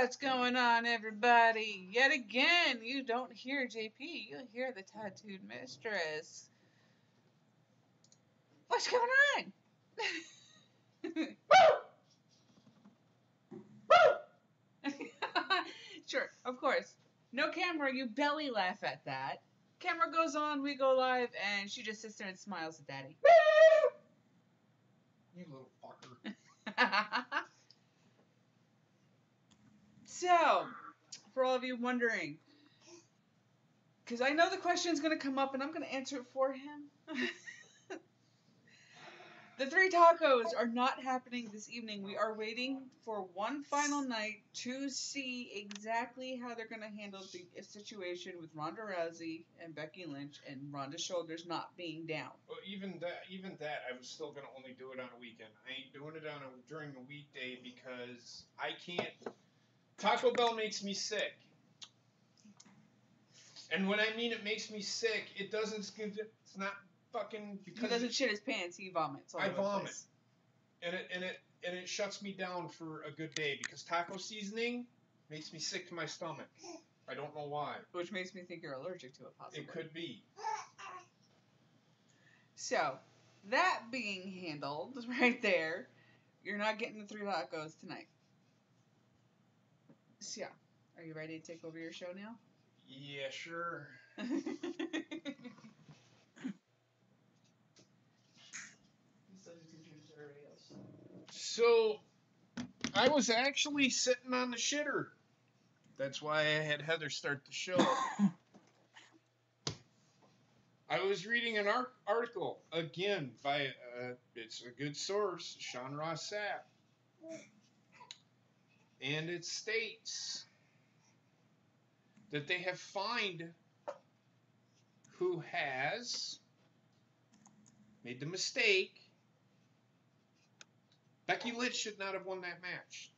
What's going on, everybody? Yet again, you don't hear JP, you hear the tattooed mistress. What's going on? Sure, of course. No camera, you belly laugh at that. Camera goes on, we go live, and she just sits there and smiles at Daddy. You little fucker. So, for all of you wondering, because I know the question is going to come up and I'm going to answer it for him. The 3 tacos are not happening this evening. We are waiting for one final night to see exactly how they're going to handle the situation with Ronda Rousey and Becky Lynch and Ronda's shoulders not being down. Well, even that, I was still going to only do it on a weekend. I ain't doing it during a weekday because I can't. Taco Bell makes me sick. And when I mean it makes me sick, it doesn't. It's not fucking because he doesn't shit his pants. He vomits. I vomit, and it shuts me down for a good day because taco seasoning makes me sick to my stomach. I don't know why. Which makes me think you're allergic to it, possibly. It could be. So, that being handled right there, you're not getting the 3 tacos tonight. So, yeah. Are you ready to take over your show now? Yeah, sure. So, I was actually sitting on the shitter. That's why I had Heather start the show. I was reading an article, again, by, it's a good source, Sean Ross Sapp. And it states that they have fined who has made the mistake. Becky Lynch should not have won that match.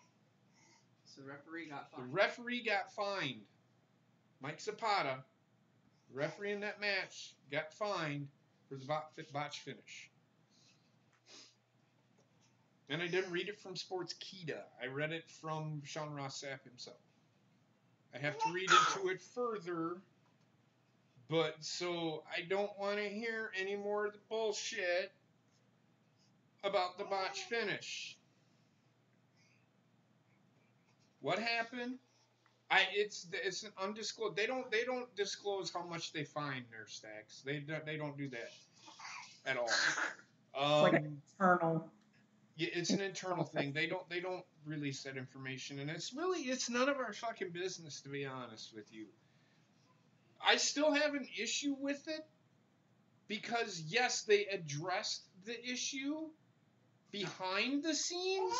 So the referee got fined. The referee got fined. Mike Zapata, the referee in that match, got fined for the botch finish. And I didn't read it from Sportskeeda. I read it from Sean Ross Sapp himself. I have to read into it further, but so I don't want to hear any more of the bullshit about the botch finish. What happened? It's an undisclosed. They don't disclose how much they fine their stacks. They don't do that at all. It's like an internal. Yeah, it's an internal thing. They don't release that information, and it's none of our fucking business, to be honest with you. I still have an issue with it because yes, they addressed the issue behind the scenes,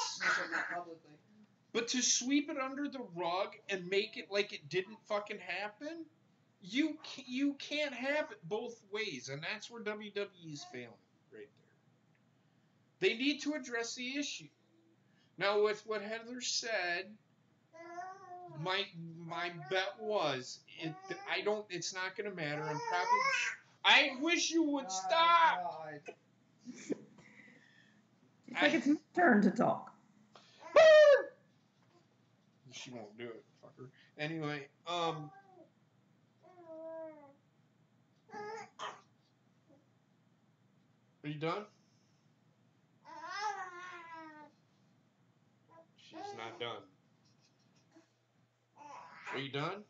but to sweep it under the rug and make it like it didn't fucking happen, you can't have it both ways, and that's where WWE is failing right there. They need to address the issue. Now, with what Heather said, my bet was it's not going to matter. I wish you would stop. It's like it's my turn to talk. She won't do it, fucker. Anyway, are you done? She's not done. Are you done?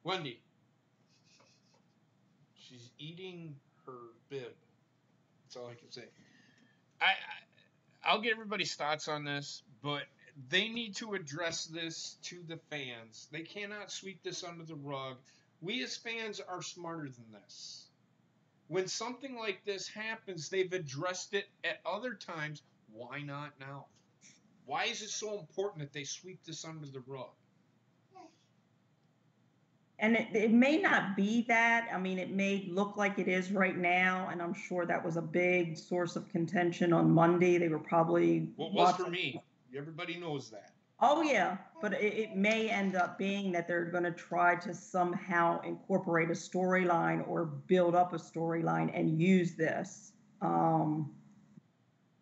Wendy. She's eating her bib. That's all I can say. I'll get everybody's thoughts on this, but they need to address this to the fans. They cannot sweep this under the rug. We as fans are smarter than this. When something like this happens, they've addressed it at other times. Why not now? Why is it so important that they sweep this under the rug? And it may not be that. I mean, it may look like it is right now, and I'm sure that was a big source of contention on Monday. They were probably... Well, it was for me. Everybody knows that. Oh, yeah, but it may end up being that they're going to try to somehow incorporate a storyline or build up a storyline and use this.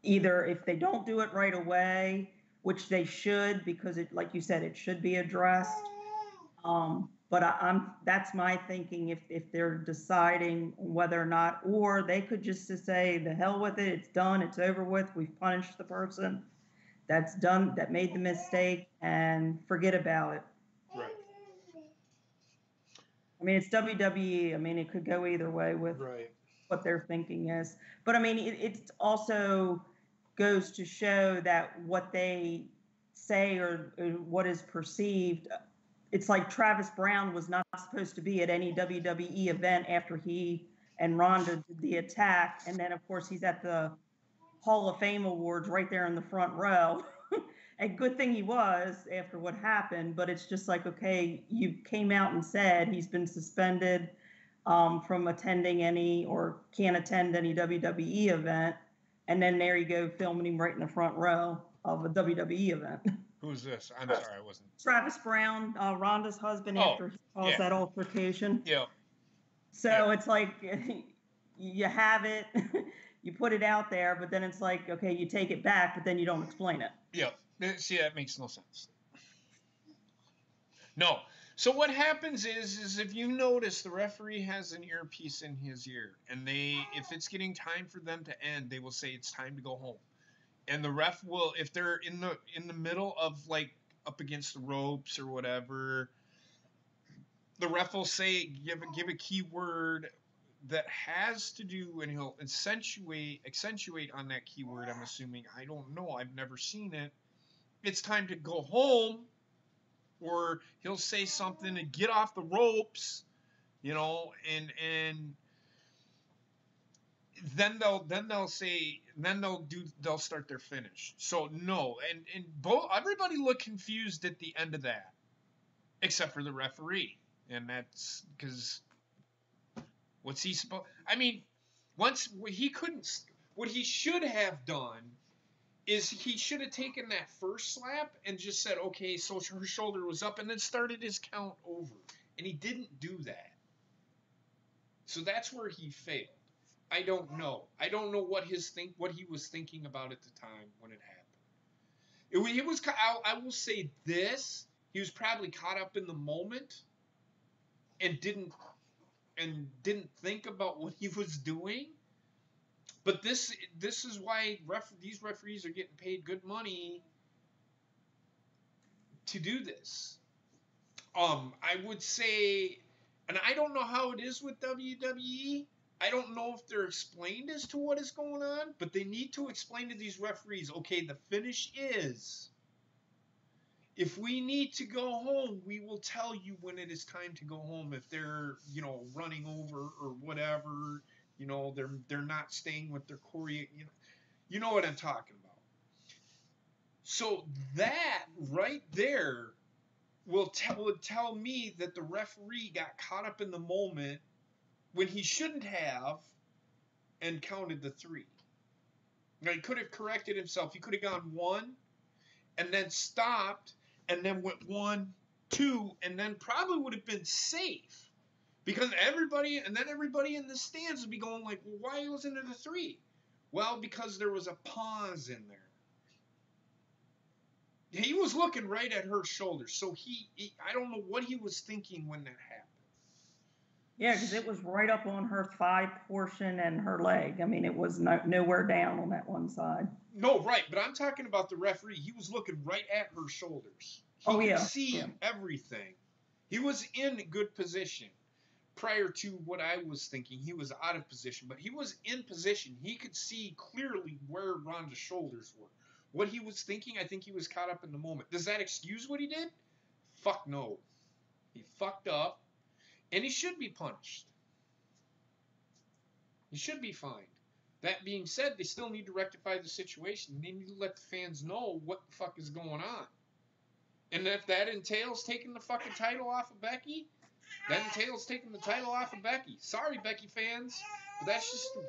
Either if they don't do it right away, which they should, because it, like you said, it should be addressed. But I'm that's my thinking, if they're deciding whether or not, or they could just say the hell with it, it's done, it's over with, we've punished the person that's done, that made the mistake, and forget about it. Right. I mean, it's WWE. I mean, it could go either way with what their thinking is. But I mean, it also goes to show that what they say, or what is perceived, it's like Travis Brown was not supposed to be at any WWE event after he and Ronda did the attack. And then, of course, he's at the Hall of Fame Awards right there in the front row. A good thing he was after what happened, but it's just like, okay, you came out and said he's been suspended from attending any, or can't attend any WWE event. And then there you go, filming him right in the front row of a WWE event. Who's this? I'm sorry, I wasn't. Travis Brown, Ronda's husband, after he calls that altercation. Yeah. So it's like, you have it, you put it out there, but then it's like, okay, you take it back, but then you don't explain it. Yeah. See, that makes no sense. No. So what happens is if you notice, the referee has an earpiece in his ear, and if it's getting time for them to end, they will say it's time to go home. And the ref will, if they're in the middle of, like, up against the ropes or whatever, the ref will say, give a key word that has to do, and he'll accentuate on that keyword. I'm assuming, I don't know, I've never seen it. It's time to go home, or he'll say something to get off the ropes, you know, and then they'll start their finish. So no, and everybody looked confused at the end of that, except for the referee, and that's because what's he supposed? I mean, what he should have done is he should have taken that first slap and just said, okay, so her shoulder was up, and then started his count over. And he didn't do that. So that's where he failed. I don't know. I don't know what he was thinking about at the time when it happened. I will say this, he was probably caught up in the moment and didn't think about what he was doing. But this is why these referees are getting paid good money to do this. I would say, and I don't know how it is with WWE. I don't know if they're explained as to what is going on, but they need to explain to these referees, okay, the finish is, if we need to go home, we will tell you when it is time to go home. If they're, running over or whatever, they're not staying with their choreo, you know what I'm talking about. So that right there would tell me that the referee got caught up in the moment when he shouldn't have, and counted the 3. Now, he could have corrected himself. He could have gone 1 and then stopped and then went 1, 2, and then probably would have been safe. Because everybody in the stands would be going like, well, why wasn't it a 3? Well, because there was a pause in there. He was looking right at her shoulder, so I don't know what he was thinking when that happened. Yeah, because it was right up on her thigh portion and her leg. I mean, it was nowhere down on that one side. No, right, but I'm talking about the referee. He was looking right at her shoulders. He could see everything. He was in good position. Prior to what I was thinking, he was out of position, but he was in position. He could see clearly where Ronda's shoulders were. What he was thinking, I think he was caught up in the moment. Does that excuse what he did? Fuck no. He fucked up, and he should be punished. He should be fined. That being said, they still need to rectify the situation. They need to let the fans know what the fuck is going on. And if that entails taking the fucking title off of Becky, that entails taking the title off of Becky. Sorry, Becky fans, but that's the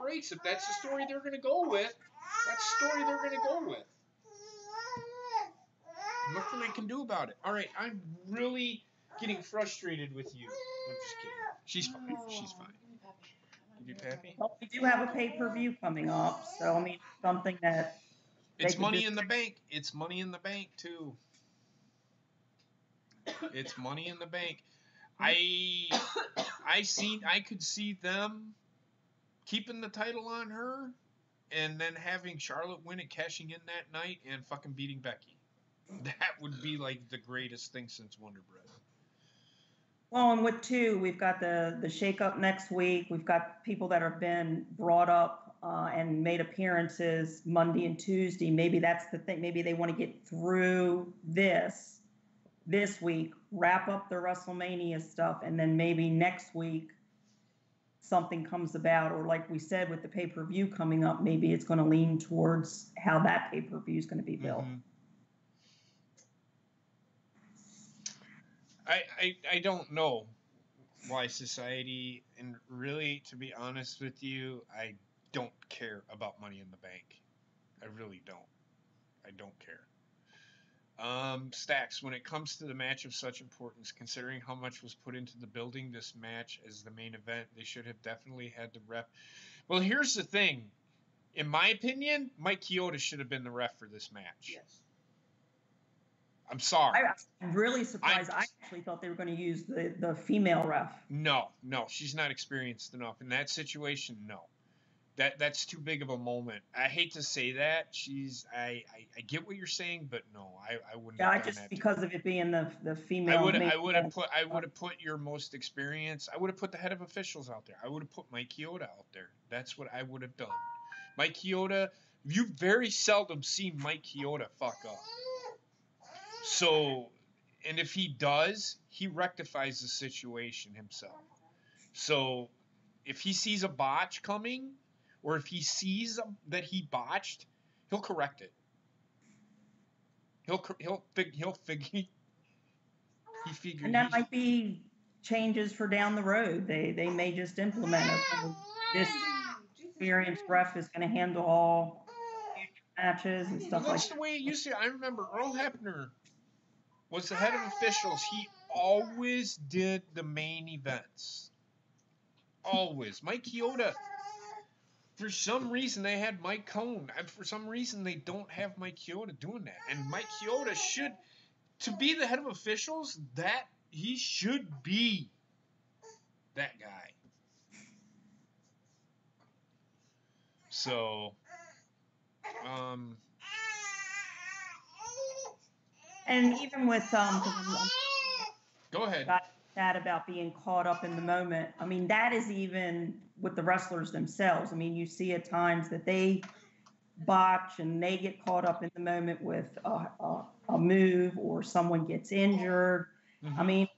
breaks. If that's the story they're gonna go with, that's the story they're gonna go with. Nothing I can do about it. All right, I'm really getting frustrated with you. I'm just kidding. She's fine. She's fine. You do Pappy? Well, we do have a pay-per-view coming up, so I mean, something that It's Money in the Bank. It's Money in the Bank too. It's Money in the Bank. I could see them keeping the title on her and then having Charlotte win it, cashing in that night, and fucking beating Becky. That would be like the greatest thing since Wonder Bread. Well, and with two, we've got the shake-up next week. We've got people that have been brought up and made appearances Monday and Tuesday. Maybe that's the thing. Maybe they want to get through this week, wrap up the WrestleMania stuff, and then maybe next week something comes about. Or like we said, with the pay-per-view coming up, maybe it's going to lean towards how that pay-per-view is going to be built. Mm-hmm. I don't know why society, and really, to be honest with you, I don't care about Money in the Bank. I really don't. I don't care. Stacks, when it comes to the match of such importance, considering how much was put into the building this match as the main event, they should have definitely had the ref. Well, here's the thing. In my opinion, Mike Chioda should have been the ref for this match. Yes. I'm sorry. I'm really surprised. I actually thought they were going to use the female ref. No, she's not experienced enough. In that situation, no. That's too big of a moment. I hate to say that. I get what you're saying, but no, I wouldn't have done just that because of it being the female. I would have put your most experienced. I would have put the head of officials out there. I would have put Mike Chioda out there. That's what I would have done. Mike Chioda, you very seldom see Mike Chioda fuck up. So, and if he does, he rectifies the situation himself. So, if he sees a botch coming, or if he sees that he botched, he'll correct it. He'll figure. And that might be changes for down the road. They may just implement it. This experienced ref is going to handle all matches and stuff like that. That's the way it used to. I remember Earl Hebner was the head of officials. He always did the main events. Always. Mike Chioda, for some reason they had Mike Cohn. And for some reason they don't have Mike Chioda doing that. And Mike Chioda should, to be the head of officials, that he should be that guy. So, and even with go ahead. That about being caught up in the moment. I mean, that is even with the wrestlers themselves. I mean, you see at times that they botch and they get caught up in the moment with a move or someone gets injured. Mm-hmm. I mean,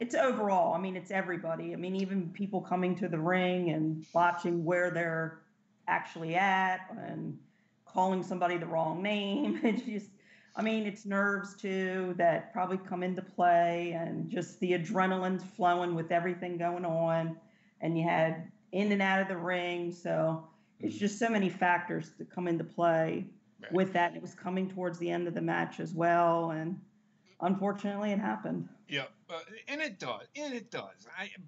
it's overall. I mean, it's everybody. I mean, even people coming to the ring and watching where they're actually at and calling somebody the wrong name. It's just, I mean, it's nerves too that probably come into play, and just the adrenaline's flowing with everything going on, and you had in and out of the ring. So it's just so many factors that come into play with that. And it was coming towards the end of the match as well, and unfortunately it happened. Yeah, and it does.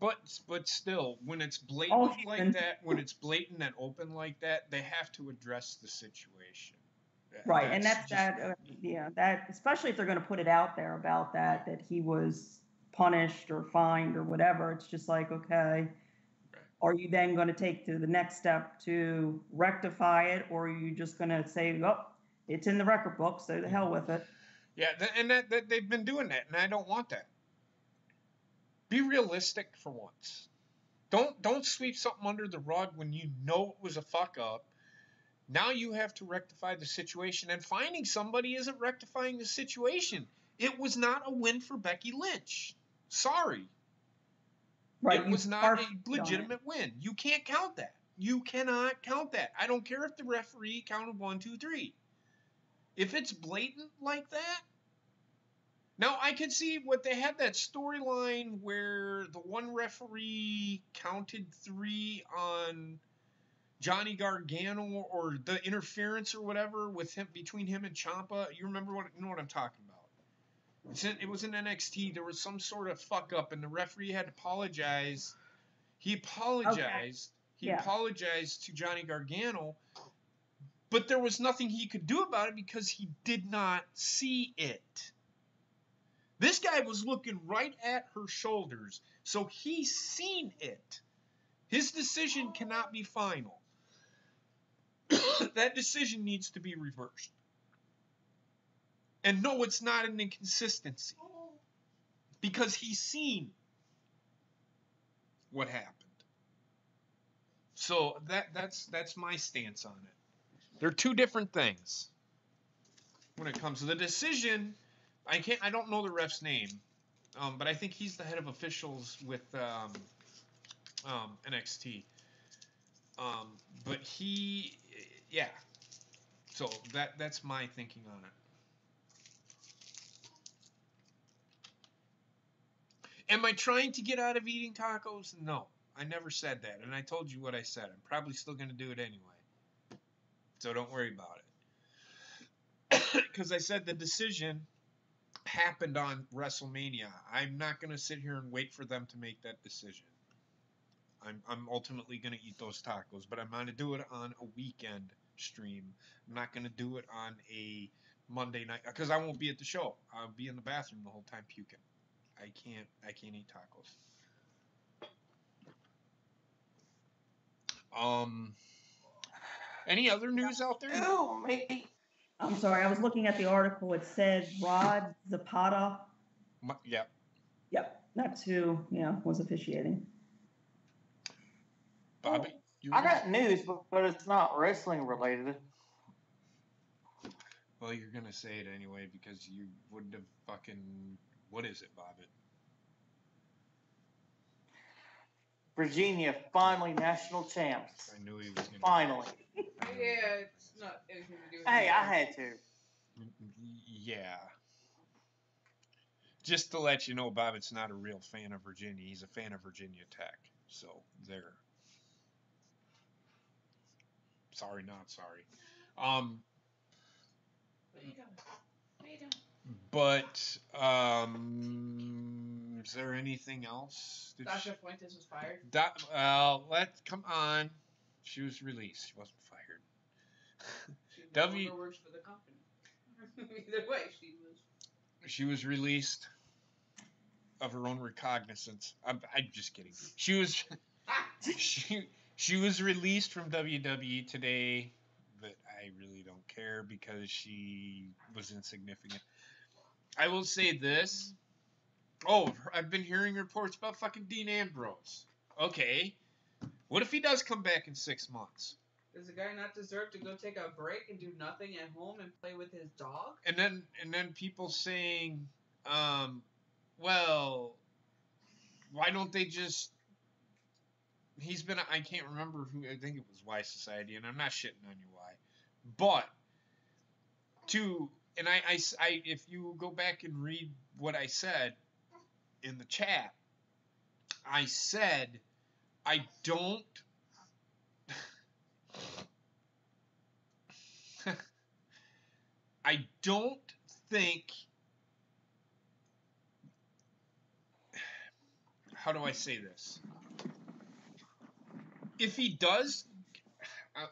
But still, when it's blatant like that, when it's blatant and open like that, they have to address the situation. Right, and that's that. That especially if they're going to put it out there about that he was punished or fined or whatever. It's just like, okay, are you then going to take to the next step to rectify it, or are you just going to say, oh, it's in the record book, so the hell with it? Yeah, and that they've been doing that, and I don't want that. Be realistic for once. Don't sweep something under the rug when you know it was a fuck up. Now you have to rectify the situation, and finding somebody isn't rectifying the situation. It was not a win for Becky Lynch. Sorry. Right. It was not a legitimate win. You can't count that. You cannot count that. I don't care if the referee counted 1, 2, 3. If it's blatant like that. Now, I could see what they had that storyline where the one referee counted 3 on Johnny Gargano, or the interference or whatever with him, between him and Ciampa. You remember you know what I'm talking about? It was in NXT. There was some sort of fuck up, and the referee had to apologize. He apologized. Okay. He apologized to Johnny Gargano, But there was nothing he could do about it because he did not see it. This guy was looking right at her shoulders, so he's seen it. His decision cannot be final. That decision needs to be reversed. And no, it's not an inconsistency. Because he's seen what happened. So that's my stance on it. They're two different things. When it comes to the decision, I don't know the ref's name, but I think he's the head of officials with NXT. But he, yeah. So that's my thinking on it. Am I trying to get out of eating tacos? No, I never said that, and I told you what I said. I'm probably still going to do it anyway. So don't worry about it. Because I said the decision happened on WrestleMania. I'm not going to sit here and wait for them to make that decision. I'm ultimately going to eat those tacos, but I'm going to do it on a weekend stream. I'm not going to do it on a Monday night because I won't be at the show. I'll be in the bathroom the whole time puking. I can't eat tacos. Any other news out there? Oh, maybe. I'm sorry, I was looking at the article. It said Rod Zapata. Yep. Yep, that's who was officiating. Bobby, I got news, but it's not wrestling related. Well, you're gonna say it anyway because you wouldn't have fucking. What is it, Bobby? Virginia finally national champs. I knew he was gonna. Finally. Yeah, it's not anything to do with Hey, I had to. Yeah. Just to let you know, Bobbitt's not a real fan of Virginia. He's a fan of Virginia Tech. So, there. Sorry, not sorry. What are you doing? What are you doing? But, is there anything else? Sasha Fuentes was fired. Come on. She was released. She wasn't fired. She no longer works for the company. Either way, she was released of her own recognizance. I'm just kidding. She was she was released from WWE today, but I really don't care because she was insignificant. I will say this. Oh, I've been hearing reports about fucking Dean Ambrose. Okay. What if he does come back in 6 months? Does the guy not deserve to go take a break and do nothing at home and play with his dog? And then people saying, well, why don't they just? He's been. I can't remember who. I think it was Y Society, and I'm not shitting on you, Y. But I if you go back and read what I said in the chat, I said I don't. I don't think. How do I say this? If he does,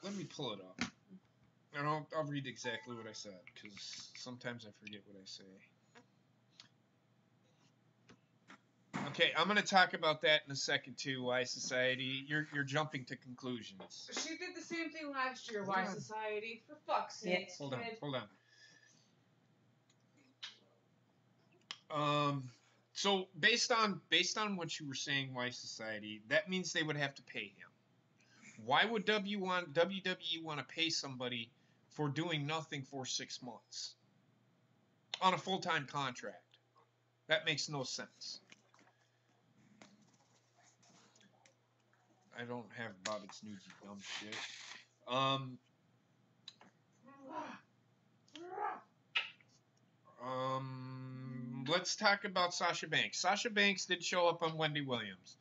let me pull it up, and I'll read exactly what I said because sometimes I forget what I say. Okay, I'm going to talk about that in a second too. Y Society, you're jumping to conclusions. She did the same thing last year. Y Society, for fuck's sake. Hold on. So based on what you were saying, Y Society, that means they would have to pay him. Why would WWE want to pay somebody for doing nothing for 6 months on a full-time contract? That makes no sense. I don't have Bobbitt's news, you dumb shit. Let's talk about Sasha Banks. Sasha Banks did show up on Wendy Williams.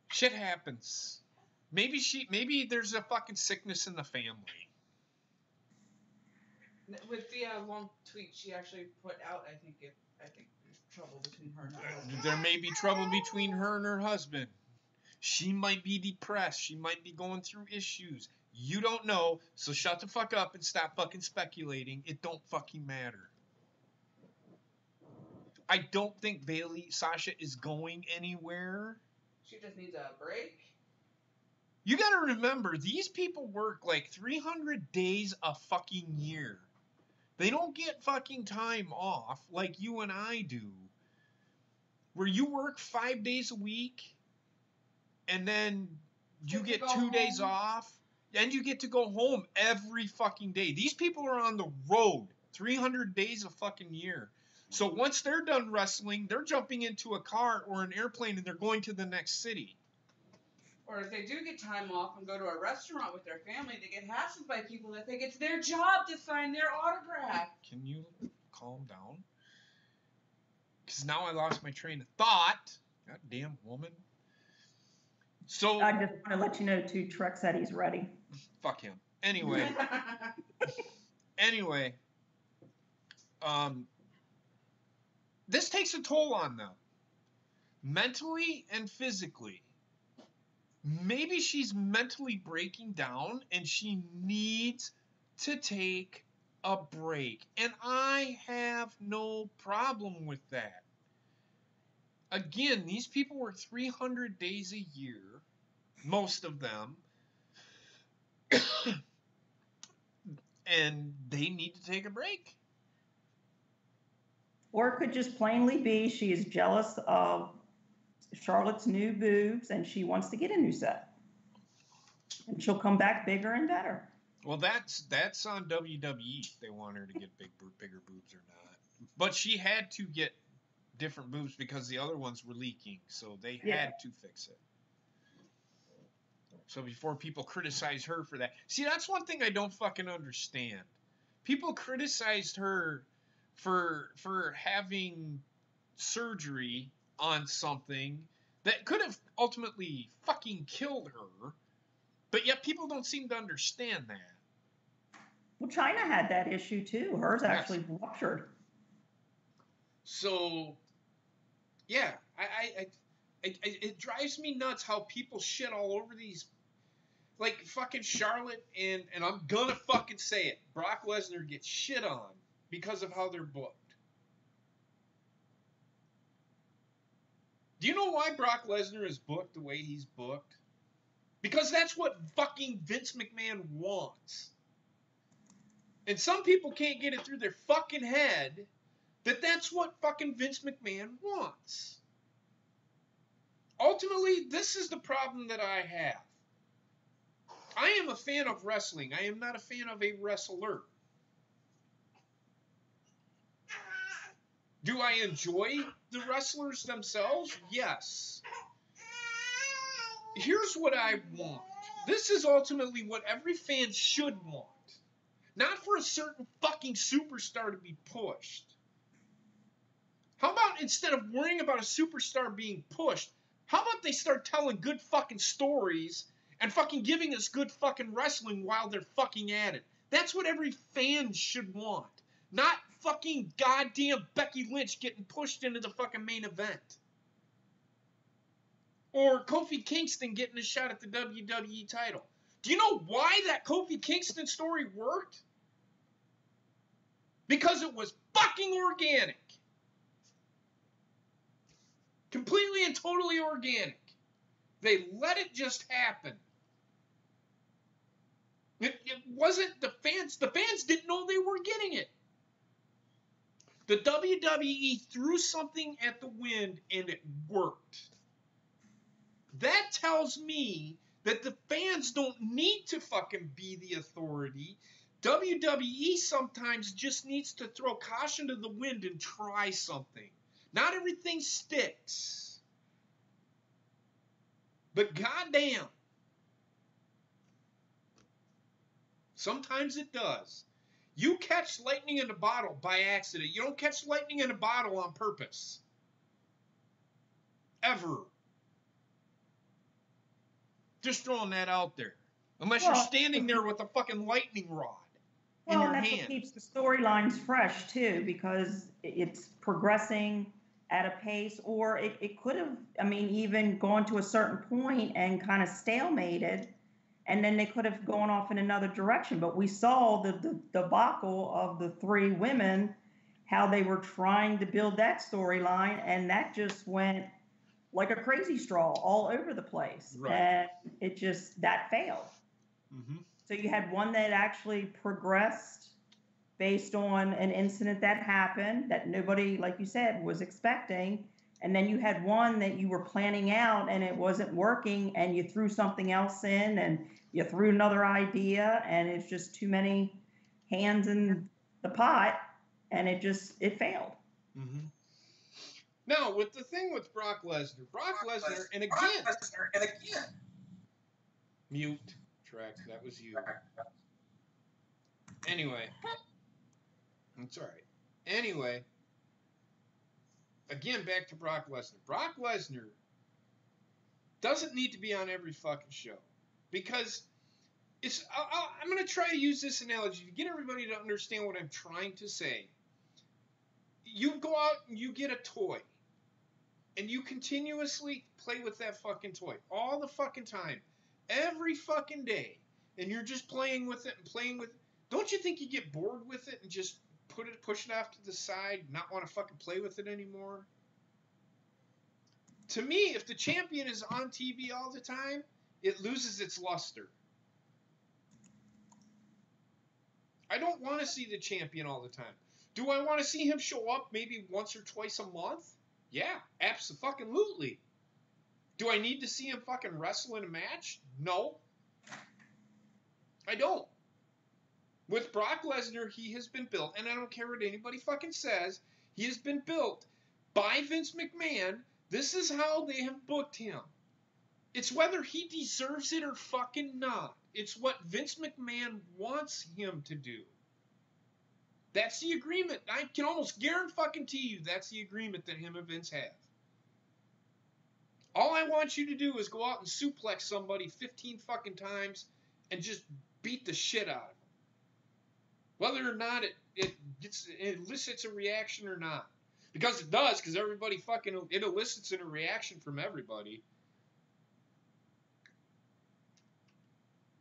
Shit happens. Maybe there's a fucking sickness in the family. With the long tweet she actually put out, I think there's trouble between her and her husband. There may be trouble between her and her husband. She might be depressed. She might be going through issues. You don't know, so shut the fuck up and stop fucking speculating. It don't fucking matter. I don't think Sasha is going anywhere. She just needs a break. You gotta remember, these people work like 300 days a fucking year. They don't get fucking time off like you and I do. Where you work 5 days a week, and then you get 2 days off, and you get to go home every fucking day. These people are on the road 300 days a fucking year. So once they're done wrestling, they're jumping into a car or an airplane and they're going to the next city. Or if they do get time off and go to a restaurant with their family, they get hassled by people that think it's their job to sign their autograph. Can you calm down? Because now I lost my train of thought. Goddamn woman. So I just want to let you know, too, Trek said he's ready. Fuck him. Anyway. This takes a toll on them. Mentally and physically. Maybe she's mentally breaking down and she needs to take a break. And I have no problem with that. Again, these people work 300 days a year, most of them, and they need to take a break. Or it could just plainly be she is jealous of Charlotte's new boobs and she wants to get a new set. And she'll come back bigger and better. Well, that's on WWE if they want her to get bigger boobs or not. But she had to get different boobs because the other ones were leaking, so they had to fix it. So before people criticize her for that. See, that's one thing I don't fucking understand. People criticized her for having surgery on something that could have ultimately fucking killed her, but yet people don't seem to understand that. Well, China had that issue too. Hers actually ruptured. So, yeah, it drives me nuts how people shit all over these, like fucking Charlotte and I'm gonna fucking say it, Brock Lesnar gets shit on because of how they're booked. Do you know why Brock Lesnar is booked the way he's booked? Because that's what fucking Vince McMahon wants. And some people can't get it through their fucking head that that's what fucking Vince McMahon wants. Ultimately, this is the problem that I have. I am a fan of wrestling. I am not a fan of a wrestler. Do I enjoy the wrestlers themselves? Yes. Here's what I want. This is ultimately what every fan should want. Not for a certain fucking superstar to be pushed. How about instead of worrying about a superstar being pushed, how about they start telling good fucking stories and fucking giving us good fucking wrestling while they're fucking at it? That's what every fan should want. Not fucking goddamn Becky Lynch getting pushed into the fucking main event. Or Kofi Kingston getting a shot at the WWE title. Do you know why that Kofi Kingston story worked? Because it was fucking organic. Completely and totally organic. They let it just happen. It wasn't the fans. The fans didn't know they were getting it. The WWE threw something at the wind and it worked. That tells me that the fans don't need to fucking be the authority. WWE sometimes just needs to throw caution to the wind and try something. Not everything sticks. But goddamn, sometimes it does. You catch lightning in a bottle by accident. You don't catch lightning in a bottle on purpose. Ever. Just throwing that out there. Unless you're standing there with a fucking lightning rod in your hand. Well, that's what keeps the storylines fresh, too, because it's progressing at a pace, or it could have, even gone to a certain point and kind of stalemated, and then they could have gone off in another direction. But we saw the debacle of the three women, how they were trying to build that storyline, and that just went like a crazy straw all over the place. Right. And it just, that failed. Mm-hmm. So you had one that actually progressed based on an incident that happened that nobody, like you said, was expecting. And then you had one that you were planning out and it wasn't working, and you threw something else in and you threw another idea, and it's just too many hands in the pot, and it failed. Mm-hmm. Now, with the thing with Brock Lesnar, and again, mute, Trek, that was you. Anyway, it's all right. Anyway, again, back to Brock Lesnar. Brock Lesnar doesn't need to be on every fucking show, because I'm going to try to use this analogy to get everybody to understand what I'm trying to say. You go out and you get a toy, and you continuously play with that fucking toy all the fucking time, every fucking day, and you're just playing with it and playing with it. Don't you think you get bored with it and just push it off to the side, not want to fucking play with it anymore? To me, if the champion is on TV all the time, it loses its luster. I don't want to see the champion all the time. Do I want to see him show up maybe once or twice a month? Yeah, abso-fucking-lutely. Do I need to see him fucking wrestle in a match? No. I don't. With Brock Lesnar, he has been built, and I don't care what anybody fucking says, he has been built by Vince McMahon. This is how they have booked him. It's whether he deserves it or fucking not. It's what Vince McMahon wants him to do. That's the agreement. I can almost guarantee you that's the agreement that him and Vince have. All I want you to do is go out and suplex somebody 15 fucking times and just beat the shit out of them. Whether or not it elicits a reaction or not. Because it does, because everybody fucking, it elicits a reaction from everybody.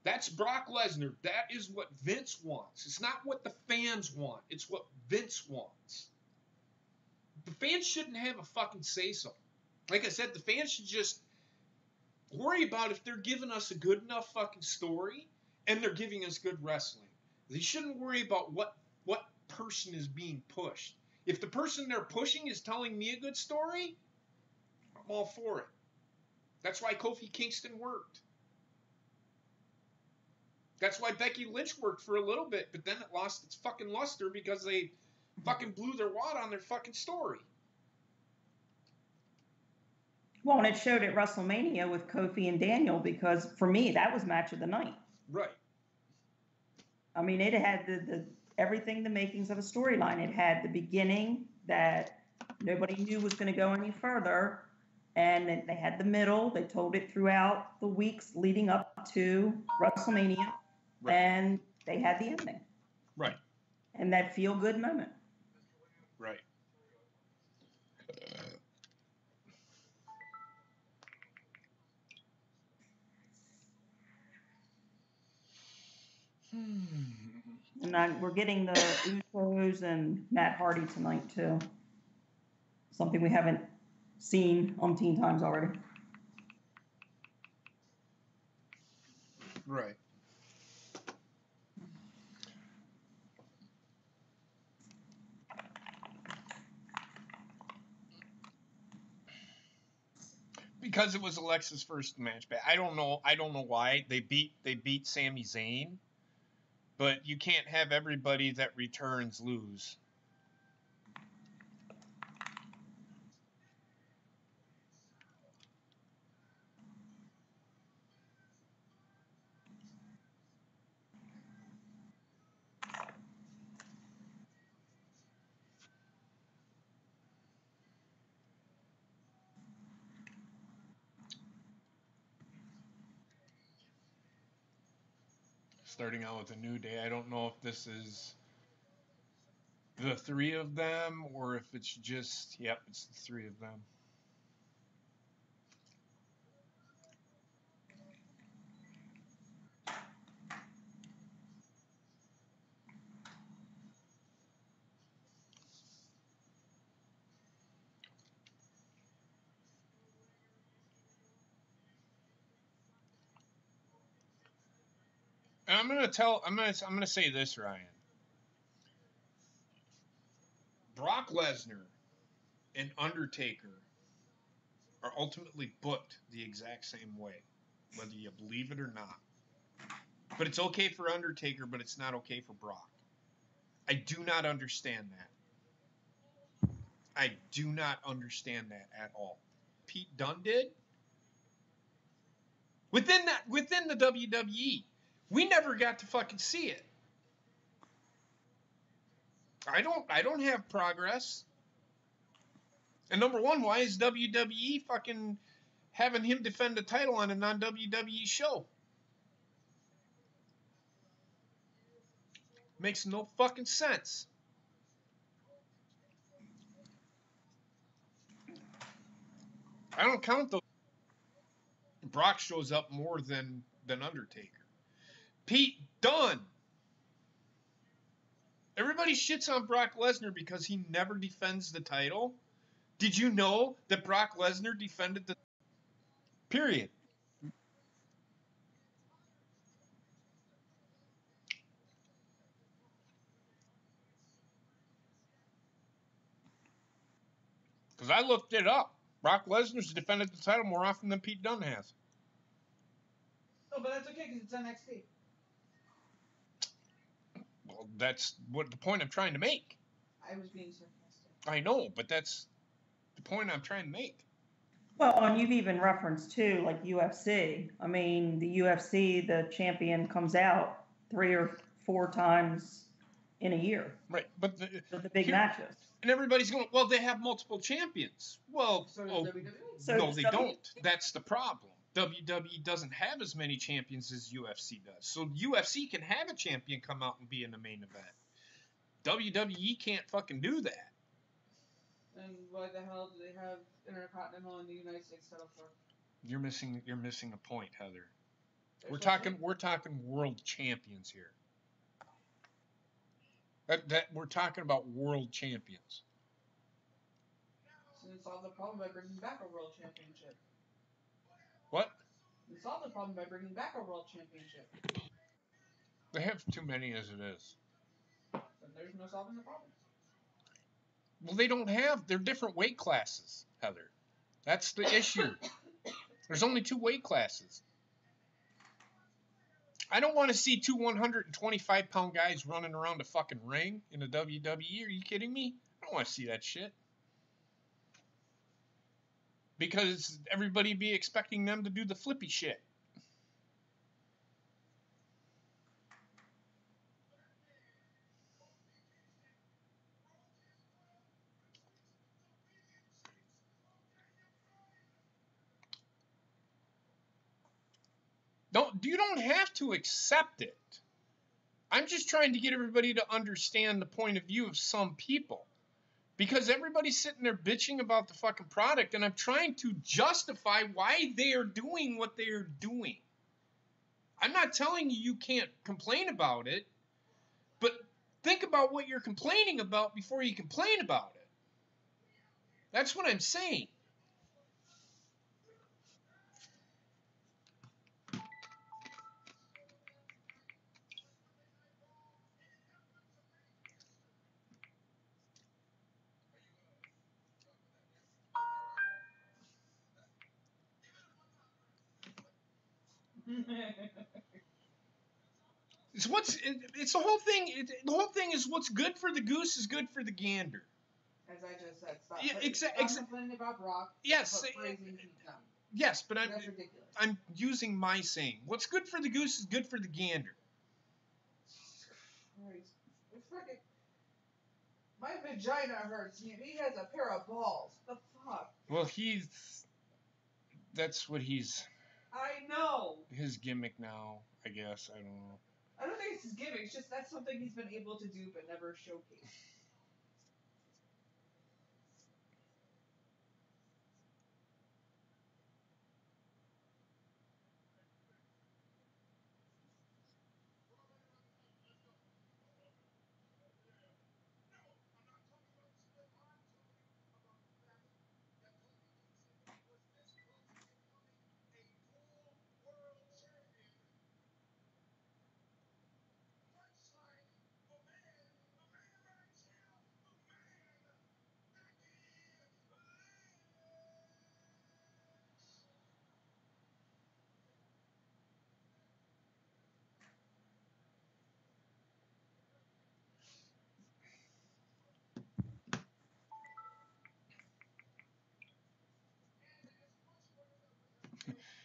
That's Brock Lesnar. That is what Vince wants. It's not what the fans want. It's what Vince wants. The fans shouldn't have a fucking say-so. Like I said, the fans should just worry about if they're giving us a good enough fucking story and they're giving us good wrestling. They shouldn't worry about what person is being pushed. If the person they're pushing is telling me a good story, I'm all for it. That's why Kofi Kingston worked. That's why Becky Lynch worked for a little bit, but then it lost its fucking luster because they fucking blew their wad on their fucking story. Well, and it showed at WrestleMania with Kofi and Daniel, because for me, that was match of the night. Right. I mean, it had the everything, the makings of a storyline. It had the beginning that nobody knew was going to go any further, and then they had the middle. They told it throughout the weeks leading up to WrestleMania, right. And they had the ending. Right. And that feel-good moment. Right. And we're getting the Usos and Matt Hardy tonight, too. Something we haven't seen umpteen times already. Right. Because it was Alexa's first match back. I don't know why they beat Sami Zayn, but you can't have everybody that returns lose. Starting out with a New Day. I don't know if this is the three of them or if it's just, yep, it's the three of them. And I'm gonna say this, Ryan. Brock Lesnar and Undertaker are ultimately booked the exact same way, whether you believe it or not. But it's okay for Undertaker, but it's not okay for Brock. I do not understand that. I do not understand that at all. Pete Dunne did? Within the WWE. We never got to fucking see it. I don't have progress. And number one, why is WWE fucking having him defend the title on a non-WWE show? Makes no fucking sense. I don't count those. Brock shows up more than Undertaker. Pete Dunne. Everybody shits on Brock Lesnar because he never defends the title. Did you know that Brock Lesnar defended the period? Because I looked it up. Brock Lesnar's defended the title more often than Pete Dunne has. Oh, but that's okay because it's NXT. Well, that's what the point I'm trying to make. I was being sarcastic. I know, but that's the point I'm trying to make. Well, and you've even referenced too, like UFC. I mean, the UFC, the champion comes out 3 or 4 times in a year. Right, but the big matches. And everybody's going, well, they have multiple champions. Well, So does WWE. No, they don't. That's the problem. WWE doesn't have as many champions as UFC does. So UFC can have a champion come out and be in the main event. WWE can't fucking do that. And why the hell do they have Intercontinental in the United States title for? You're missing a point, Heather. There's We're talking world champions here. We're talking about world champions. So then solve the problem by bringing back a world championship. What? Then solve the problem by bringing back a world championship. They have too many as it is. Then there's no solving the problem. Well, they're different weight classes, Heather. That's the issue. There's only 2 weight classes. I don't want to see 2 125-pound guys running around a fucking ring in the WWE. Are you kidding me? I don't want to see that shit. Because everybody be expecting them to do the flippy shit. You don't have to accept it. I'm just trying to get everybody to understand the point of view of some people. Because everybody's sitting there bitching about the fucking product, and I'm trying to justify why they are doing what they are doing. I'm not telling you can't complain about it, but think about what you're complaining about before you complain about it. That's what I'm saying. It's the whole thing. The whole thing is what's good for the goose is good for the gander. As I just said, stop. Stop complaining about Brock. Yes. Yes, but That's ridiculous. I'm using my saying. What's good for the goose is good for the gander. Christ. It's freaking. My vagina hurts. He has a pair of balls. The fuck? Well, that's what I know. his gimmick now, I guess. I don't know. I don't think it's his gimmick. It's just that's something he's been able to do but never showcased.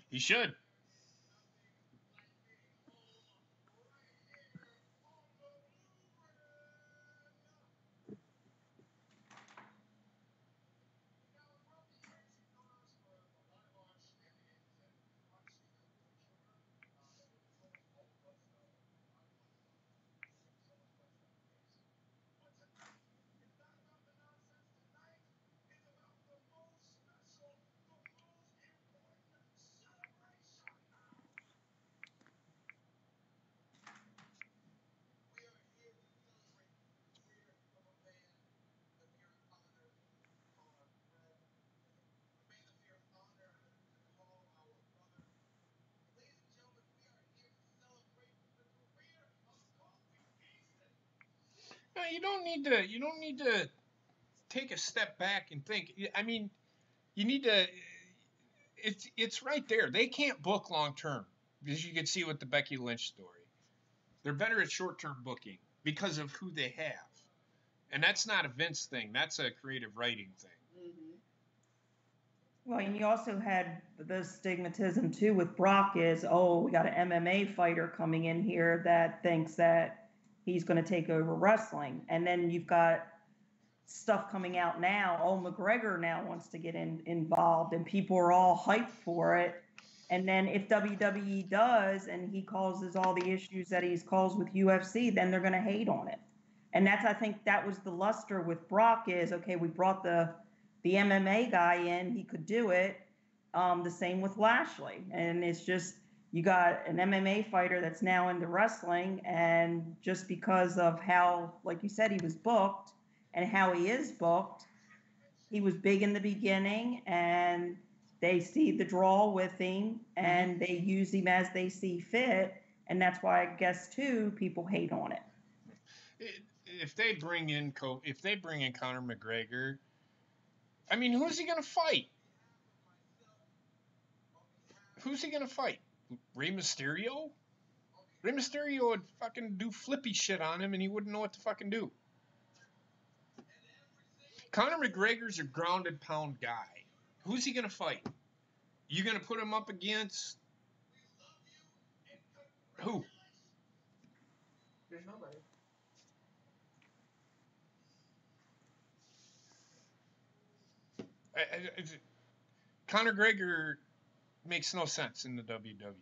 He should. No, you don't need to. You don't need to take a step back and think. I mean, you need to. It's right there. They can't book long term, as you can see with the Becky Lynch story. They're better at short term booking because of who they have, and that's not a Vince thing. That's a creative writing thing. Well, and you also had the stigmatism too with Brock is, oh, we got an MMA fighter coming in here that thinks that he's going to take over wrestling. And then you've got stuff coming out now. Oh, McGregor now wants to get involved, and people are all hyped for it. And then if WWE does, and he causes all the issues that he's caused with UFC, then they're going to hate on it. And that's, I think that was the luster with Brock is, okay, we brought the MMA guy in, he could do it. The same with Lashley. And it's just, you got an MMA fighter that's now into wrestling, and just because of how, like you said, he was booked and how he is booked, he was big in the beginning, and they see the draw with him, and they use him as they see fit, and that's why I guess too people hate on it. If they bring in Conor McGregor, I mean, who's he gonna fight? Who's he gonna fight? Rey Mysterio? Rey Mysterio would fucking do flippy shit on him, and he wouldn't know what to fucking do. Conor McGregor's a grounded pound guy. Who's he gonna fight? You gonna put him up against who? There's nobody. Conor McGregor makes no sense in the WWE.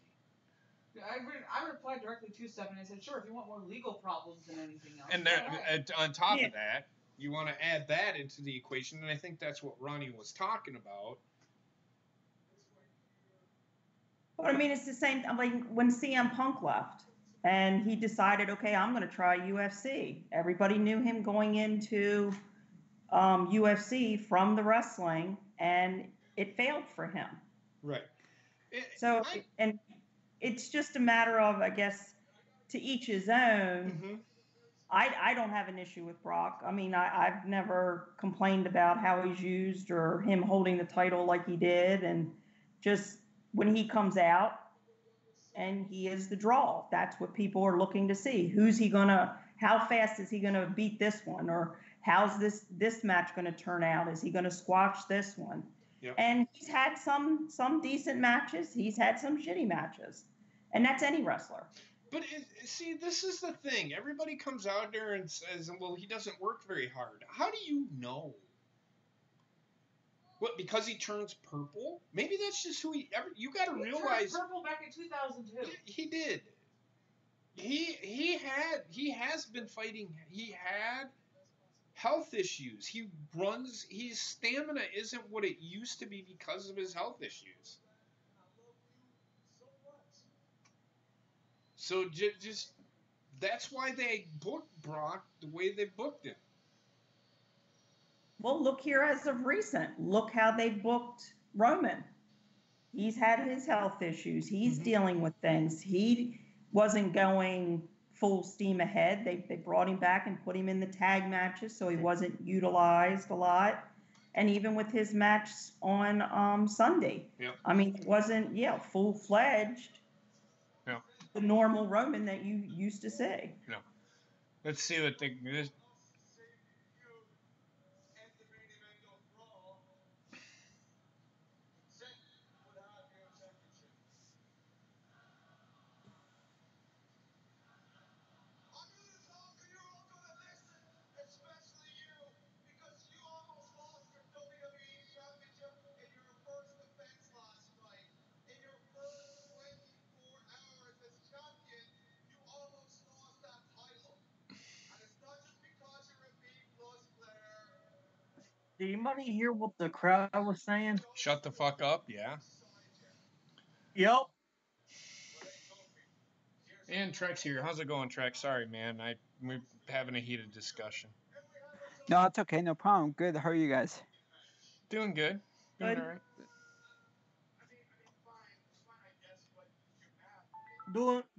I replied directly to Stephen. I said, sure, if you want more legal problems than anything else. And on top of that, you want to add that into the equation, and I think that's what Ronnie was talking about. But I mean, it's the same. Like when CM Punk left, and he decided, okay, I'm going to try UFC. Everybody knew him going into UFC from the wrestling, and it failed for him. Right. And it's just a matter of, I guess, to each his own. Mm-hmm. I don't have an issue with Brock. I mean, I've never complained about how he's used or him holding the title like he did. And just when he comes out and he is the draw, that's what people are looking to see. How fast is he going to beat this one? Or how's this match going to turn out? Is he going to squash this one? Yep. And he's had some decent matches. He's had some shitty matches. And that's any wrestler. But see, this is the thing. Everybody comes out there and says, well, he doesn't work very hard. How do you know? What, because he turns purple? Maybe that's just who you got to realize. Turned purple back in 2002. He did. He has been fighting. He had health issues. His stamina isn't what it used to be because of his health issues. So just that's why they booked Brock the way they booked him. Well, look here as of recent. Look how they booked Roman. He's had his health issues. He's dealing with things. He wasn't going full steam ahead. They brought him back and put him in the tag matches, so he wasn't utilized a lot. And even with his match on Sunday, I mean, it wasn't full-fledged. Yeah. The normal Roman that you used to see. No. Let's see what they. Did anybody hear what the crowd was saying? Shut the fuck up, yeah. Yep. And Trex here. How's it going, Trex? Sorry, man. We're having a heated discussion. No, it's okay. No problem. Good. How are you guys? Doing good. Doing all right.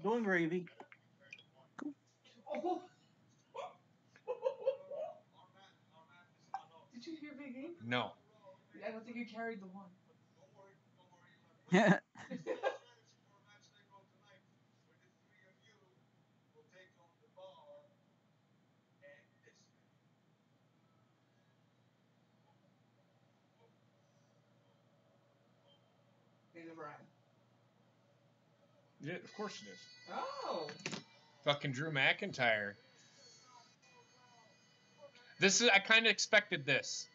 Doing gravy. Cool. Oh. Did you hear Big Game? No. I don't think you carried the one. Yeah. Daniel Bryan. Yeah, of course it is. Oh. Fucking Drew McIntyre. I kind of expected this.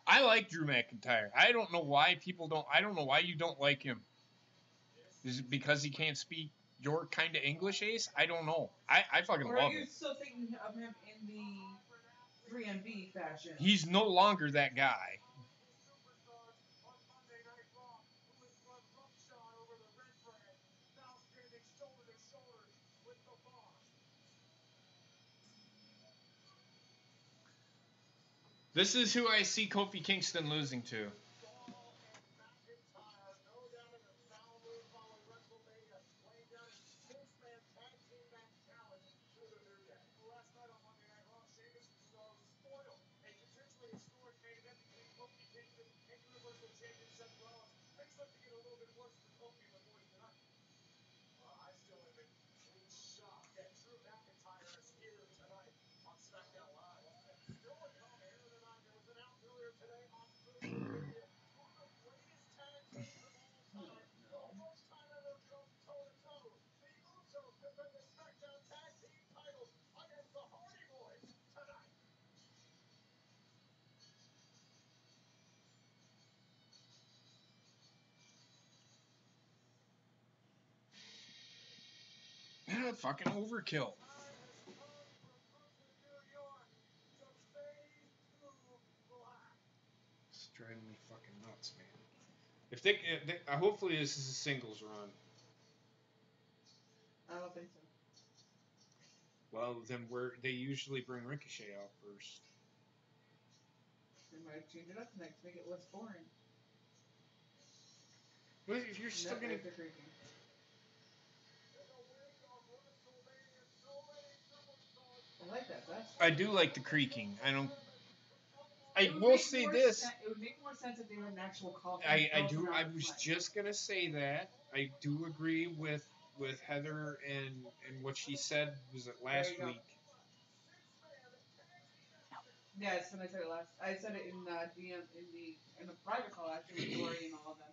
I like Drew McIntyre. I don't know why you don't like him. Is it because he can't speak your kind of English, Ace? I don't know. I fucking love him. Or are you still thinking of him in the 3MB fashion? He's no longer that guy. This is who I see Kofi Kingston losing to. Yeah, fucking overkill. It's driving me fucking nuts, man. If they hopefully this is a singles run. I don't think so. Well, then they usually bring Ricochet out first. They might change it up next, make it less boring. Well, you're still gonna. I like that. I do like the creaking. I will say this. It would make more sense if they were an actual coffin. I was just gonna say that. I do agree with Heather and what she said. Was it last week? Yes, and I said it last. I said it in DM in the private call actually with Dory and all of them.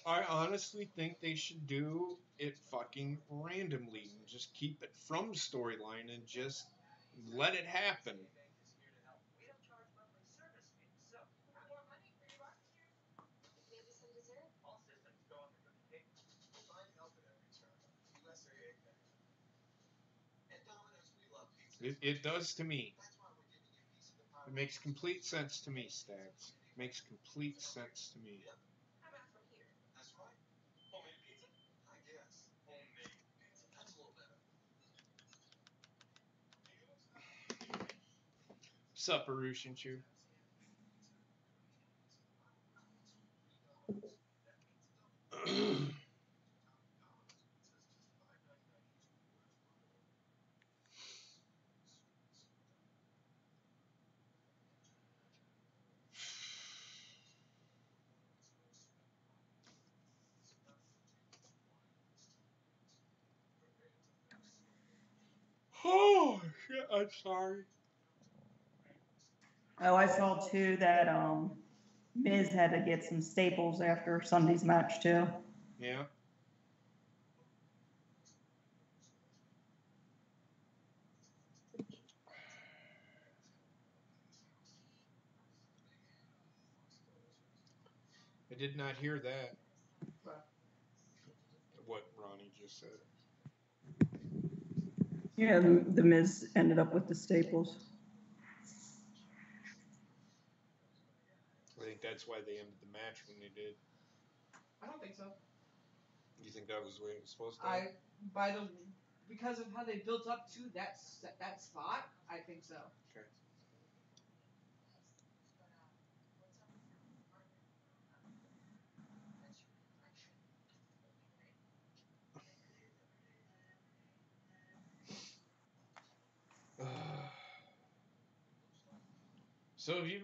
I honestly think they should do it fucking randomly and just keep it from storyline and just let it happen. It does to me. It makes complete sense to me, Stats. Makes complete sense to me. Sup, Arushin Chu? Oh shit! I'm sorry. Oh, I saw too that Miz had to get some staples after Sunday's match too. Yeah. I did not hear that. What Ronnie just said. Yeah, the Miz ended up with the staples. I think that's why they ended the match when they did. I don't think so. You think that was the way it was supposed to? Because of how they built up to that spot, I think so. Okay. So have you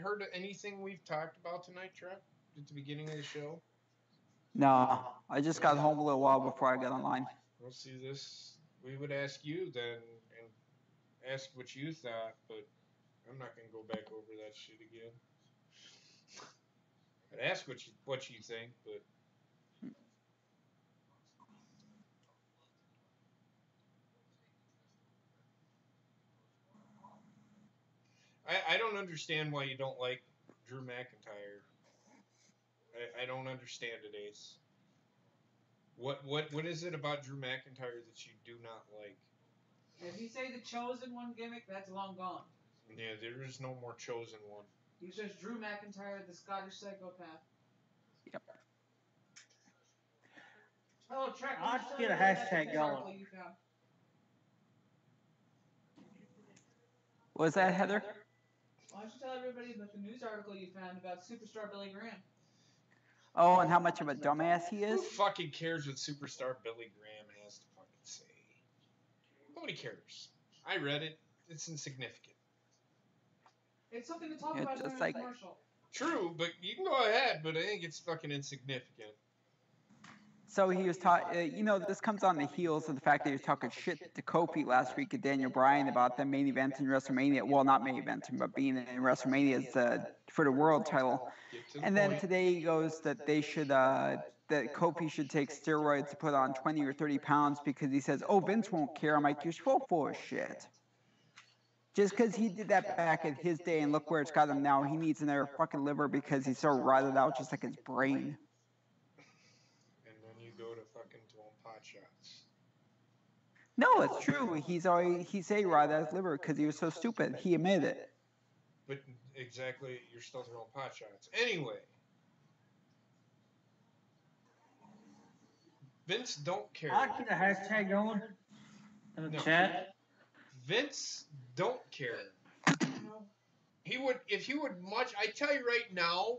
heard anything we've talked about tonight, Trev? At the beginning of the show? No, I just got home a little while before I got online. We'll see this. We would ask you then and ask what you thought, but I'm not gonna go back over that shit again. I'd ask what you think, but I don't understand why you don't like Drew McIntyre. I don't understand it, Ace. What is it about Drew McIntyre that you do not like? If you say the chosen one gimmick, that's long gone. Yeah, there is no more chosen one. He's just Drew McIntyre, the Scottish psychopath. Yep. Oh, Trek, I'll just get a hashtag going. What was that, Heather? Why don't you tell everybody about the news article you found about superstar Billy Graham? Oh, and how much of a dumbass he Who is? fucking cares what superstar Billy Graham has to fucking say? Nobody cares. I read it. It's insignificant. It's something to talk Yeah, about just during like- the commercial. True, but you can go ahead, but I think it's fucking insignificant. So he was talking, this comes on the heels of the fact that he was talking shit to Kofi last week at Daniel Bryan about the main event in WrestleMania. Well, not main event, but being in WrestleMania for the world title. And then today he goes that they should, that Kofi should take steroids to put on 20 or 30 pounds because he says, oh, Vince won't care. I'm like, you're so full of shit. Just because he did that back in his day and look where it's got him now, he needs another fucking liver because he's so rotted out just like his brain. And then you go to fucking throwing pot shots. No, it's true. He's a rotted out his liver because he was so stupid. He admitted it. But exactly, you're still throwing pot shots. Anyway. Vince don't care. I'll get a hashtag going in the chat. Vince don't care. I tell you right now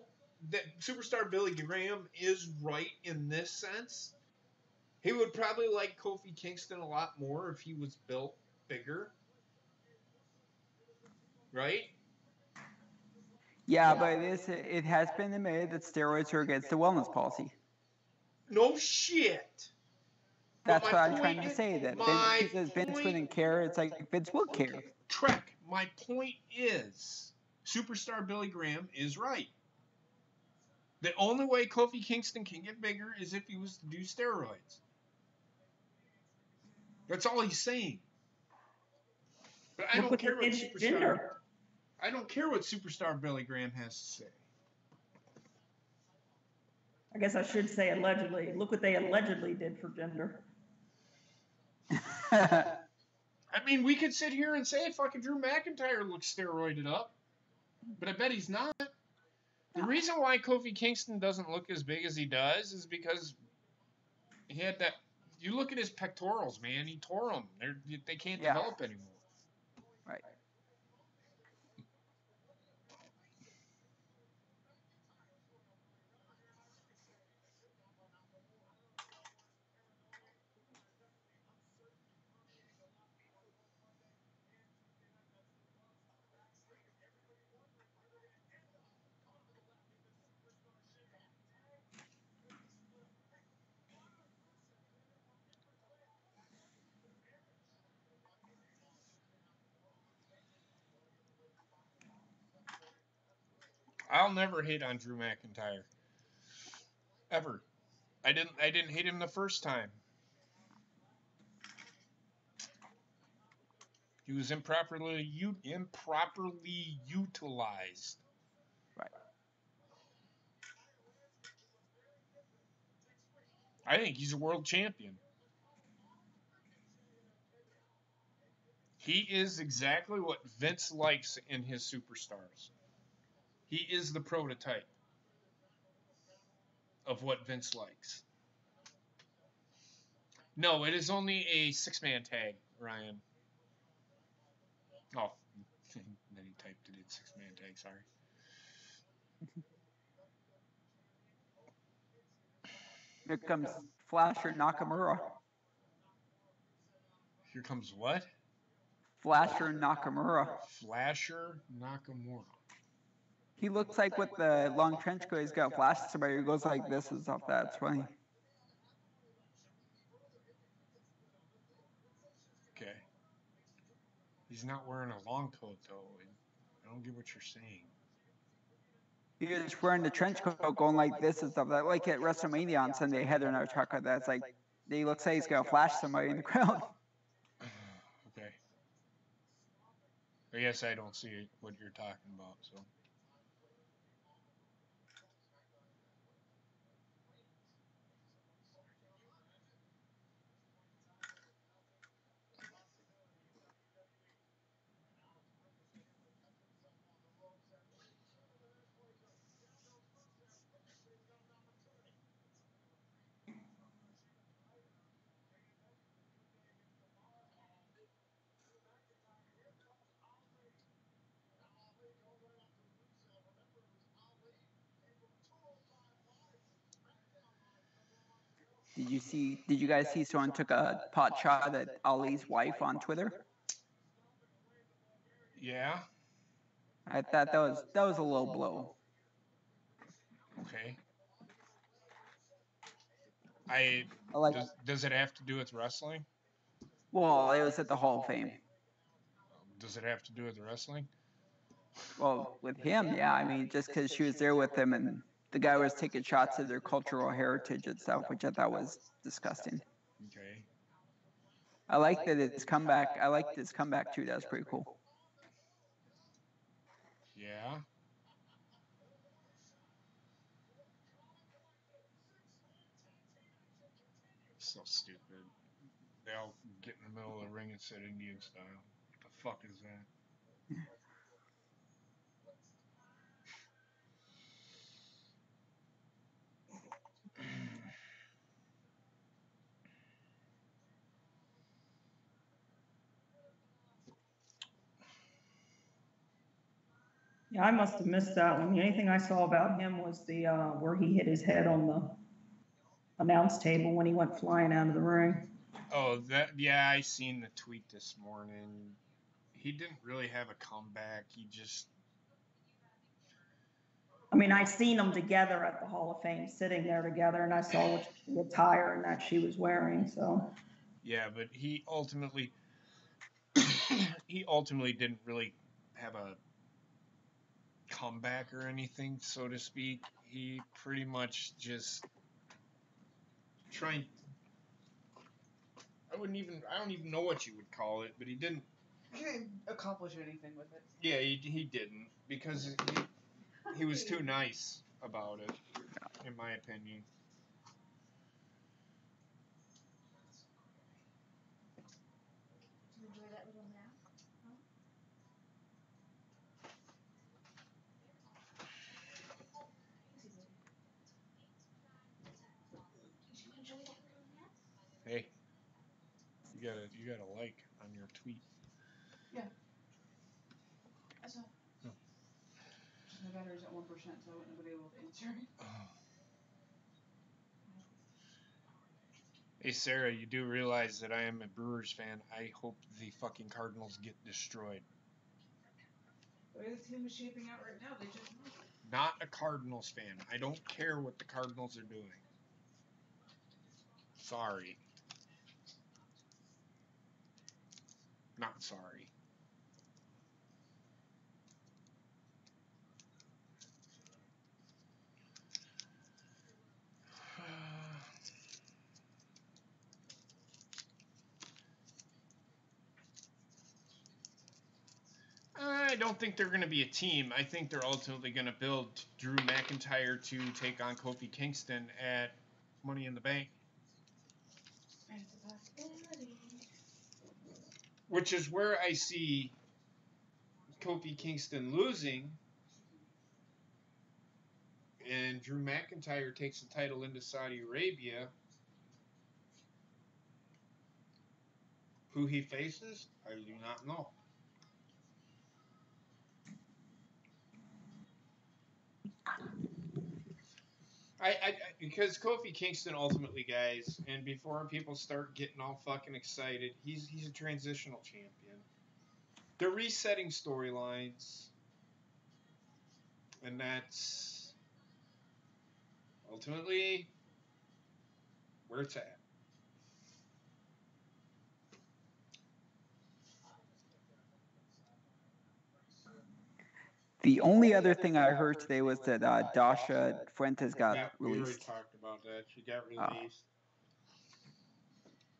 that superstar Billy Graham is right in this sense. He would probably like Kofi Kingston a lot more if he was built bigger. Right? Yeah, but it has been admitted that steroids are against the wellness policy. No shit. That's what I'm trying to say. That he says Vince wouldn't care. It's like Vince would care. Trek, my point is, superstar Billy Graham is right. The only way Kofi Kingston can get bigger is if he was to do steroids. That's all he's saying. But I don't care what superstar Billy Graham has to say. I guess I should say allegedly. Look what they allegedly did for gender. I mean, we could sit here and say fucking Drew McIntyre looks steroided up, but I bet he's not. The reason why Kofi Kingston doesn't look as big as he does is because he had that. You look at his pectorals, man. He tore them. They can't develop anymore. Right. I'll never hate on Drew McIntyre. Ever. I didn't hate him the first time. He was improperly utilized. Right. I think he's a world champion. He is exactly what Vince likes in his superstars. He is the prototype of what Vince likes. No, it is only a 6-man tag, Ryan. Oh, then he typed it in 6-man tag, sorry. Here comes Flasher Nakamura. Here comes what? Flasher Nakamura. Flasher Nakamura. He looks like with the long trench coat, he's got flash somebody who goes like this and stuff. That's funny. Okay. He's not wearing a long coat, though. I don't get what you're saying. He was wearing the trench coat going like this and stuff. Like at WrestleMania on Sunday, Heather never talked about that. It's like, he looks like he's going to flash somebody in the crowd. Okay. I guess I don't see what you're talking about, so. Did you guys see someone took a pot shot at Ali's wife on Twitter? Yeah. I thought that was a low blow. Okay. Does it have to do with wrestling? Well, it was at the Hall of Fame. Does it have to do with wrestling? Well, with him, yeah. I mean, just because she was there with him and the guy was taking shots at their cultural heritage and stuff, which I thought was disgusting. Okay. I like that it's comeback. I like this comeback too. That's pretty cool. Yeah. So stupid. They all get in the middle of the ring and sit Indian style. What the fuck is that? Yeah, I must have missed that one. The only thing I saw about him was the where he hit his head on the announce table when he went flying out of the ring. Oh, yeah, I seen the tweet this morning. He didn't really have a comeback. He just. I mean, I seen them together at the Hall of Fame, sitting there together, and I saw which attire and that she was wearing. So. Yeah, but he ultimately didn't really have a comeback or anything, so to speak. He pretty much just trying. I don't even know what you would call it, but he didn't accomplish anything with it. Yeah, he didn't, because he was too nice about it, in my opinion. Do you enjoy that little nap? Huh? Did you enjoy that little nap? Hey, you got a like on your tweet. Yeah. I saw. Oh. My battery's at 1%, so I wouldn't be able to answer. Hey, Sarah, you do realize that I am a Brewers fan. I hope the fucking Cardinals get destroyed. The way the team is shaping out right now, they just might. Not a Cardinals fan. I don't care what the Cardinals are doing. Sorry. Not sorry. I don't think they're going to be a team. I think they're ultimately going to build Drew McIntyre to take on Kofi Kingston at Money in the Bank. That's a possibility. Which is where I see Kofi Kingston losing, and Drew McIntyre takes the title into Saudi Arabia. Who he faces, I do not know. Because Kofi Kingston ultimately, guys, and before people start getting all fucking excited, he's a transitional champion. They're resetting storylines, and that's ultimately where it's at. The only other thing I heard today was that Dasha Fuentes got We already released. talked about that. She got released.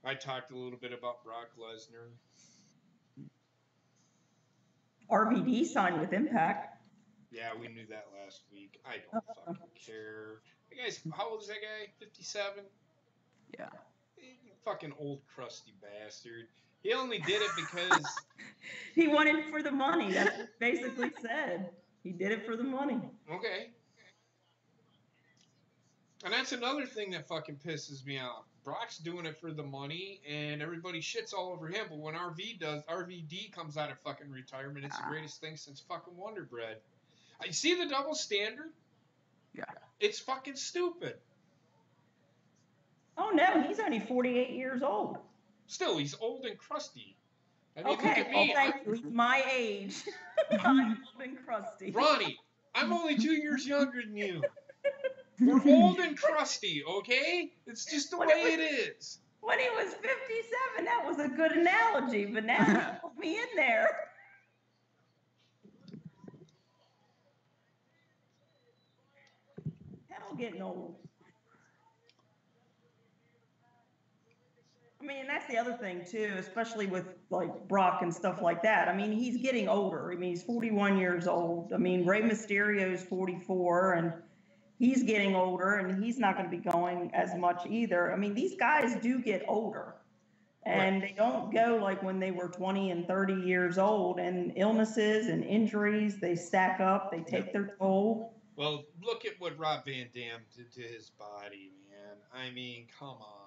I talked a little bit about Brock Lesnar. RVD signed with Impact. Yeah, we knew that last week. I don't fucking care. Hey guys, how old is that guy? 57? Yeah. Fucking old crusty bastard. He only did it because he wanted it for the money. That's what he basically said. He did it for the money. Okay. And that's another thing that fucking pisses me off. Brock's doing it for the money, and everybody shits all over him. But when RVD comes out of fucking retirement, it's the greatest thing since fucking Wonder Bread. I see the double standard. Yeah. It's fucking stupid. Oh no, he's only 48 years old. Still, he's old and crusty. I mean, okay, look at me. Well, thank you. He's my age. I'm old and crusty. Ronnie, I'm only 2 years younger than you. We're old and crusty, okay? It's just the way it is. When he was 57, that was a good analogy, but now you put me in there. Hell, getting old. I mean, that's the other thing too, especially with like Brock and stuff like that. I mean, he's getting older. I mean, he's 41 years old. I mean, Rey Mysterio's 44, and he's getting older, and he's not going to be going as much either. I mean, these guys do get older, and they don't go like when they were 20 and 30 years old. And illnesses and injuries, they stack up. They take their toll. Well, look at what Rob Van Dam did to his body, man. I mean, come on.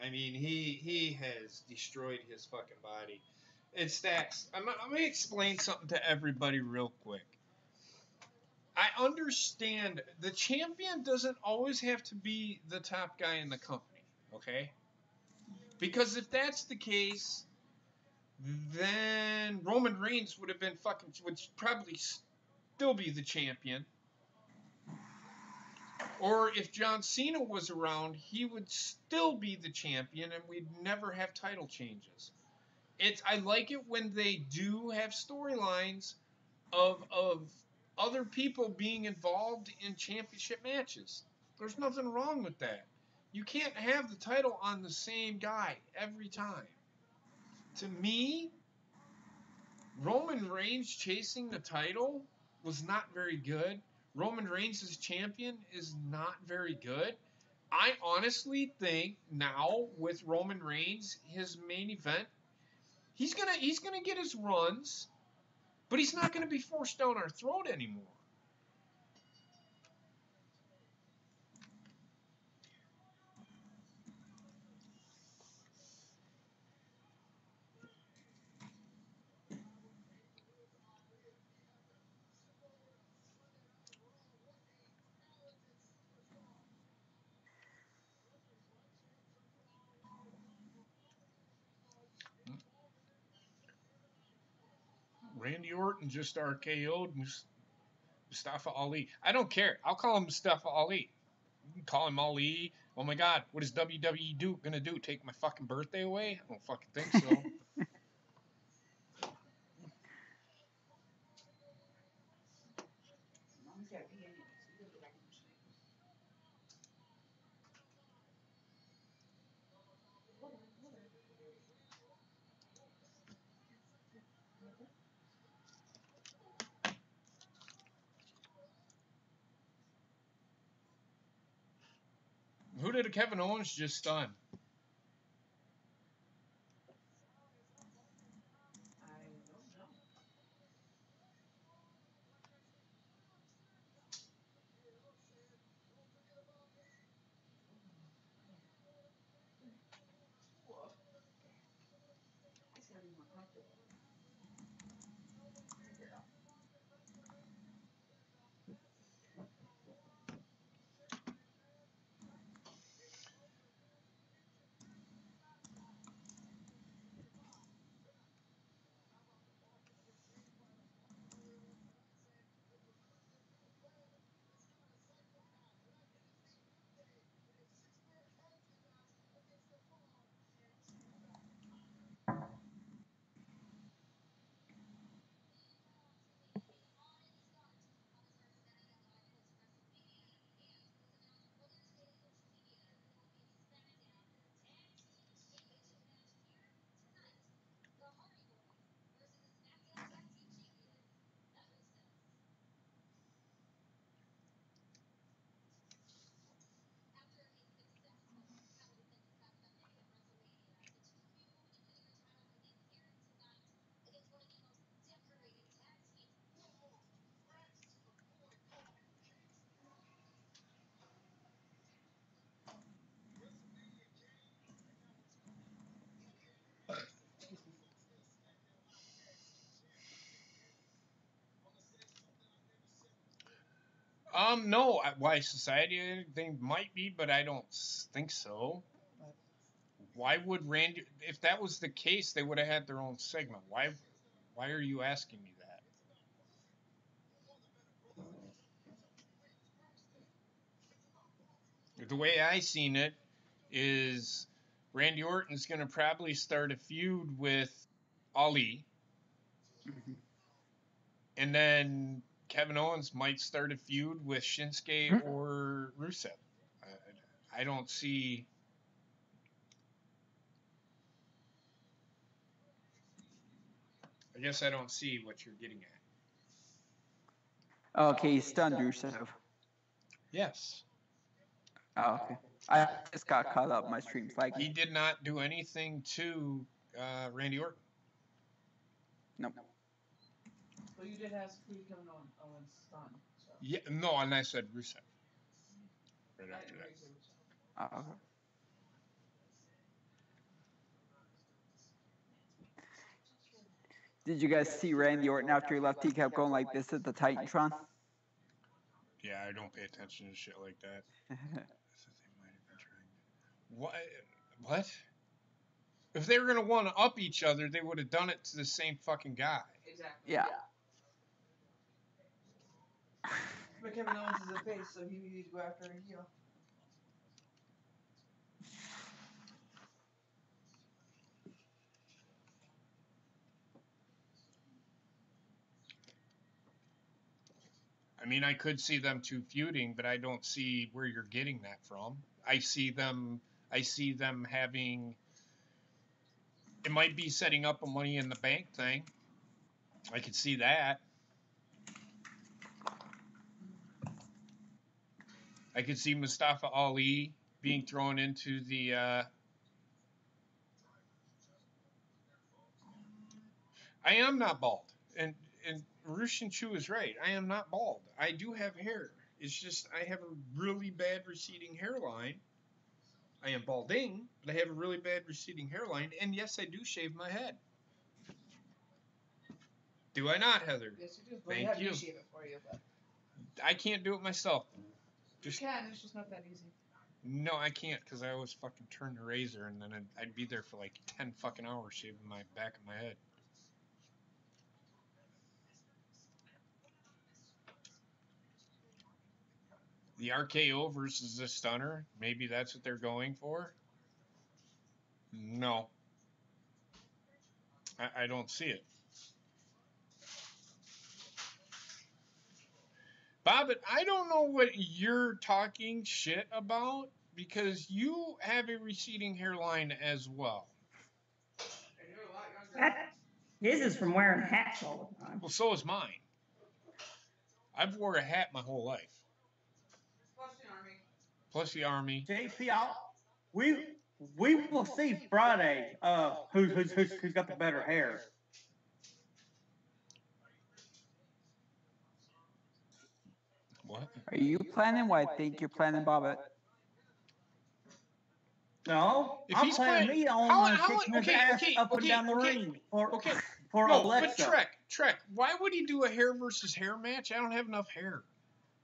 I mean, he has destroyed his fucking body. It stacks. I'm going to explain something to everybody real quick. I understand the champion doesn't always have to be the top guy in the company, okay? Because if that's the case, then Roman Reigns would probably still be the champion. Or if John Cena was around, he would still be the champion, and we'd never have title changes. I like it when they do have storylines of other people being involved in championship matches. There's nothing wrong with that. You can't have the title on the same guy every time. To me, Roman Reigns chasing the title was not very good. Roman Reigns as champion is not very good. I honestly think now with Roman Reigns, his main event, he's gonna get his runs, but he's not gonna be forced down our throat anymore. Randy Orton just RKO'd Mustafa Ali. I don't care. I'll call him Mustafa Ali. You can call him Ali. Oh my God, what is WWE gonna do? Take my fucking birthday away? I don't fucking think so. Kevin Owens just done? I don't know. He's gotta be more comfortable. Good girl. No. Why society? They might be, but I don't think so. Why would Randy? If that was the case, they would have had their own segment. Why? Why are you asking me that? The way I seen it is Randy Orton's going to probably start a feud with Ali, and then Kevin Owens might start a feud with Shinsuke or Rusev. I don't see. I guess I don't see what you're getting at. Okay, he's stunned Rusev. Yes. Oh, okay. I just got caught up. My stream's like He did not do anything to Randy Orton. Nope. Well, you did ask who Kevin Owens stunned. So. Yeah, no, and I said Rusev. Right after that. Oh, okay. Did you guys see Randy Orton after he left? He kept going like this at the Titantron. Yeah, I don't pay attention to shit like that. What? What? If they were gonna want to up each other, they would have done it to the same fucking guy. Exactly. Yeah. But Kevin Owens is a face, so he needed to go after a heel. I mean, I could see them two feuding, but I don't see where you're getting that from. I see them having. It might be setting up a Money in the Bank thing. I could see that. I could see Mustafa Ali being thrown into the. I am not bald, and Rushin Chu is right. I am not bald. I do have hair. It's just I have a really bad receding hairline. I am balding, but I have a really bad receding hairline, and yes, I do shave my head. Do I not, Heather? Yes, you do. Well, Thank you. Me shave it for you, but I can't do it myself. you can. It's just not that easy. No, I can't because I always fucking turn the razor, and then I'd be there for like 10 fucking hours shaving my back of my head. The RKO versus the Stunner, maybe that's what they're going for? No. I don't see it. Bob, I don't know what you're talking shit about because you have a receding hairline as well. His is from wearing hats all the time. Well, so is mine. I've wore a hat my whole life. Plus the Army. JP, we will see Friday. Who's got the better hair? What? Are you planning what I think you're planning, Bobbit? No, If I'm he's planning playing, me on kicking his ass up and down the ring for No, Alexa. but Trek, why would he do a hair versus hair match? I don't have enough hair.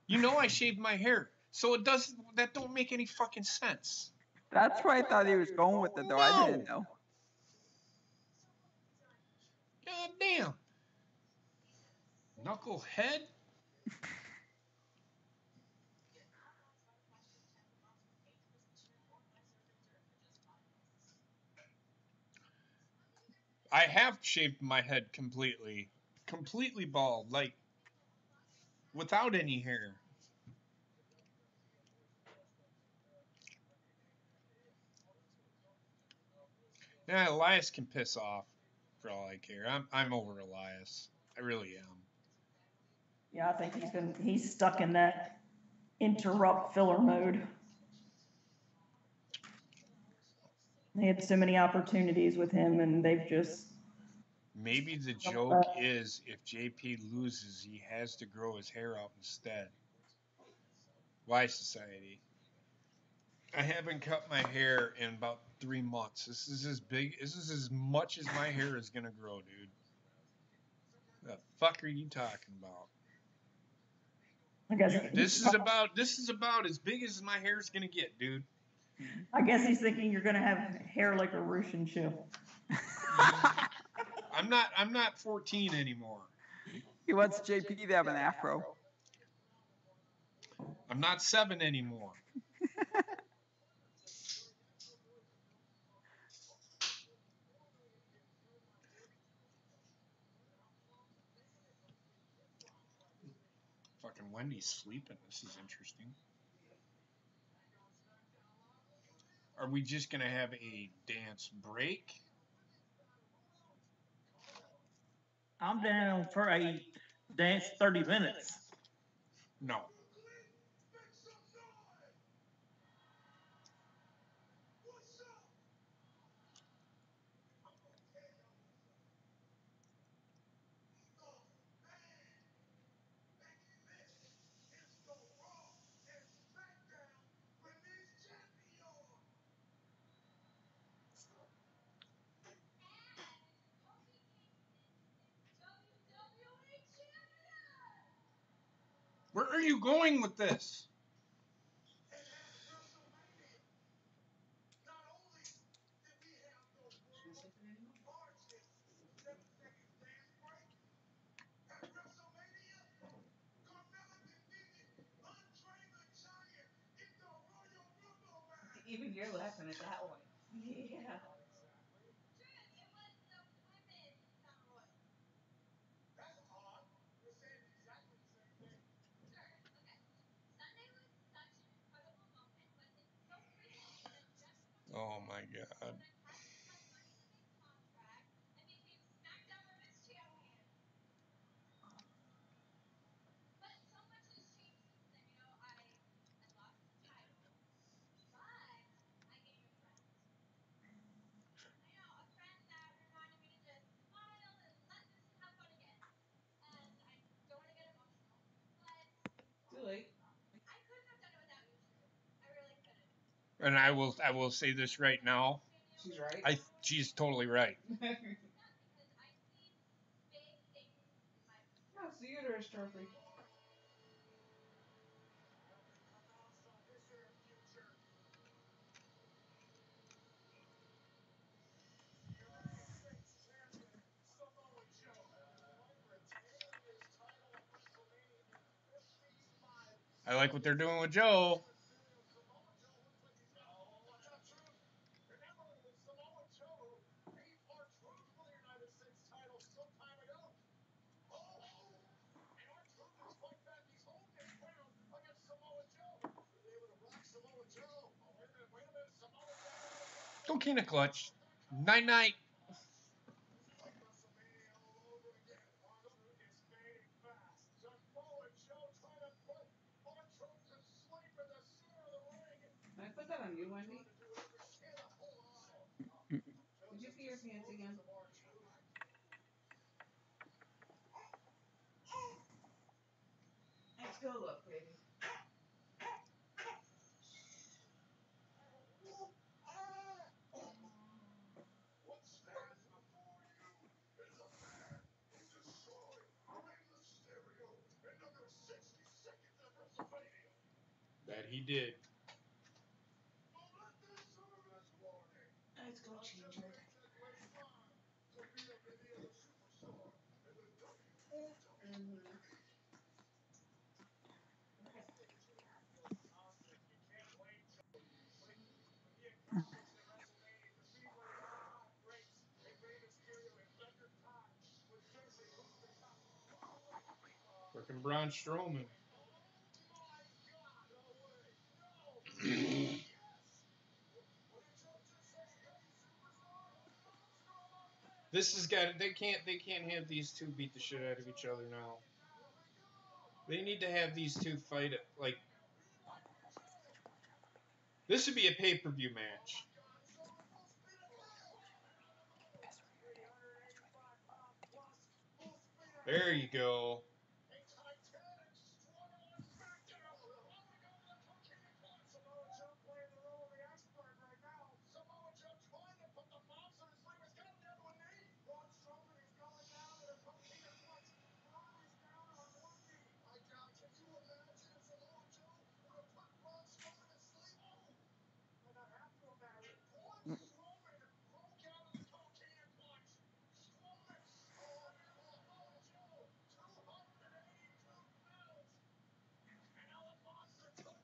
You know I shaved my hair, so that don't make any fucking sense. That's where I thought he was going with it, though. No. I didn't know. God damn. Knucklehead. I have shaved my head completely bald, like without any hair. Yeah, Elias can piss off for all I care. I'm over Elias. I really am. Yeah, I think he's stuck in that interrupt filler mode. They had so many opportunities with him, and they've just. Maybe the joke is if JP loses, he has to grow his hair out instead. Why, society? I haven't cut my hair in about 3 months. This is as much as my hair is gonna grow, dude. The fuck are you talking about? I guess This is about as big as my hair is gonna get, dude. I guess he's thinking you're gonna have hair like a Russian chill. I'm not 14 anymore. He wants JP to have an afro. I'm not 7 anymore. Fucking Wendy's sleeping. This is interesting. Are we just gonna have a dance break? I'm down for a dance 30 minutes. No. Where are you going with this? Even you're laughing at that one. Yeah. Oh my god. Too late. And I will say this right now. She's right. She's totally right. Oh, it's the uterus trophy. I like what they're doing with Joe. Coquina clutch. Night night. that on you, Wendy? Did you pee your pants again? Let's go look, baby. That he did. Let's go change it. Fucking Braun Strowman. This has got. They can't have these two beat the shit out of each other now. They need to have these two fight it like. This would be a pay-per-view match. There you go.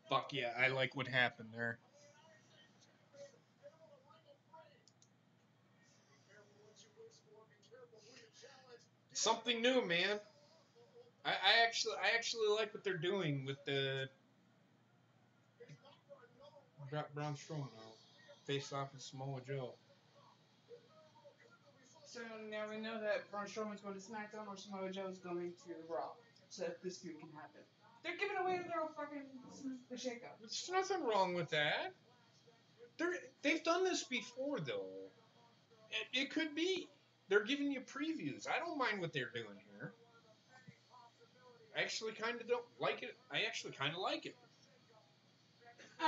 Fuck yeah, I like what happened there. Something new, man. I actually like what they're doing with the Braun Strowman now. Face off with Samoa Joe. So now we know that Braun Strowman's going to SmackDown or Samoa Joe's going to Raw, so that this feud can happen. They're giving away their fucking the shakeup. There's nothing wrong with that. They've done this before, though. It could be. They're giving you previews. I don't mind what they're doing here. I actually kind of don't like it. I actually kind of like it.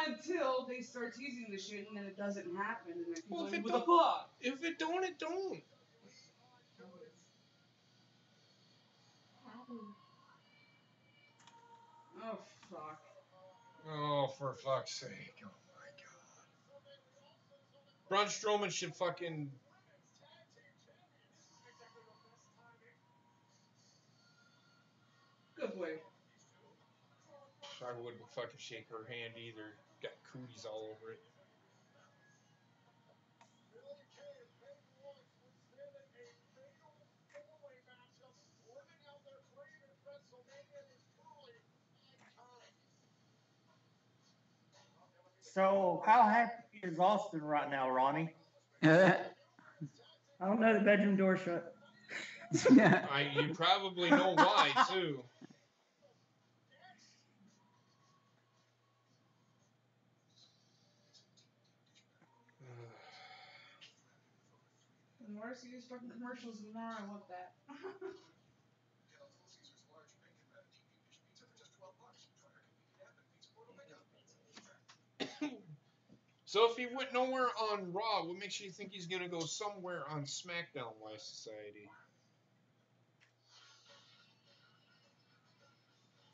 Until they start teasing the shit and then it doesn't happen. And then Well, if it don't, if it don't, it don't. Oh, fuck. Oh, for fuck's sake. Oh, my God. Braun Strowman should fucking... Good boy. I wouldn't fucking shake her hand either. Got cooties all over it. So, how happy is Austin right now, Ronnie? I don't know, the bedroom door shut. You probably know why, too. The more I see these fucking commercials, the more I want that. So if he went nowhere on Raw, what makes you think he's going to go somewhere on SmackDown, Wise Society?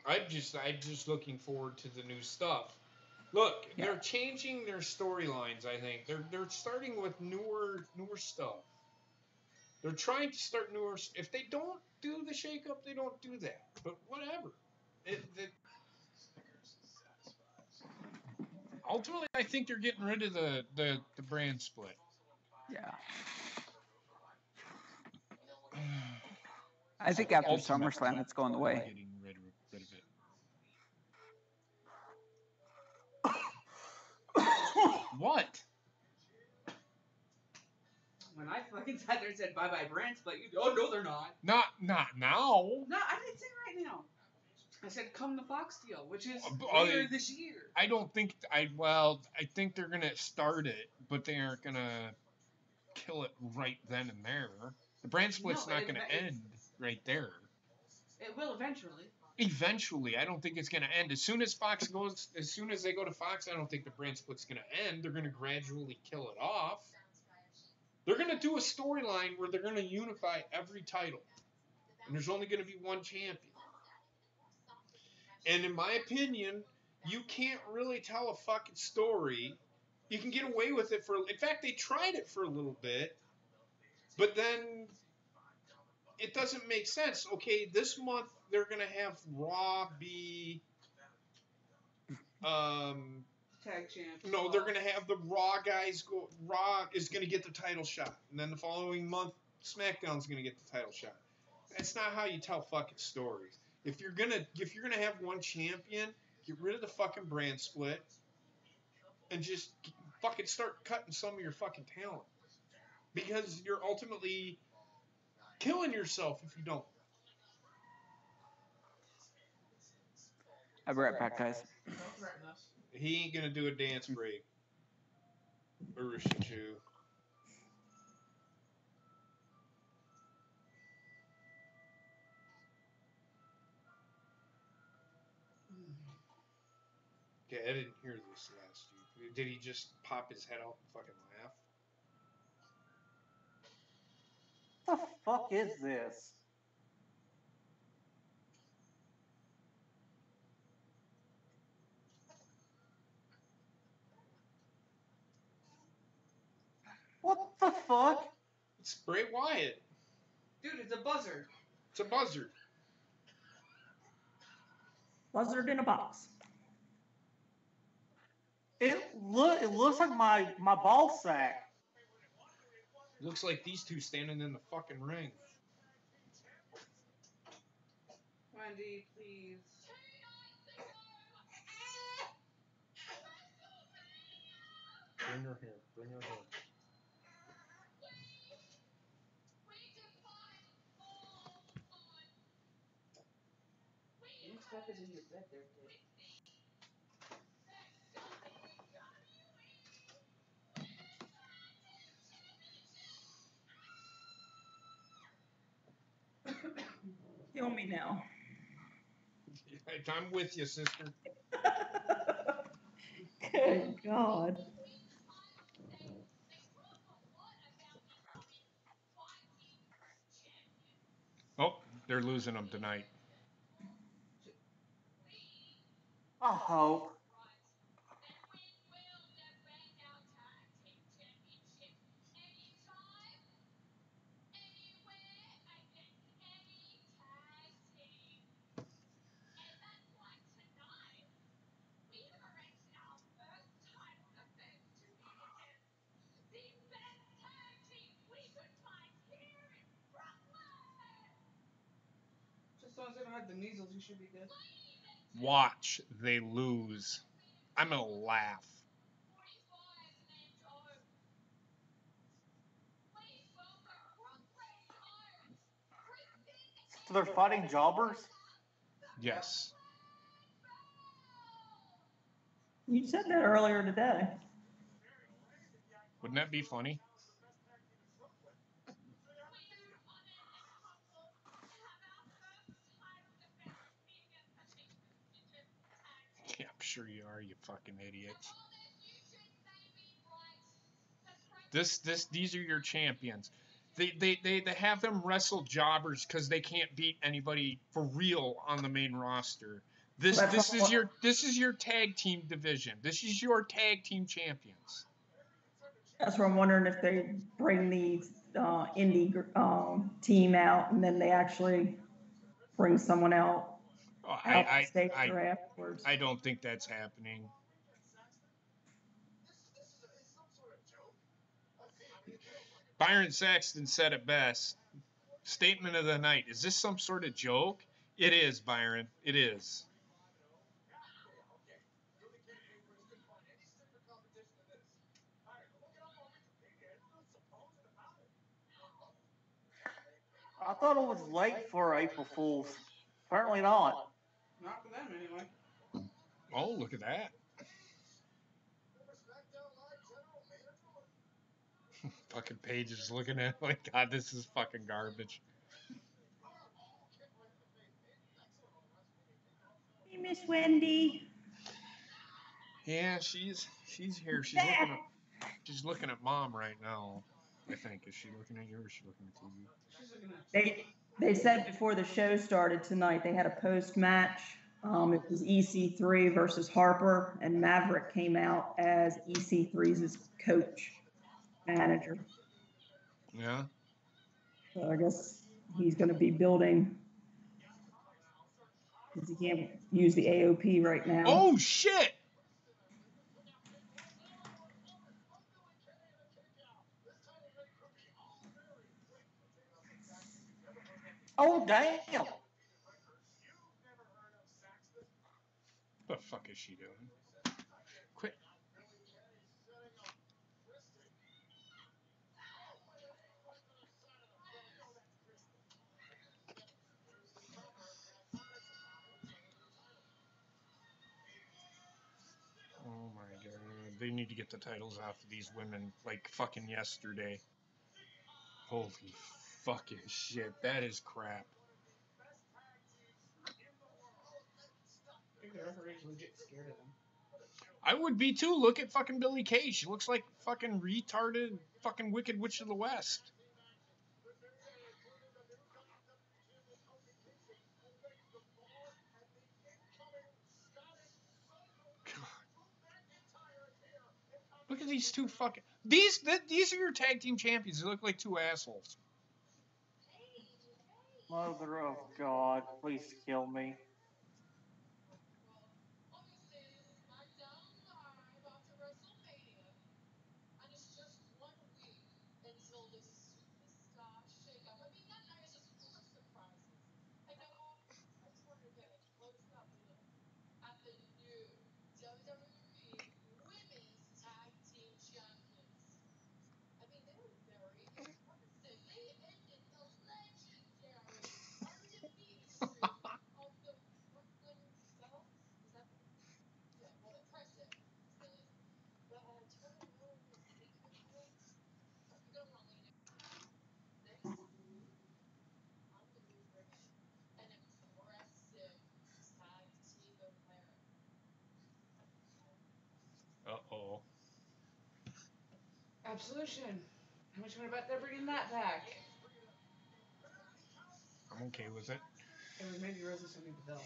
I'm just looking forward to the new stuff. Look, they're changing their storylines, I think. They're starting with newer stuff. They're trying to start newer. If they don't do the shake-up, they don't do that. But whatever. Ultimately, I think they're getting rid of the brand split. Yeah. I think after SummerSlam, it's going away. Getting rid of it. What? When I fucking sat there and said bye-bye brand split, you go, oh, no, they're not. Not now. No, I didn't say right now. I said come the Fox deal, which is Oh, later this year. I don't think I think they're gonna start it, but they aren't gonna kill it right then and there. The brand split's not gonna end right there. It will eventually. Eventually, I don't think it's gonna end. As soon as they go to Fox, I don't think the brand split's gonna end. They're gonna gradually kill it off. They're gonna do a storyline where they're gonna unify every title, and there's only gonna be one champion. And in my opinion, you can't really tell a fucking story. You can get away with it in fact, they tried it for a little bit, but then it doesn't make sense. Okay, this month they're gonna have Raw be, tag champ. no, they're gonna have the Raw guys go. Raw is gonna get the title shot, and then the following month, SmackDown's gonna get the title shot. That's not how you tell fucking stories. If you're gonna have one champion, get rid of the fucking brand split, and just fucking start cutting some of your fucking talent, because you're ultimately killing yourself if you don't. I'll be right back, guys. Don't threaten us. He ain't gonna do a dance break. Urushichu. Okay, I didn't hear this last week. Did he just pop his head out and fucking laugh? What the fuck is this? What the fuck? It's Bray Wyatt. Dude, it's a buzzard. It's a buzzard. Buzzard in a box. It looks like my ball sack. Looks like these two standing in the fucking ring. Wendy, please. Bring her here. Bring her here. Your stuff is in your bed there, kid. Kill me now. I'm with you, sister. Good God. Oh, they're losing them tonight. I hope. Just as long as they don't have the measles, you should be good. Watch, they lose. I'm gonna laugh. So they're fighting jobbers? Yes. You said that earlier today. Wouldn't that be funny? Yeah, I'm sure you are, you fucking idiots. These are your champions. They have them wrestle jobbers because they can't beat anybody for real on the main roster. This is your tag team division. This is your tag team champions. That's where I'm wondering if they bring the indie team out and then they actually bring someone out. Afterwards. I don't think that's happening. Byron Saxton said it best. Statement of the night. Is this some sort of joke? It is, Byron. It is. I thought it was late for April Fools. Apparently not. Not for them, anyway. Oh, look at that. Fucking Paige is looking at it like, God, this is fucking garbage. Hey, Miss Wendy. Yeah, she's here. She's looking at Mom right now. I think. Is she looking at you or is she looking at TV? She's looking at. They said before the show started tonight they had a post match. It was EC3 versus Harper, and Maverick came out as EC3's coach, manager. Yeah. So I guess he's going to be building, because he can't use the AOP right now. Oh shit! Oh, damn. What the fuck is she doing? Quit. Oh my god. They need to get the titles off of these women like fucking yesterday. Holy fucking shit. That is crap. I think the referee's legit scared of them. I would be too. Look at fucking Billie Kay. She looks like fucking retarded fucking Wicked Witch of the West. Look at these two fucking. These are your tag team champions. They look like two assholes. Mother of God, please kill me. Uh-oh. Absolution. How much you want to bet they're bringing that back? I'm okay with it. It was Mandy Rose and Sonya Deville.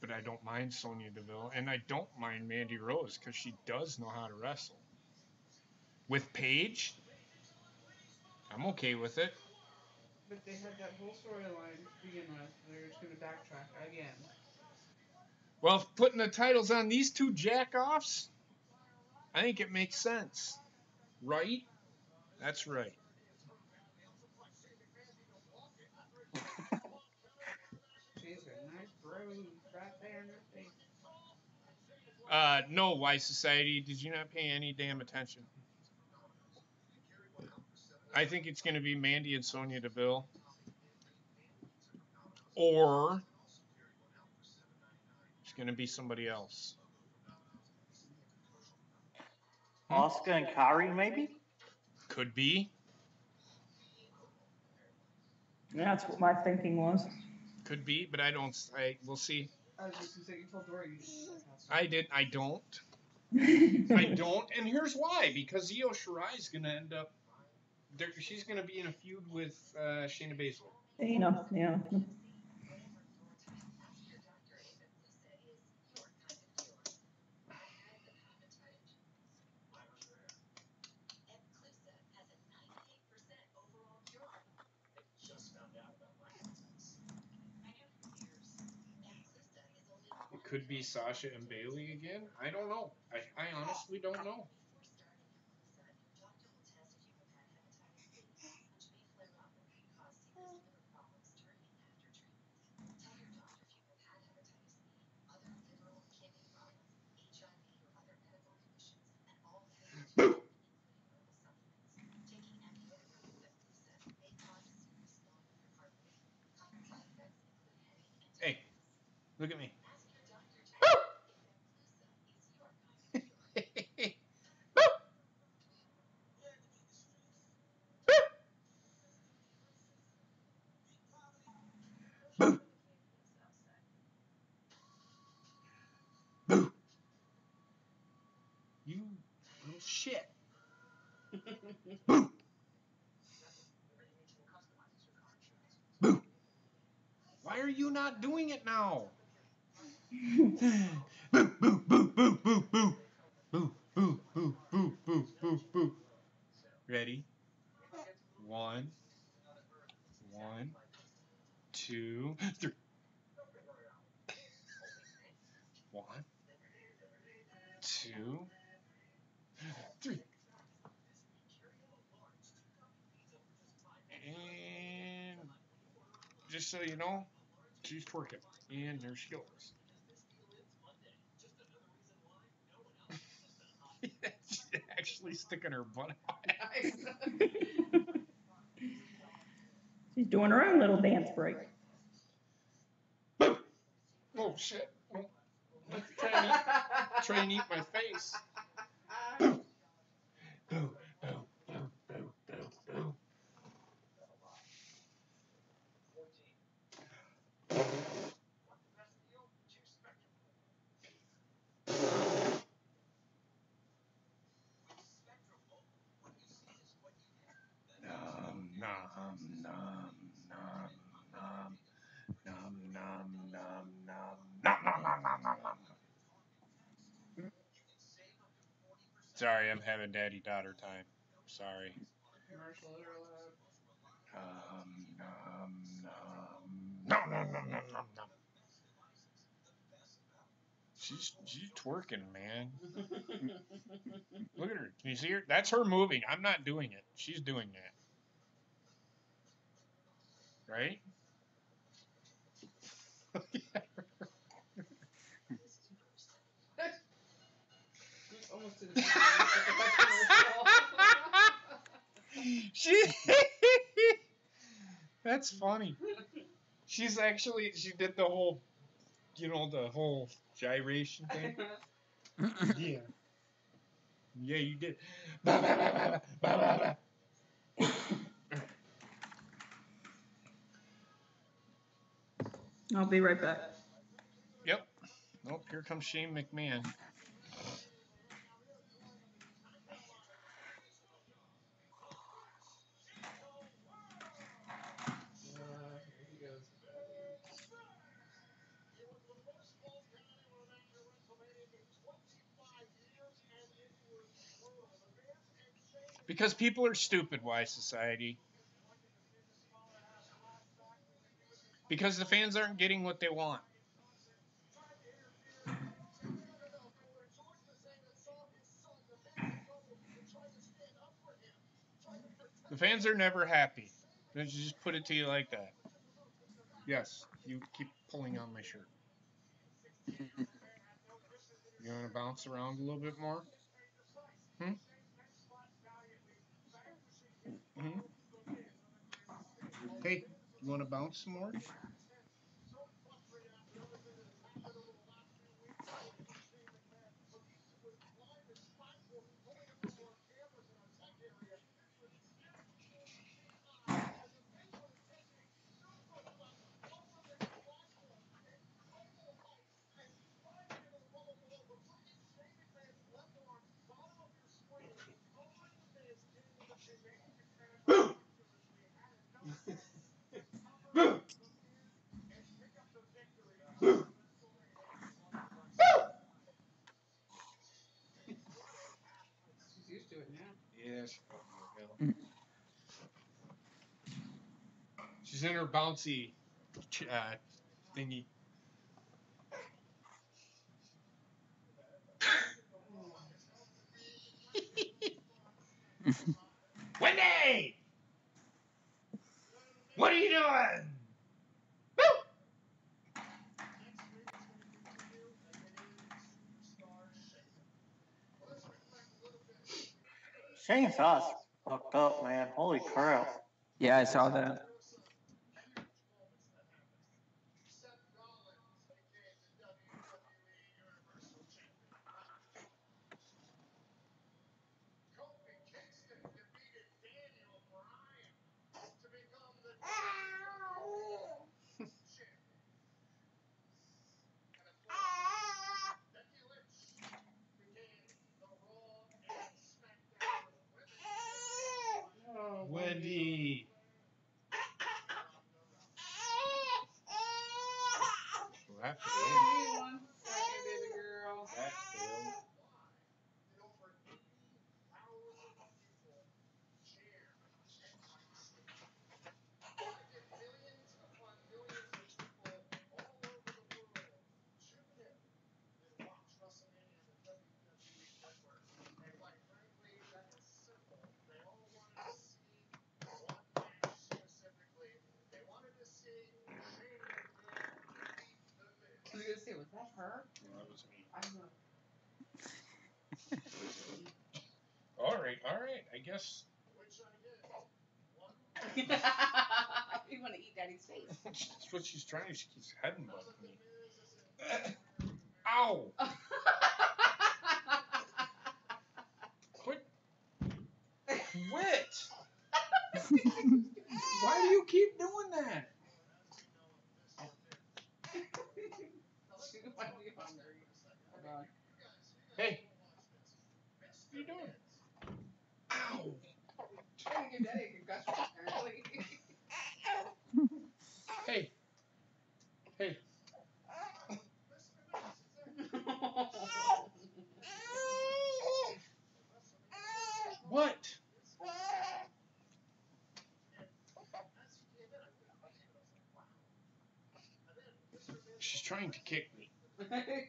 But I don't mind Sonya Deville, and I don't mind Mandy Rose because she does know how to wrestle. With Paige, I'm okay with it. But they had that whole storyline to begin with. They're just going to backtrack again. Well, putting the titles on these two jack-offs, I think it makes sense. Right? That's right. She's a nice bruise right there in her face. No, Wise Society, did you not pay any damn attention? I think it's going to be Mandy and Sonya Deville. Or it's going to be somebody else. Asuka and Kairi, maybe? Could be. That's what my thinking was. Could be, but we'll see. I was just going to say, you told Dory you I don't. I don't, and here's why. Because Io Shirai is going to end up, she's going to be in a feud with Shayna Baszler. Yeah. It could be Sasha and Bayley again. I don't know. I honestly don't know. Hey, Look at me. Boo! Boo! You little shit. Boo! Boo! Why are you not doing it now? Boo! Boo! Boo! Boo! Boo! Boo! Boo! Boo! Boo! Boo! Boo! Boo! Boo! Ready? 1, 2, 3. 1, 2, 3. And just so you know, she's twerking. And there she goes. She's actually sticking her butt out. She's doing her own little dance break. Boom! Oh shit! Oh. Try and eat my face. Boom! Boom! Boom! Boom! Boom! Boom! Boom! Nom nom nom nom nom nom nom nom nom nom nom nom nom nom nom. Sorry, I'm having daddy-daughter time. Sorry. Nom nom nom nom nom nom nom. She's twerking, man. Look at her. Can you see her? That's her moving. I'm not doing it. She's doing that. Right? She. That's funny. She did the whole, the whole gyration thing. Yeah. Yeah, you did. Bah, bah, bah, bah, bah, bah, bah. I'll be right back. Yep. Nope, here comes Shane McMahon. Because people are stupid, why society? Because the fans aren't getting what they want. The fans are never happy. Let's just put it to you like that. Yes, you keep pulling on my shirt. You want to bounce around a little bit more? Hmm? Hmm? Hey, you want to bounce some more? She's used to it now. Yeah, she probably will. She's in her bouncy thingy. Wendy! What are you doing? Woo! Shane's eyes fucked up, man. Holy crap. Yeah, I saw that. That Give failed. me 1 second, baby girl. That failed. I was gonna say, was that her? No, that was me. I don't know. All right. I guess. You want to eat Daddy's face? That's what she's trying. She keeps headbutting me. Ow! Quit! Why do you keep doing that? She might be hungry. Hold on. Hey! What are you doing? Ow! Trying to give Daddy a concussion, apparently. Hey! What? She's trying to kick me. Okay.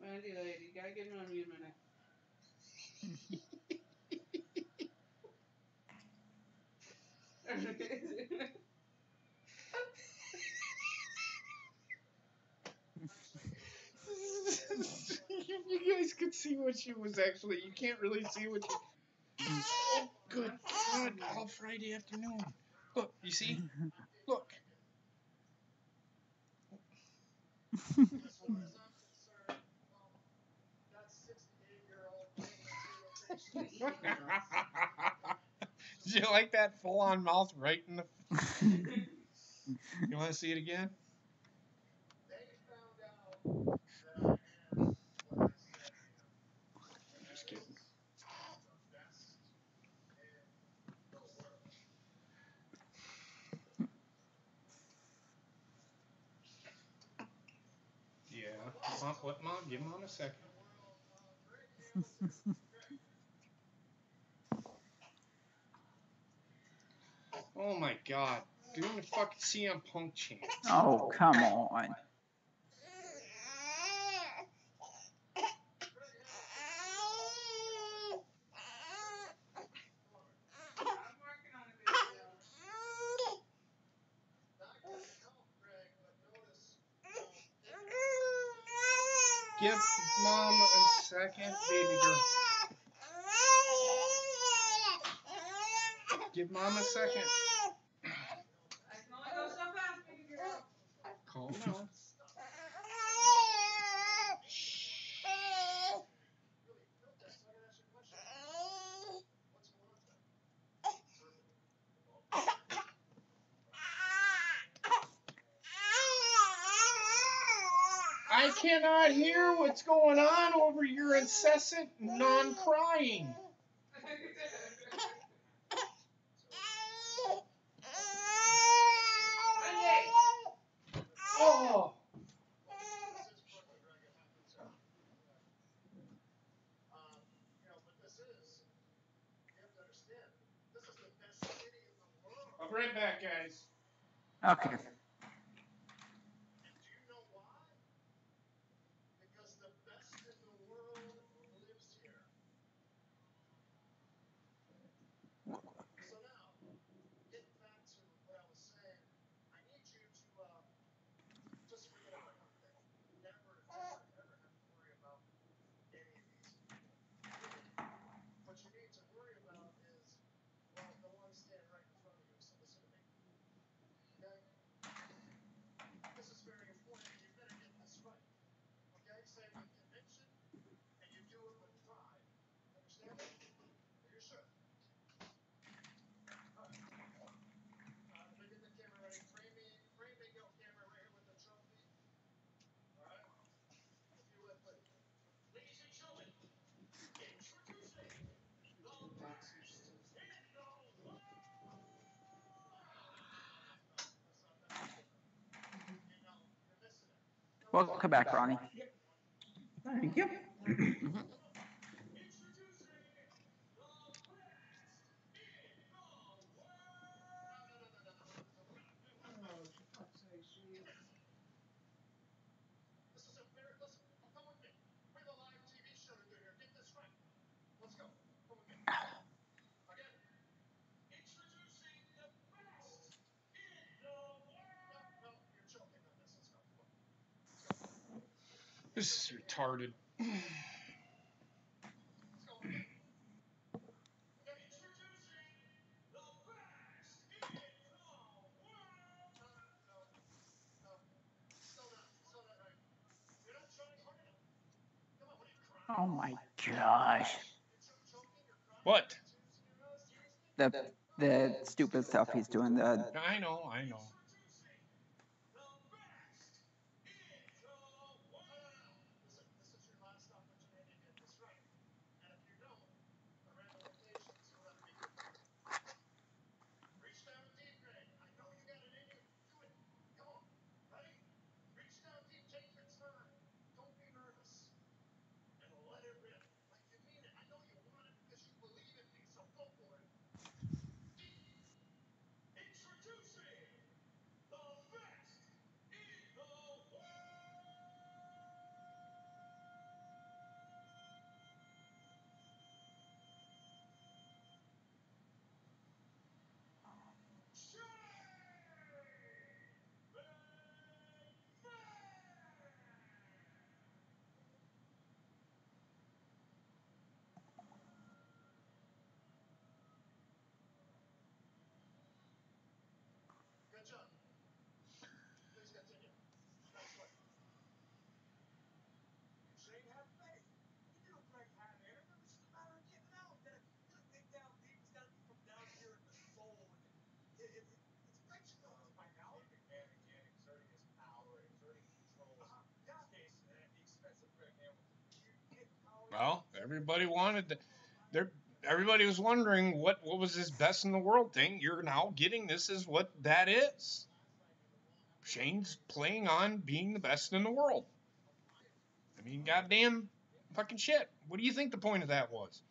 Mandy lady, you gotta get me on mute a minute. You guys could see what she was actually. You can't really see what she. Oh, good God! All Friday afternoon. Look, you see? Look. Did you like that full-on mouth right in the? You want to see it again? Just kidding. Yeah. Mom, give Mom a second. Oh my God. Doing the fucking CM Punk chant. Oh, come on. Give Mom a second, baby girl. Give Mom a second. I can only go so fast, baby girl. Calm down. I cannot hear what's going on over your incessant non-crying. Oh. I'll be right back, guys. Okay. Welcome back, Ronnie. Thank you. Mhm. This is retarded. Oh my gosh. What? The stupid stuff he's doing. I know. Well, everybody wanted everybody was wondering what was this best in the world thing. You're now getting this is what that is. Shane's playing on being the best in the world. I mean, goddamn fucking shit. What do you think the point of that was?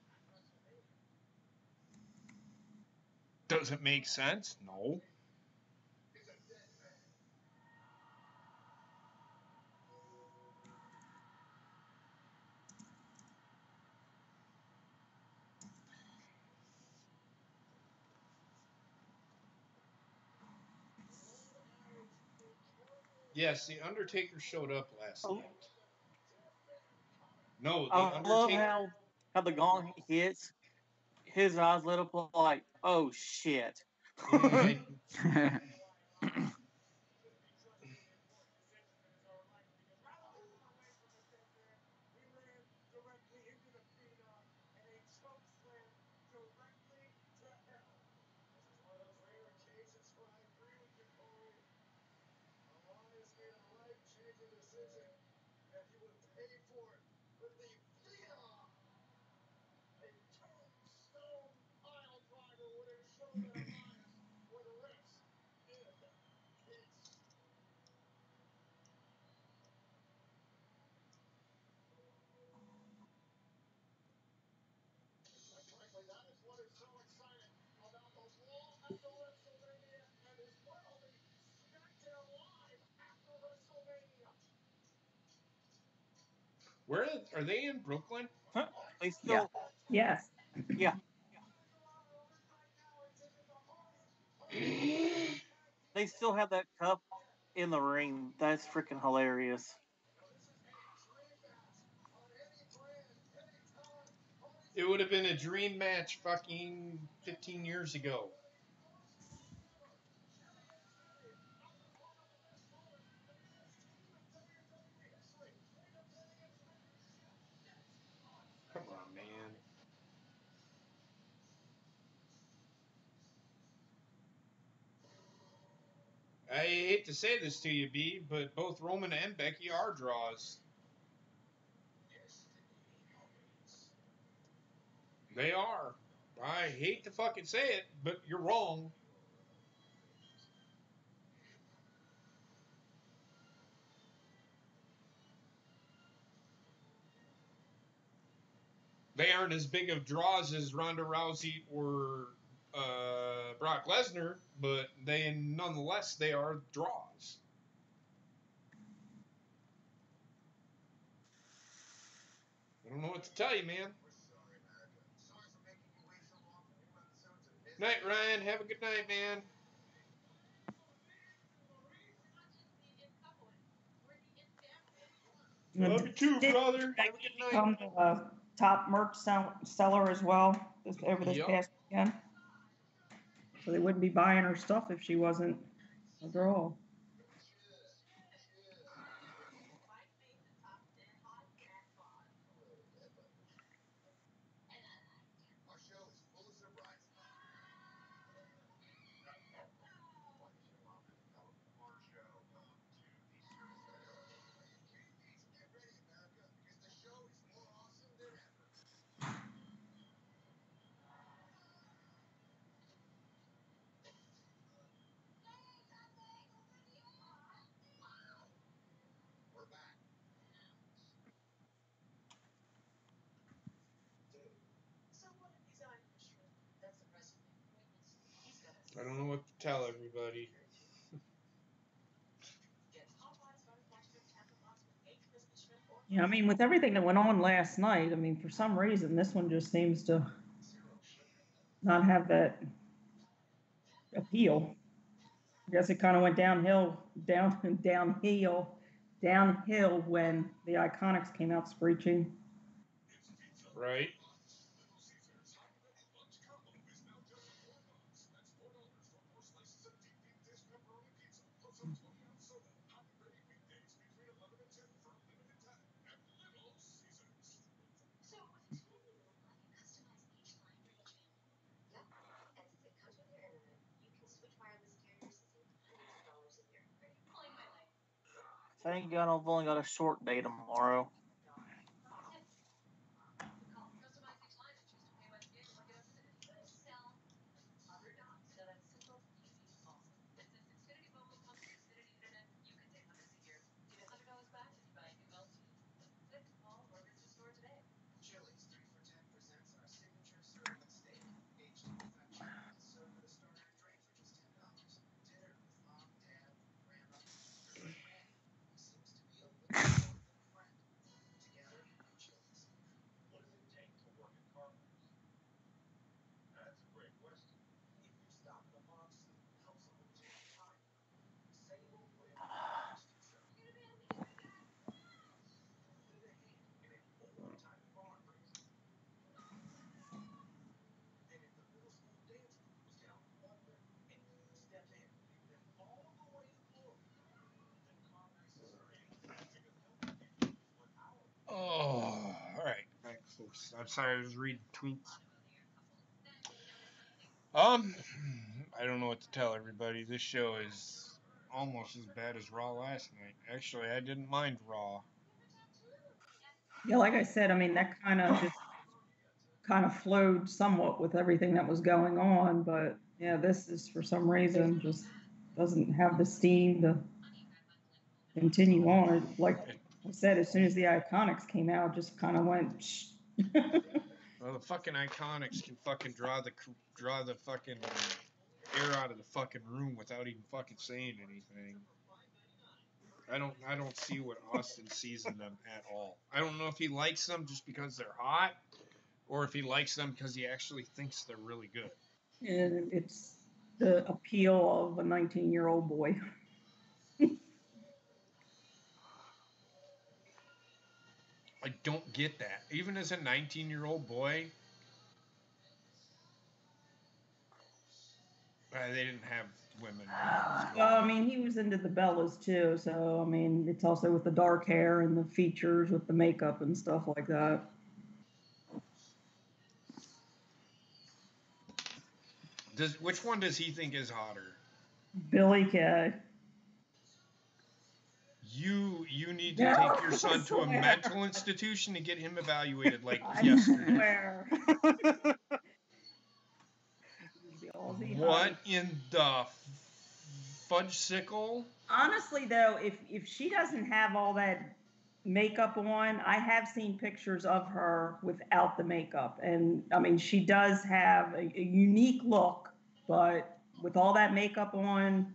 Does it make sense? No. Yes, the Undertaker showed up last night. No, the I love Undertaker. how the gong hits. His eyes lit up like, oh shit. Yeah, where are they in Brooklyn? They still, Yes. yeah, they still have that cup in the ring. That's freaking hilarious. It would have been a dream match fucking 15 years ago. Come on, man. I hate to say this to you, B, but both Roman and Becky are draws. They are. I hate to fucking say it, but you're wrong. they aren't as big of draws as Ronda Rousey or Brock Lesnar, but nonetheless they are draws. I don't know what to tell you, man. Night, Ryan. Have a good night, man. Love you too, brother. Have a good night. Become the top merch seller as well over this past weekend. So they wouldn't be buying her stuff if she wasn't a girl. I don't know what to tell everybody. Yeah, I mean, with everything that went on last night, I mean, for some reason, this one just seems to not have that appeal. I guess it kind of went downhill when the Iconics came out screeching. Right. Thank God I've only got a short day tomorrow. Oh, all right. Thanks, folks. I'm sorry, I was reading tweets. I don't know what to tell everybody. This show is almost as bad as Raw last night. Actually, I didn't mind Raw. Yeah, like I said, I mean, that kind of flowed somewhat with everything that was going on, but yeah, this is for some reason just doesn't have the steam to continue on. Like I said, as soon as the Iconics came out, just kind of went. Shh. Well, the fucking Iconics can fucking draw the fucking air out of the fucking room without even fucking saying anything. I don't see what Austin sees in them at all. I don't know if he likes them just because they're hot, or if he likes them because he actually thinks they're really good. And it's the appeal of a 19-year-old boy. I don't get that. Even as a 19-year-old boy, they didn't have women. Well, I mean, he was into the Bellas too, so I mean, it's also with the dark hair and the features with the makeup and stuff like that. Which one does he think is hotter? Billy Kay. You need to take your son to a mental institution to get him evaluated like yesterday. What in the fudge sickle? Honestly, though, if she doesn't have all that makeup on. I have seen pictures of her without the makeup, and I mean, she does have a unique look, but with all that makeup on,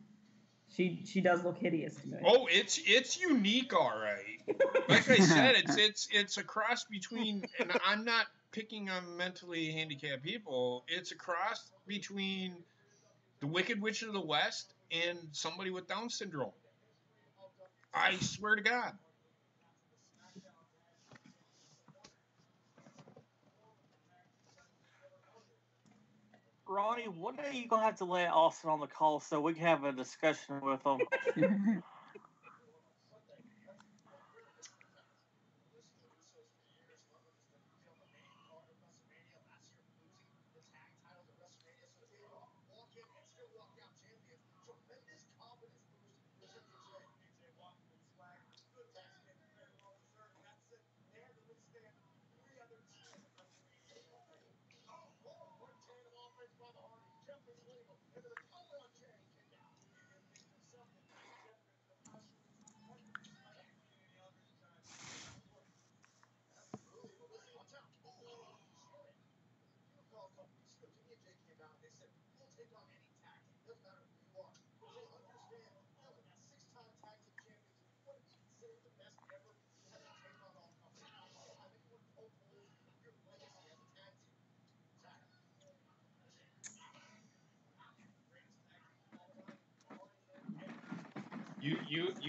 she does look hideous to me. Oh, it's unique, all right. Like I said, it's a cross between, and I'm not picking on mentally handicapped people. It's a cross between the Wicked Witch of the West and somebody with Down syndrome. I swear to God. Ronnie, one day you're gonna have to let Austin on the call so we can have a discussion with him.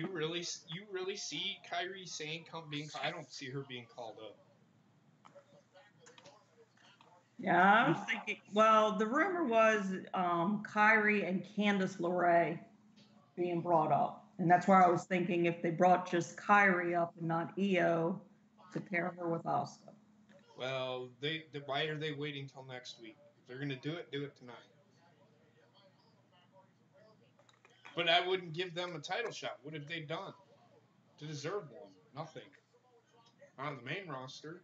You really see Kyrie Sane being? I don't see her being called up. Yeah, I was thinking. Well, the rumor was Kyrie and Candice LeRae being brought up, and that's why I was thinking if they brought just Kyrie up and not Io to pair her with Asuka. Well, why are they waiting till next week? If they're gonna do it tonight. But I wouldn't give them a title shot. What have they done to deserve one? Nothing. On the main roster.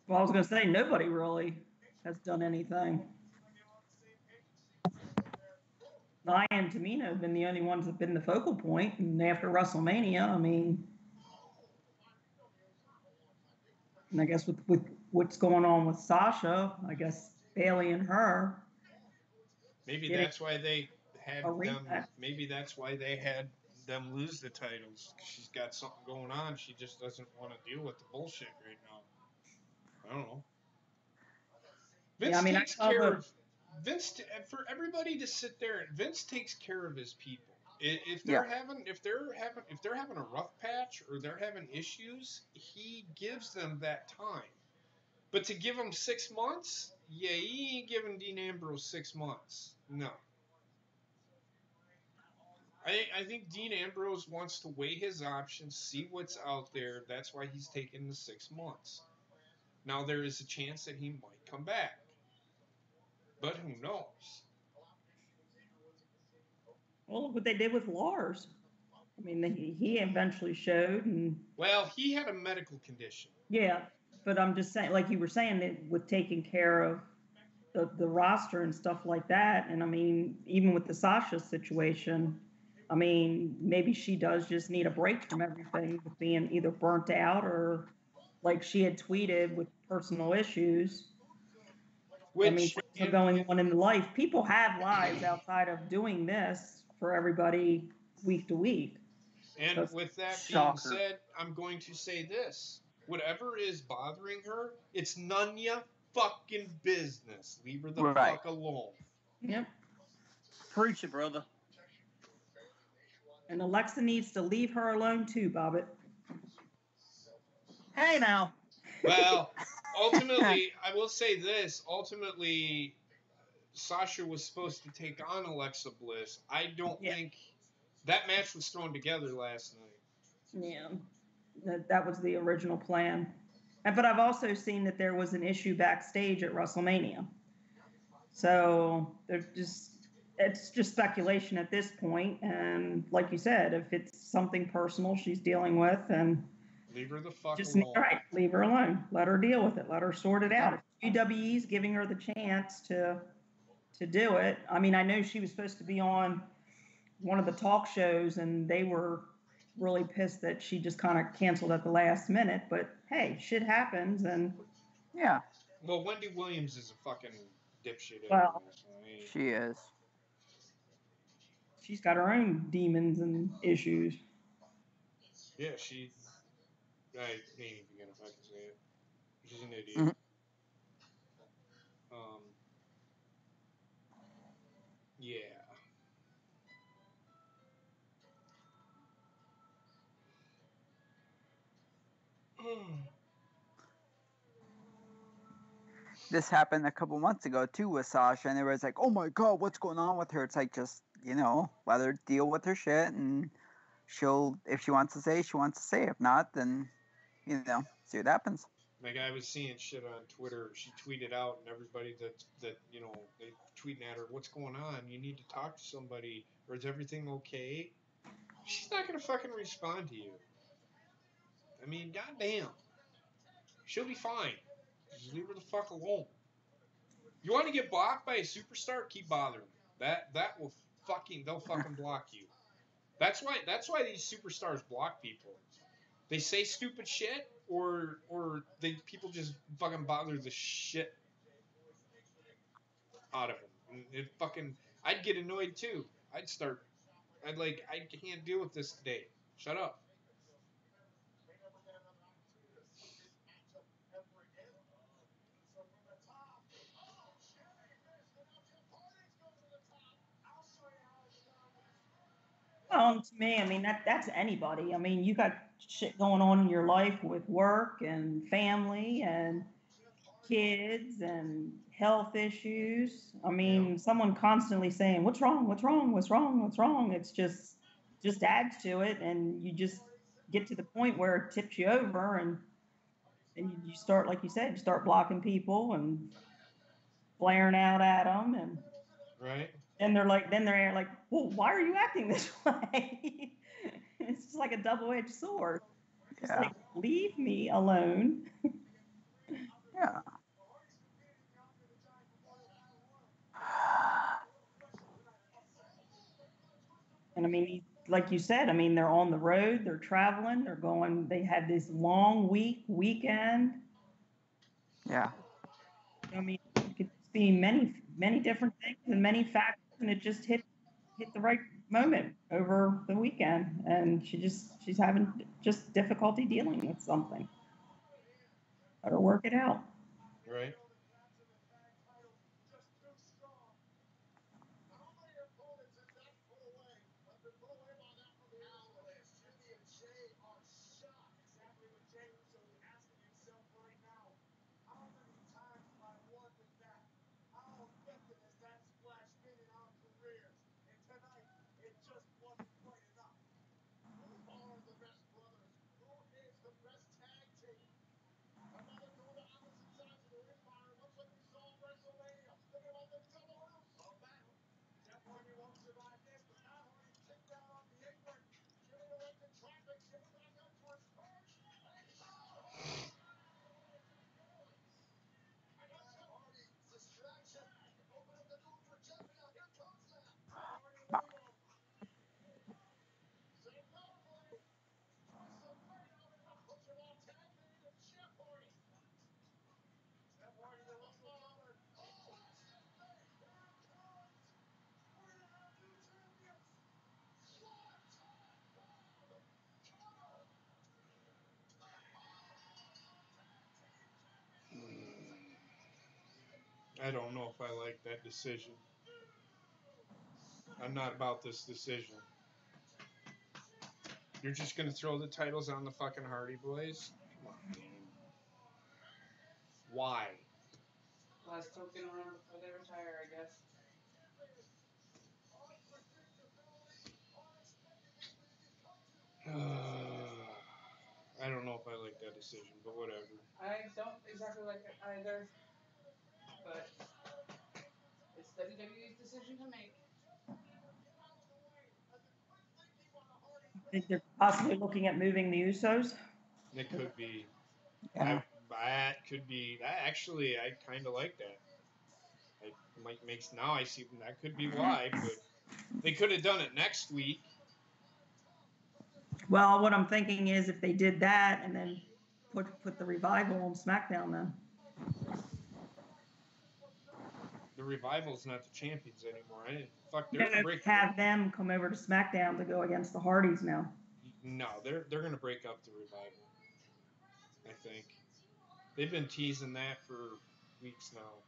Well, I was going to say nobody really has done anything. Nia and Tamina have been the only ones that have been the focal point, and after WrestleMania, I mean, and I guess with what's going on with Sasha, I guess Bayley and her. Maybe that's why they had them. Maybe that's why they had them lose the titles. She's got something going on. She just doesn't want to deal with the bullshit right now. I don't know. Vince takes care of Vince for everybody to sit there. Vince takes care of his people. If they're having a rough patch or they're having issues, he gives them that time. But to give them 6 months, yeah, he ain't giving Dean Ambrose 6 months. No. I think Dean Ambrose wants to weigh his options, see what's out there. That's why he's taking the 6 months. Now there is a chance that he might come back. But who knows? Well, look what they did with Lars. I mean, he eventually showed, and well, he had a medical condition. Yeah, but I'm just saying, like you were saying, that with taking care of the roster and stuff like that, and I mean, even with the Sasha situation, I mean, maybe she does just need a break from everything, with being either burnt out or, like she had tweeted, with personal issues. Which, I mean, things are going on in life. People have lives outside of doing this for everybody week to week. And so, with that being said, I'm going to say this. Whatever is bothering her, it's none ya fucking business. Leave her the fuck alone. Yep. Preach it, brother. And Alexa needs to leave her alone too, Bobbit. Hey now. Well, ultimately, I will say this. Ultimately, Sasha was supposed to take on Alexa Bliss. I don't think that match was thrown together last night. Yeah, that was the original plan. But I've also seen that there was an issue backstage at WrestleMania. So it's just speculation at this point. And like you said, if it's something personal she's dealing with, and leave her the fuck alone. Right, leave her alone. Let her deal with it. Let her sort it out. If WWE's giving her the chance to do it. I mean, I know she was supposed to be on one of the talk shows, and they were really pissed that she just kind of canceled at the last minute. But hey, shit happens, and yeah. Well, Wendy Williams is a fucking dipshit. Well, she is. She's got her own demons and issues. Yeah, she. I ain't even gonna fucking say it. She's an idiot. Mm-hmm. Yeah. This happened a couple months ago too with Sasha, and everybody's like, "Oh my god, what's going on with her?" It's like, just let her deal with her shit, and she'll, if she wants to say, she wants to say. If not, then see what happens. Like, I was seeing shit on Twitter. She tweeted out, and everybody that they tweeting at her, "What's going on? You need to talk to somebody, or is everything okay?" She's not gonna fucking respond to you. I mean, goddamn, she'll be fine. Just leave her the fuck alone. You want to get blocked by a superstar? Keep bothering them. That will they'll fucking block you. That's why these superstars block people. They say stupid shit, or people just fucking bother the shit out of them. I'd get annoyed too. I can't deal with this today. Shut up. To me, I mean that's anybody. I mean, you got shit going on in your life with work and family and kids and health issues. I mean, someone constantly saying, "What's wrong? What's wrong? What's wrong? What's wrong?" It's just adds to it, and you just get to the point where it tips you over, and you start, like you said, you start blocking people and flaring out at them, and right. And they're like, well, why are you acting this way? It's just like a double-edged sword. Just like, leave me alone. Yeah. And I mean, like you said, I mean, they're on the road, they're traveling, they had this long weekend. Yeah. I mean, it could be many different things and many factors, and it just hit the right moment over the weekend, and she's having just difficulty dealing with something. Let her work it out. Right. I don't know if I like that decision. I'm not about this decision. You're just gonna throw the titles on the fucking Hardy Boys? Come on, man. Why? Last token around before they retire, I guess. I don't know if I like that decision, but whatever. I don't exactly like it either, but it's WWE's decision to make. I think they're possibly looking at moving the Usos. It could be. Yeah. That could be. That actually, I kind of like that. It makes now I see that could be why, but they could have done it next week. Well, what I'm thinking is if they did that and then put the Revival on SmackDown, then. The Revival's not the champions anymore. Fuck, No, they're gonna break. have them come over to SmackDown to go against the Hardys now. No, they're gonna break up the Revival. I think they've been teasing that for weeks now.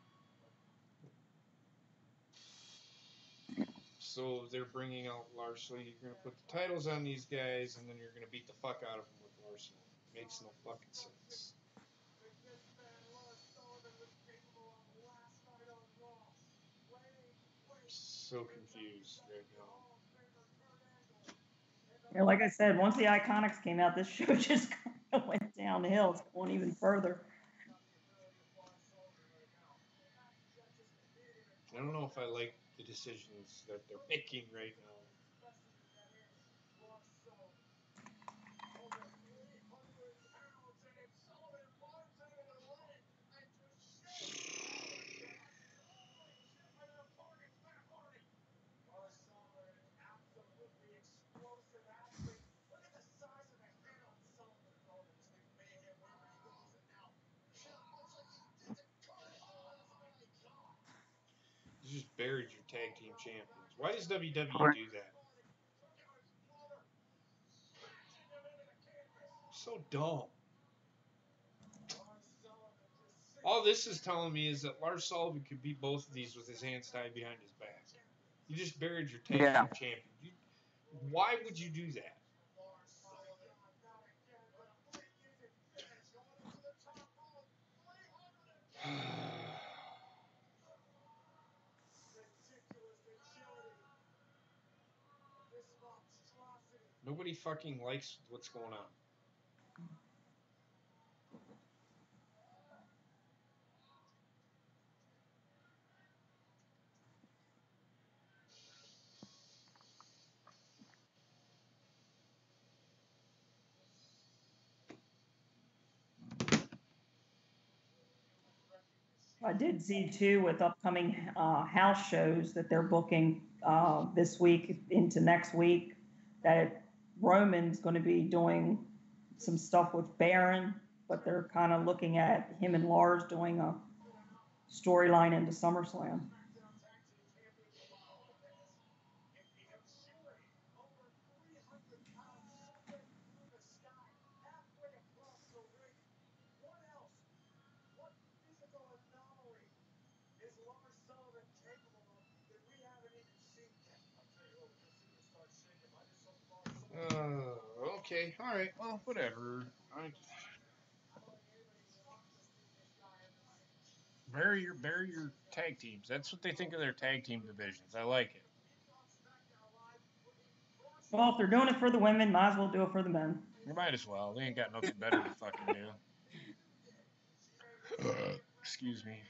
So they're bringing out Lashley. You're gonna put the titles on these guys, and then you're gonna beat the fuck out of them with Lashley. Makes no fucking sense. So confused right now. Yeah, like I said, once the Iconics came out, this show just kind of went downhill. It's going even further. I don't know if I like the decisions that they're making right now. You just buried your tag team champions. Why does WWE do that? So dumb. All this is telling me is that Lars Sullivan could beat both of these with his hands tied behind his back. You just buried your tag team champion. Why would you do that? Nobody fucking likes what's going on. I did see too with upcoming house shows that they're booking this week into next week that Roman's going to be doing some stuff with Baron, but they're kind of looking at him and Lars doing a storyline into SummerSlam. Okay, all right, well, whatever. Bury your tag teams. That's what they think of their tag team divisions. I like it. Well, if they're doing it for the women, might as well do it for the men. You might as well. They ain't got nothing better to fucking do. Excuse me.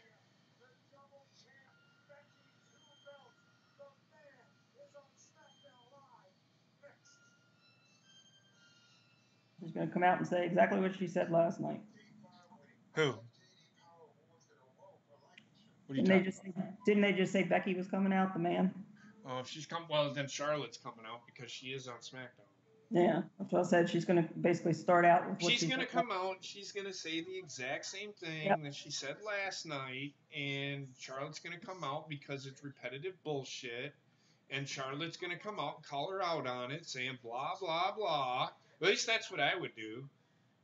She's going to come out and say exactly what she said last night. Who? Didn't they just say Becky was coming out, the man? Oh, if she's well, then Charlotte's coming out because she is on SmackDown. Yeah, that's what I said. She's going to basically start out with what she's going to come out. She's going to say the exact same thing that she said last night, and Charlotte's going to come out because it's repetitive bullshit, and Charlotte's going to come out and call her out on it, saying blah, blah, blah. At least that's what I would do.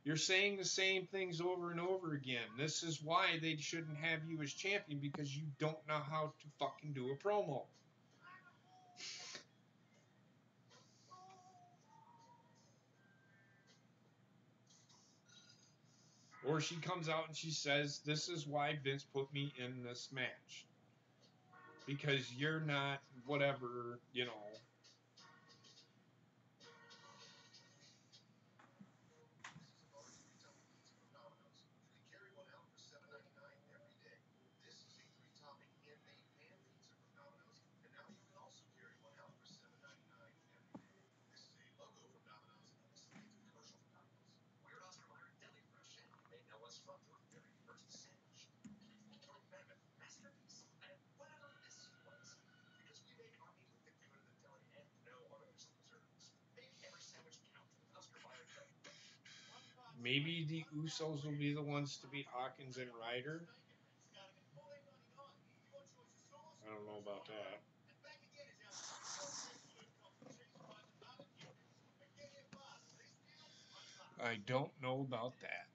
You're saying the same things over and over again. This is why they shouldn't have you as champion, because you don't know how to fucking do a promo. Or she comes out and she says, this is why Vince put me in this match. Because you're not whatever, you know. Maybe the Usos will be the ones to beat Hawkins and Ryder. I don't know about that. I don't know about that.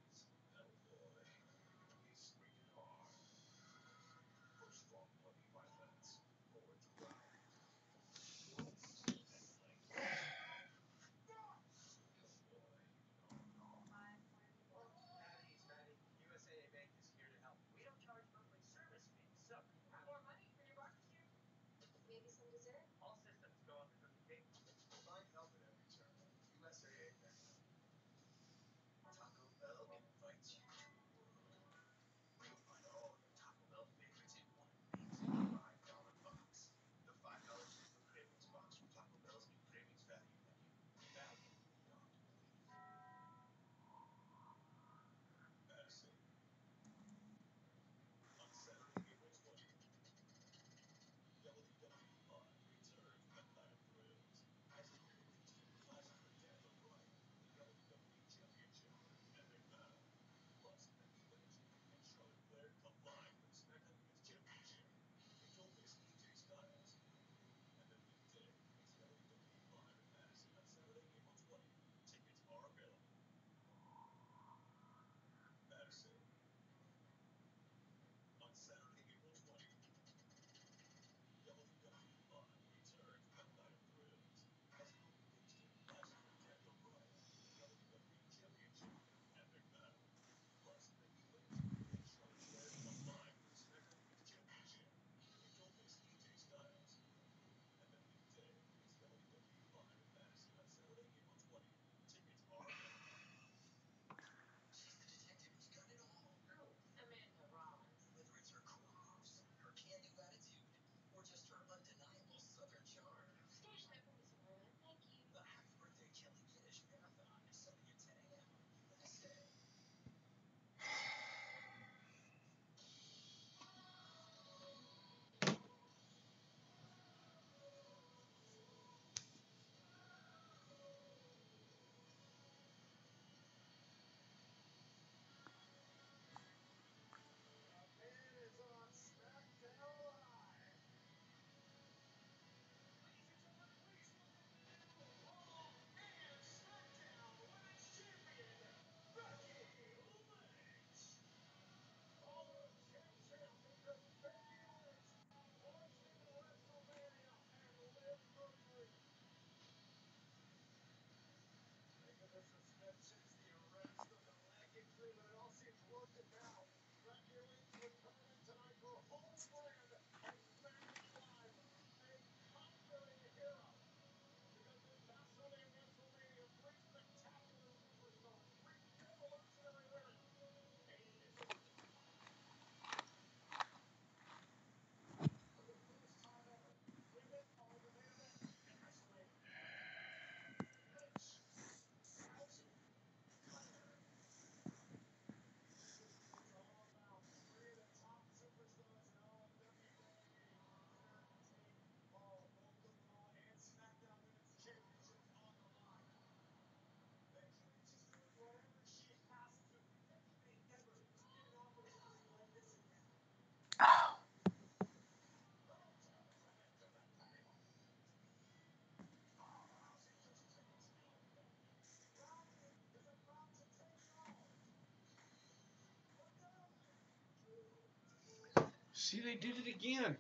See, they did it again.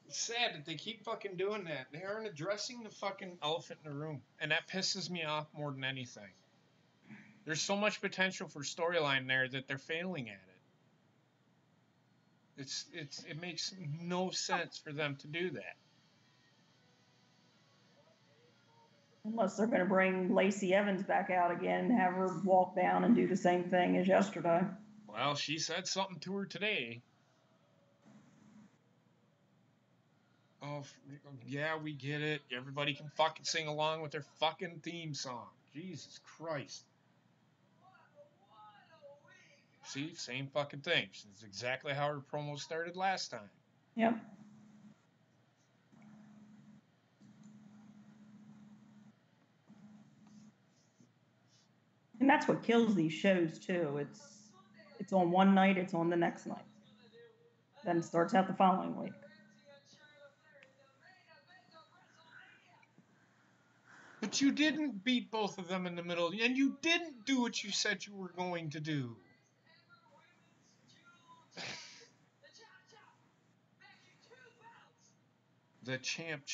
It's sad that they keep fucking doing that. They aren't addressing the fucking elephant in the room. And that pisses me off more than anything. There's so much potential for storyline there that they're failing at it. It makes no sense for them to do that. Unless they're going to bring Lacey Evans back out again and have her walk down and do the same thing as yesterday. Well, she said something to her today. Oh, yeah, we get it. Everybody can fucking sing along with their fucking theme song. Jesus Christ. See, same fucking thing. It's exactly how her promo started last time. Yep. And that's what kills these shows too. It's on one night, it's on the next night. Then it starts out the following week. But you didn't beat both of them in the middle, and you didn't do what you said you were going to do. The champ.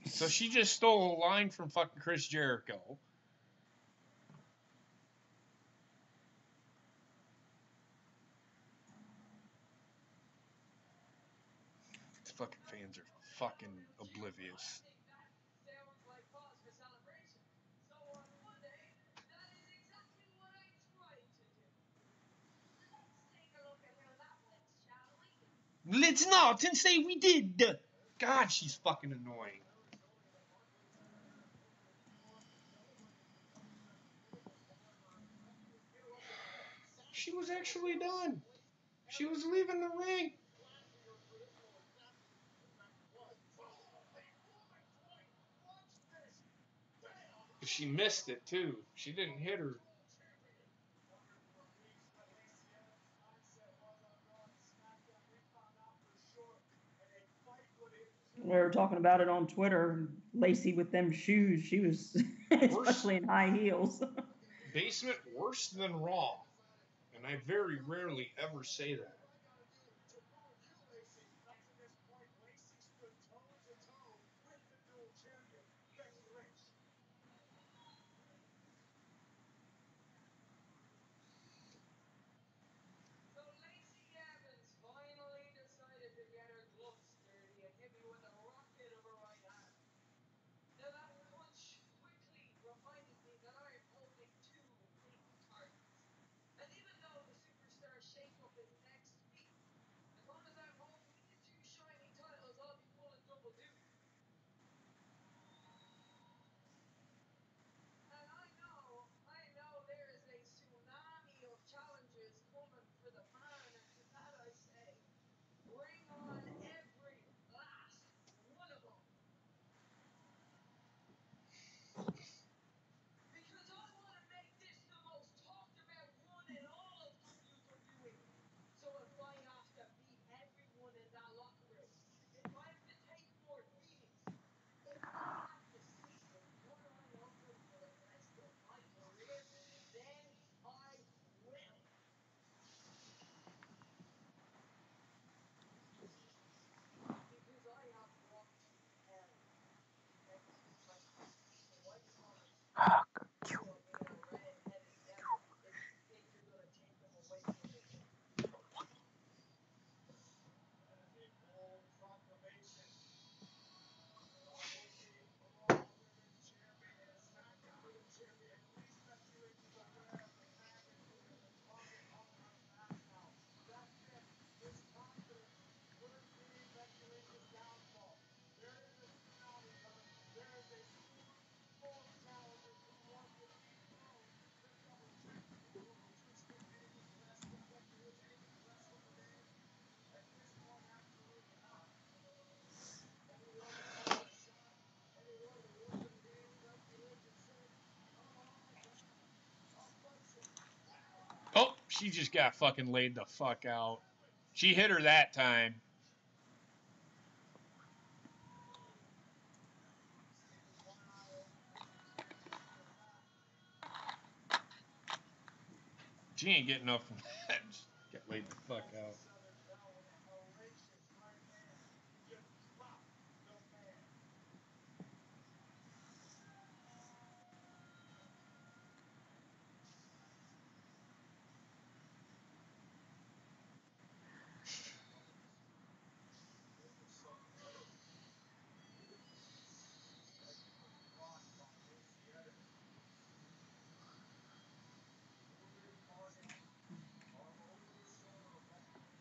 So she just stole a line from fucking Chris Jericho. The fucking fans are fucking oblivious. Let's not and say we did. God, she's fucking annoying. She was actually done. She was leaving the ring. She missed it too. She didn't hit her. We were talking about it on Twitter. Lacey with them shoes, she was especially in high heels. Basement worse than Raw. And I very rarely ever say that. Oh, she just got fucking laid the fuck out. She hit her that time. She ain't getting up from that. Just got laid the fuck out.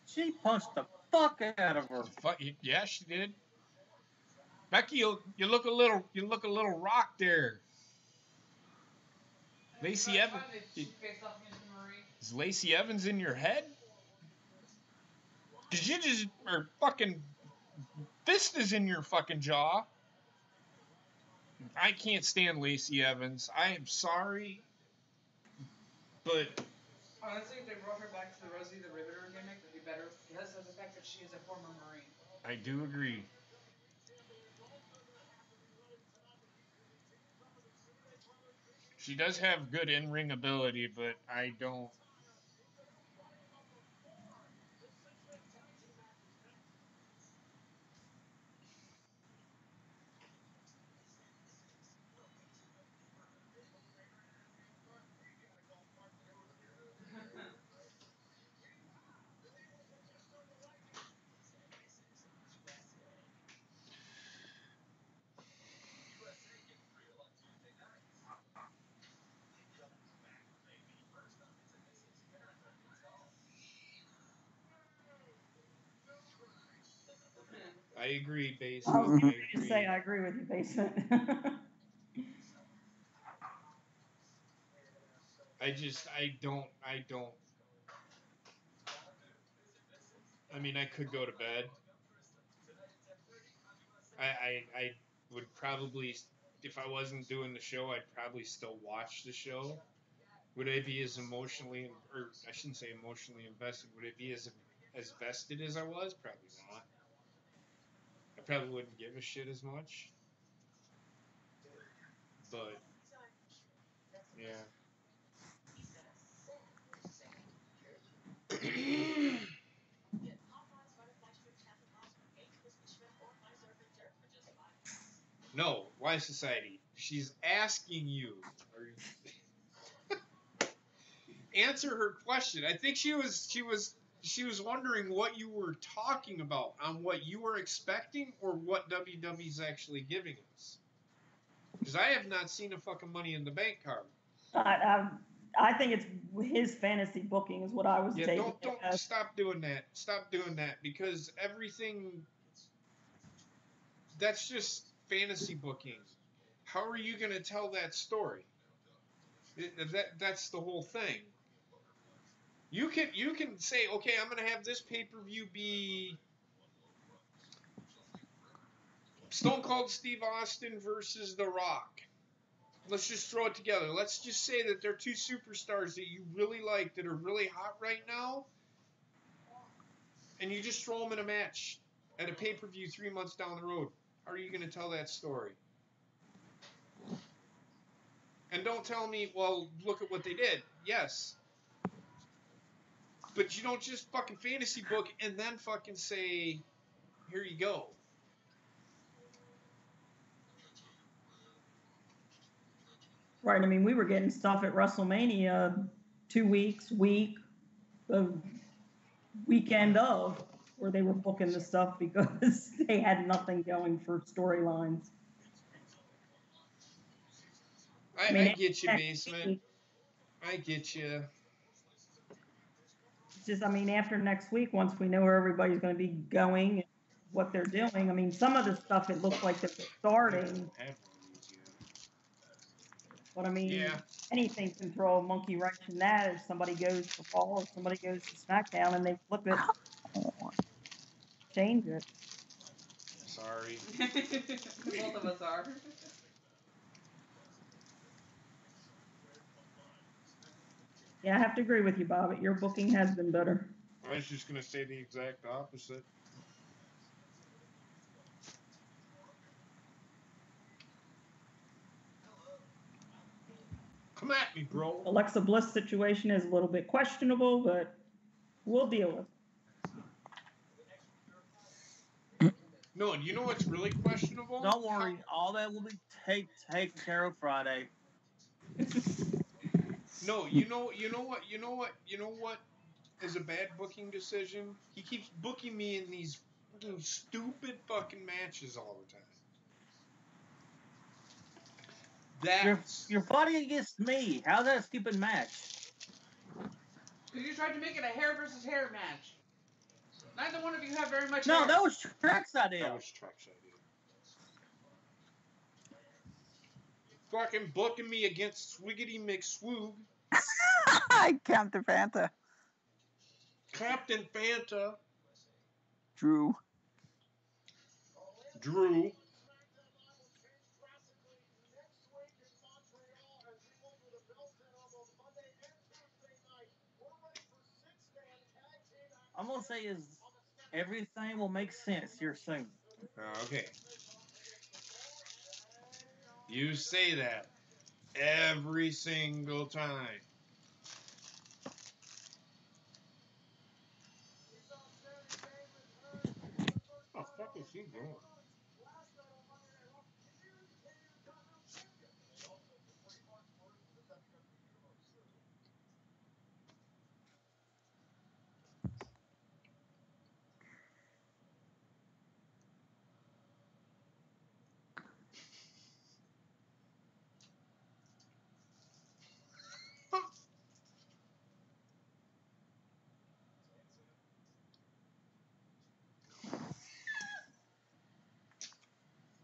She punched the fuck out of her. Yeah, she did. Becky, you look a little rocked there. Lacey Evans. Is Lacey Evans in your head? Cause you just or fucking fist is in your fucking jaw. I can't stand Lacey Evans. I am sorry, but honestly, if they brought her back to the Rosie the Riveter gimmick, it'd be better because of the fact that she is a former Marine. I do agree. She does have good in-ring ability, but I don't. I agree, Basement. I was going I to agree. say I agree with you, Basement. I don't. I mean, I could go to bed. I would probably, if I wasn't doing the show, I'd probably still watch the show. Would I be as emotionally, or I shouldn't say emotionally invested, would it be as vested as I was? Probably not. I probably wouldn't give a shit as much. But, yeah. No, why society? She's asking you. Answer her question. I think she was wondering what you were talking about, on what you were expecting or what WWE's actually giving us. Because I have not seen a fucking Money in the Bank card. I think it's his fantasy booking is what I was taking. Don't stop doing that. Stop doing that, because everything, that's just fantasy booking. How are you going to tell that story? That's the whole thing. You can say, okay, I'm going to have this pay-per-view be Stone Cold Steve Austin versus The Rock. Let's just throw it together. Let's just say that they're two superstars that you really like, that are really hot right now, and you just throw them in a match at a pay-per-view 3 months down the road. How are you going to tell that story? And don't tell me, well, look at what they did. Yes. But you don't just fucking fantasy book and then fucking say, here you go. Right. I mean, we were getting stuff at WrestleMania 2 weeks, the weekend of, where they were booking the stuff because they had nothing going for storylines. I get you, Basement. I get you. Just, I mean, after next week, once we know where everybody's going to be going and what they're doing, I mean, some of the stuff, it looks like they're starting. But I mean, anything can throw a monkey wrench in that if somebody goes to Raw or somebody goes to SmackDown and they flip it, change it. Sorry. Both of us are. Yeah, I have to agree with you, Bob. Your booking has been better. I was just going to say the exact opposite. Come at me, bro. Alexa Bliss situation is a little bit questionable, but we'll deal with it. No, you know what's really questionable? Don't worry, all that will be taken care of Friday. No, you know what is a bad booking decision? He keeps booking me in these fucking stupid fucking matches all the time. You're fighting against me. How's that a stupid match? Because you tried to make it a hair versus hair match. Neither one of you have very much No, hair. that was Trek's idea. That was Trek's idea. Fucking booking me against Swiggity McSwoog. Captain Fanta. Captain Fanta. Drew. I'm gonna say is everything will make sense here soon. Okay. You say that every single time. What the fuck is he doing?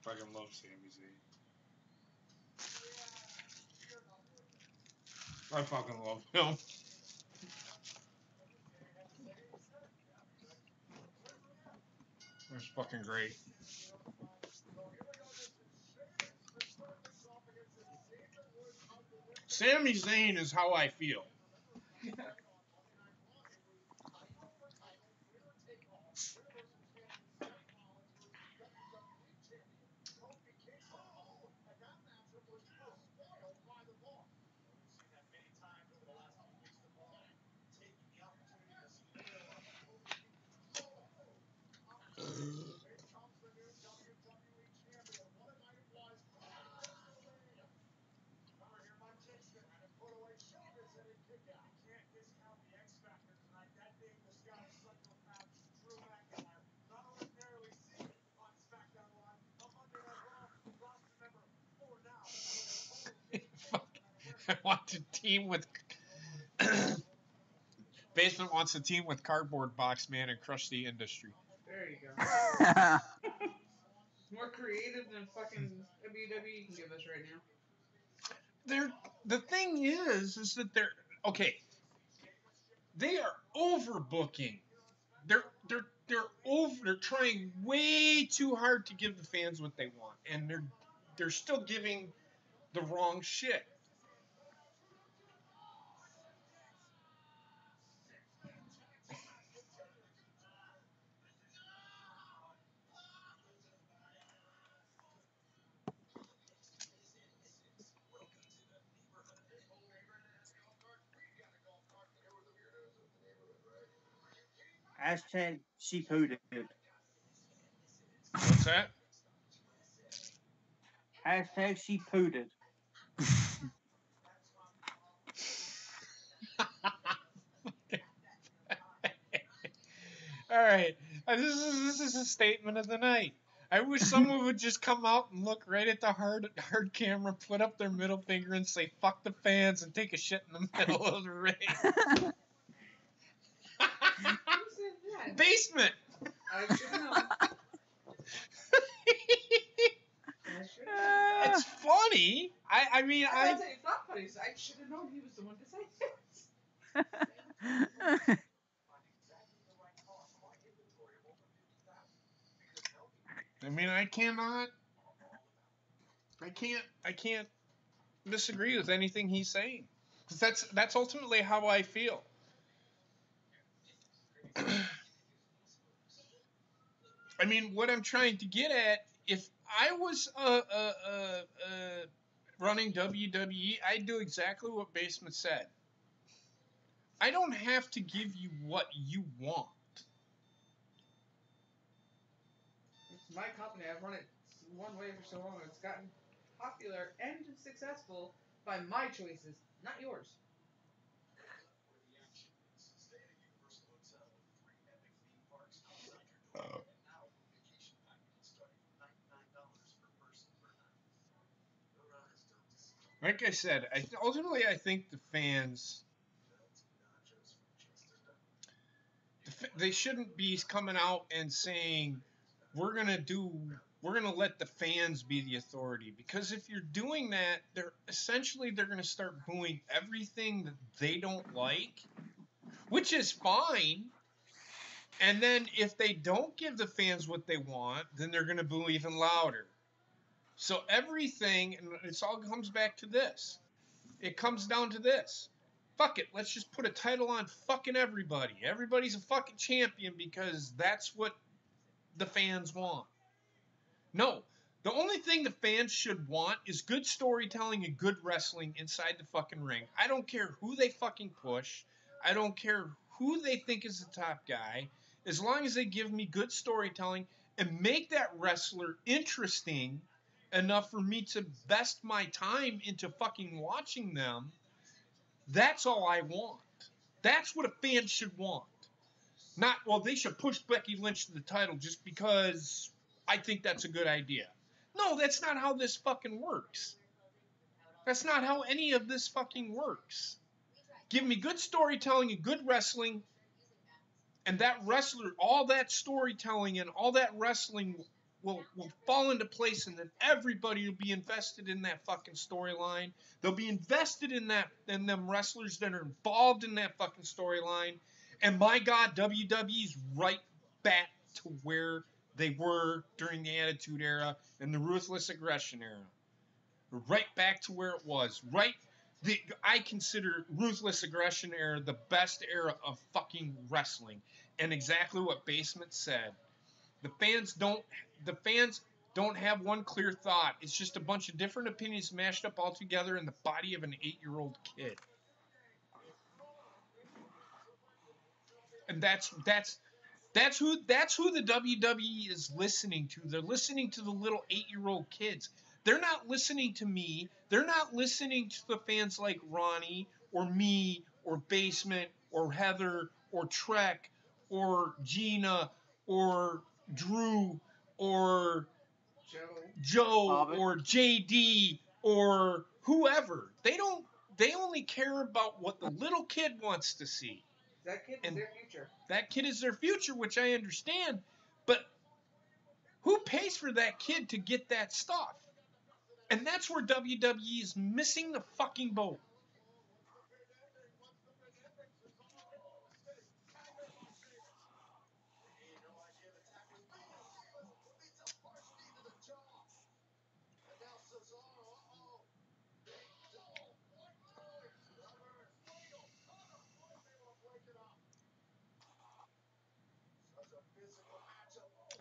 Fucking love Sami Zayn. I fucking love him. That's fucking great. Sami Zayn is how I feel. I want to team with Basement wants to team with Cardboard Box Man and crush the industry. There you go. More creative than fucking WWE can give us right now. The thing is that they're okay. They are overbooking. They're trying way too hard to give the fans what they want, and they're still giving the wrong shit. Hashtag she pooted. What's that? Hashtag she pooted. All right, this is a statement of the night. I wish someone would just come out and look right at the hard camera, put up their middle finger, and say "fuck the fans" and take a shit in the middle of the ring. Who said that? Basement. I should know. It's funny. I mean, I say it's not funny. So I should have known he was the one to say it. I mean, I can't disagree with anything he's saying, because that's ultimately how I feel. I mean, what I'm trying to get at, if I was running WWE, I'd do exactly what Basement said. I don't have to give you what you want. It's my company. I've run it one way for so long. It's gotten popular and successful by my choices, not yours. Like I said, ultimately I think the fans, they shouldn't be coming out and saying, we're going to do we're going to let the fans be the authority. Because if you're doing that, they're going to start booing everything that they don't like, which is fine. And then if they don't give the fans what they want, then they're going to boo even louder. So everything, and it all comes back to this. It comes down to this. Fuck it, let's just put a title on fucking everybody. Everybody's a fucking champion because that's what the fans want. No, the only thing the fans should want is good storytelling and good wrestling inside the fucking ring. I don't care who they fucking push. I don't care who they think is the top guy. As long as they give me good storytelling and make that wrestler interesting enough for me to invest my time into fucking watching them, that's all I want. That's what a fan should want. Not, well, they should push Becky Lynch to the title just because I think that's a good idea. No, that's not how this fucking works. That's not how any of this fucking works. Give me good storytelling and good wrestling, and that wrestler, all that storytelling and all that wrestling will fall into place, and then everybody will be invested in that fucking storyline. They'll be invested in them wrestlers that are involved in that fucking storyline. And my God, WWE's right back to where they were during the Attitude Era and the Ruthless Aggression Era. Right back to where it was. I consider Ruthless Aggression Era the best era of fucking wrestling. And exactly what Basement said. The fans don't have one clear thought. It's just a bunch of different opinions mashed up all together in the body of an 8-year-old kid. And that's who the WWE is listening to. They're listening to the little 8-year-old kids. They're not listening to me. They're not listening to the fans like Ronnie or me or Basement or Heather or Trek or Gina or Drew or Joe or JD or whoever. They only care about what the little kid wants to see. That kid is their future. That kid is their future, which I understand. But who pays for that kid to get that stuff? And that's where WWE is missing the fucking boat.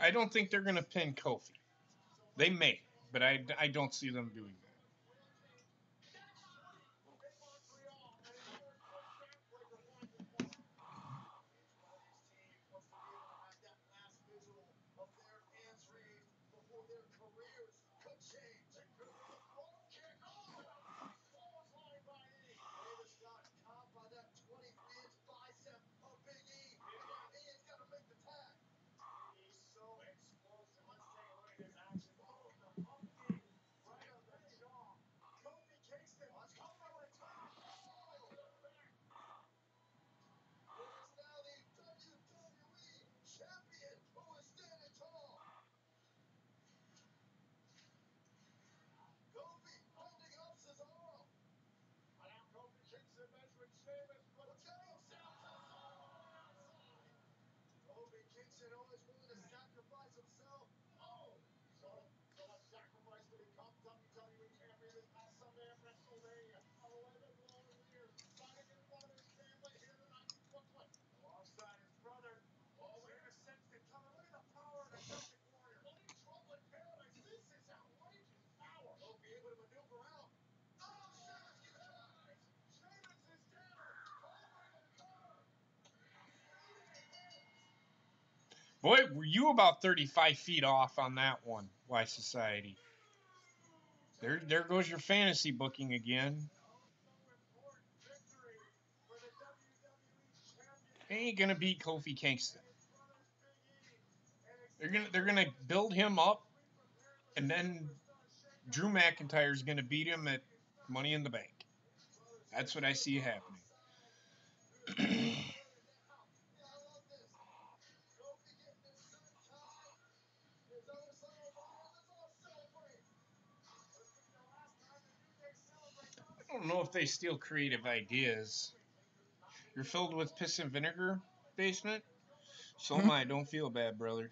I don't think they're going to pin Kofi. They may, but I don't see them doing that. Boy, were you about 35 feet off on that one, Why Society. There goes your fantasy booking again. They ain't gonna beat Kofi Kingston. They're gonna build him up, and then Drew McIntyre's gonna beat him at Money in the Bank. That's what I see happening. don't know if they steal creative ideas. You're filled with piss and vinegar, Basement? So am I. Don't feel bad, brother.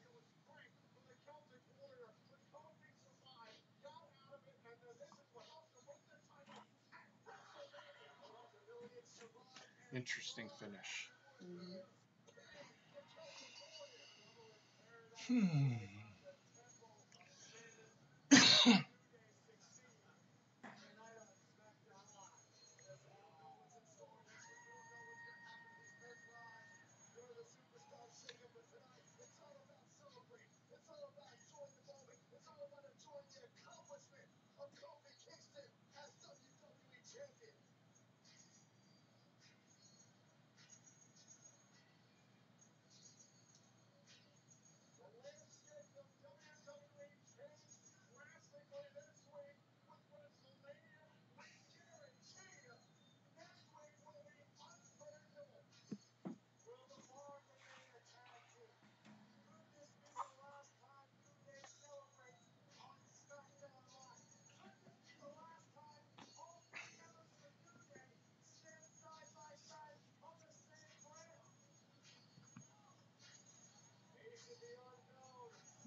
Interesting finish. Hmm.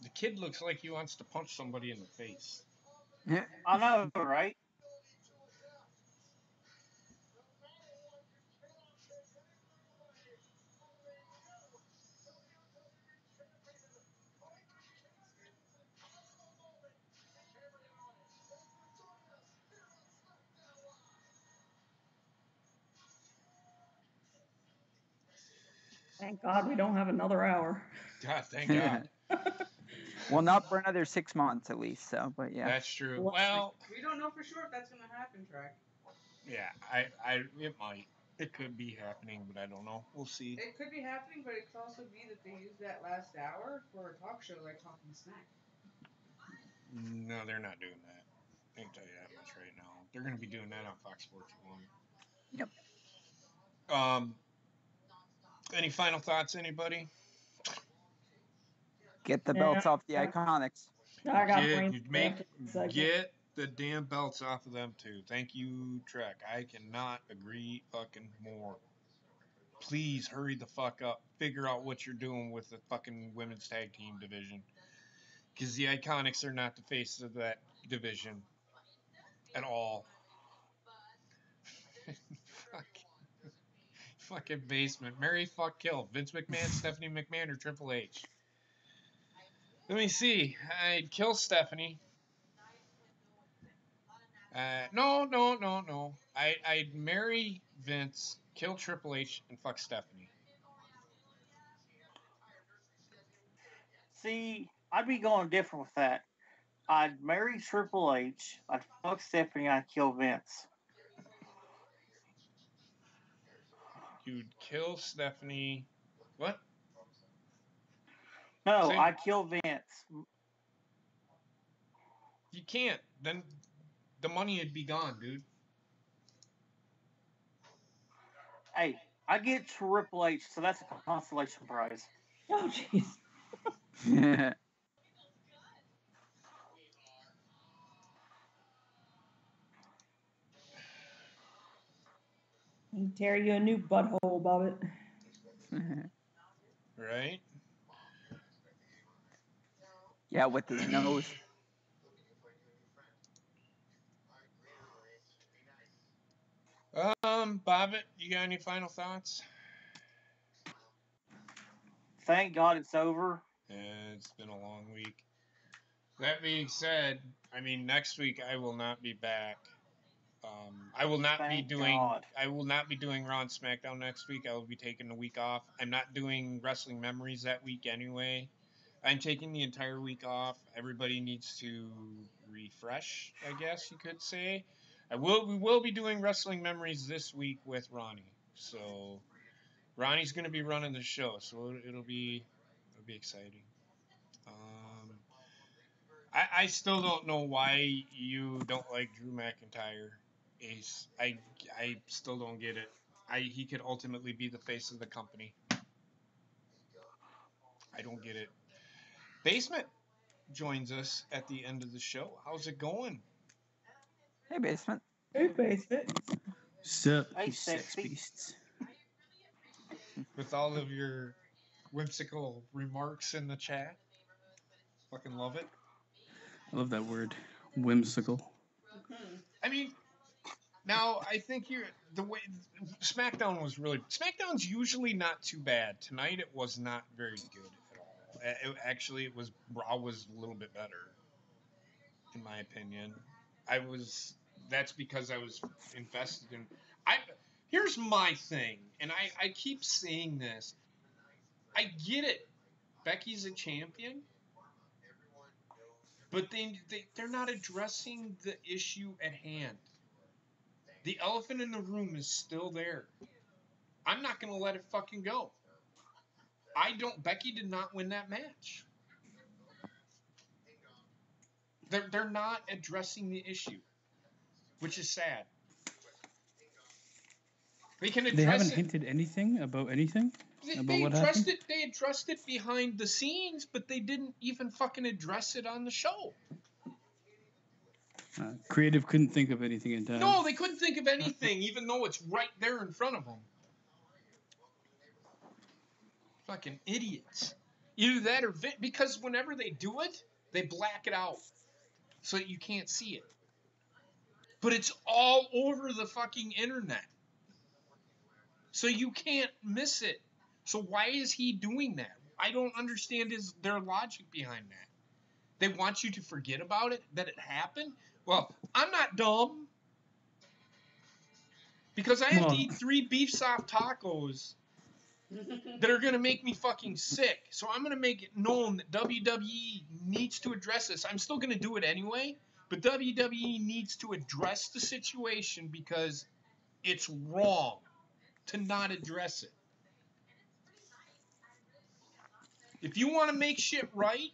The kid looks like he wants to punch somebody in the face. Yeah. I know, right? Thank God we don't have another hour. God, thank God. Well, not for another 6 months at least. So, but yeah. That's true. Well, we don't know for sure if that's going to happen, Trek. yeah, it might. It could be happening, but I don't know. We'll see. It could be happening, but it could also be that they use that last hour for a talk show like Talking Smack. No, they're not doing that. I can tell you that much right now. They're going to be doing that on Fox Sports 1. Yep. Any final thoughts, anybody? Get the belts off the Iconics. I got brain Get the damn belts off of them too. Thank you, Trek. I cannot agree fucking more. Please hurry the fuck up. Figure out what you're doing with the fucking women's tag team division. Because the Iconics are not the face of that division at all. Fucking Basement. Mary fuck kill. Vince McMahon, Stephanie McMahon, or Triple H? Let me see. I'd kill Stephanie. No. I'd marry Vince, kill Triple H, and fuck Stephanie. See, I'd be going different with that. I'd marry Triple H, I'd fuck Stephanie, I'd kill Vince. You'd kill Stephanie. What? No, I'd kill Vince. You can't. Then the money would be gone, dude. Hey, I get Triple H, so that's a consolation prize. Oh, jeez. He'd tear you a new butthole above it. Right? Yeah, with his nose. Bobbit, you got any final thoughts? Thank God it's over. Yeah, it's been a long week. That being said, I mean, next week I will not be back. I will not be doing Raw and SmackDown next week. I will be taking a week off. I'm not doing Wrestling Memories that week anyway. I'm taking the entire week off. Everybody needs to refresh, I guess you could say. We will be doing Wrestling Memories this week with Ronnie. So Ronnie's going to be running the show, so it'll be exciting. I still don't know why you don't like Drew McIntyre, Ace. I still don't get it. He could ultimately be the face of the company. I don't get it. Basement joins us at the end of the show. How's it going? Hey, Basement. Who faced it? Sup, Hey, you sex sexy. beasts. With all of your whimsical remarks in the chat. Fucking love it. I love that word. Whimsical. I mean, now I think the way SmackDown was really SmackDown's usually not too bad. Tonight it was not very good at all. Actually, Raw was a little bit better, in my opinion. That's because I was invested in. Here's my thing, and I keep saying this. I get it. Becky's a champion, but they're not addressing the issue at hand. The elephant in the room is still there. I'm not going to let it fucking go. Becky did not win that match. They're not addressing the issue, which is sad. They haven't hinted anything about anything? They addressed it behind the scenes, but they didn't even fucking address it on the show. Creative couldn't think of anything in time. No, they couldn't think of anything, even though it's right there in front of them. Fucking idiots. Either that or because whenever they do it, they black it out so that you can't see it. But it's all over the fucking internet. So you can't miss it. So why is he doing that? I don't understand their logic behind that. They want you to forget about it, that it happened? Well, I'm not dumb. Because I have to eat 3 beef soft tacos that are going to make me fucking sick. So I'm going to make it known that WWE needs to address this. I'm still going to do it anyway, but WWE needs to address the situation because it's wrong to not address it. If you want to make shit right,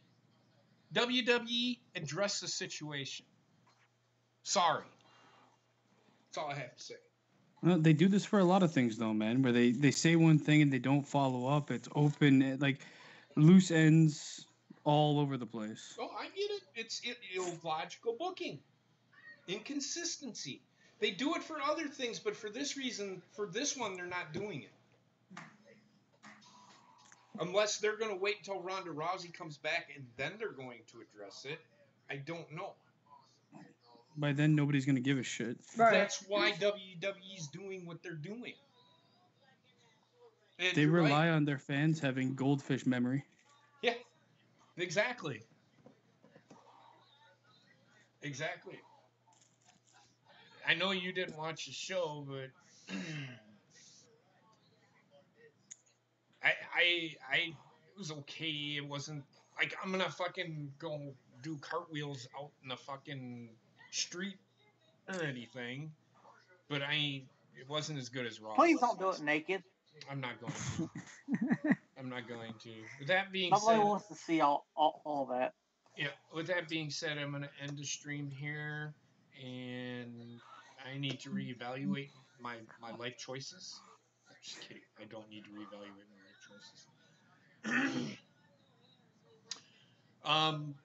WWE, address the situation. Sorry. That's all I have to say. Well, they do this for a lot of things, though, man, where they say one thing and they don't follow up. It's open, like loose ends all over the place. Oh, I get it. It's illogical booking. Inconsistency. They do it for other things, but for this reason, for this one, they're not doing it. Unless they're going to wait until Ronda Rousey comes back and then they're going to address it. I don't know. By then, nobody's going to give a shit. Right. That's why WWE's doing what they're doing. And they rely on their fans having goldfish memory. Yeah, exactly. Exactly. I know you didn't watch the show, but it was okay. It wasn't like I'm gonna fucking go do cartwheels out in the fucking street or anything. But it wasn't as good as Raw. Please don't do it naked. I'm not going to. I'm not going to. With that being Nobody said, wants to see all that. Yeah. With that being said, I'm gonna end the stream here, and I need to reevaluate my life choices. I'm just kidding. I don't need to reevaluate my life choices.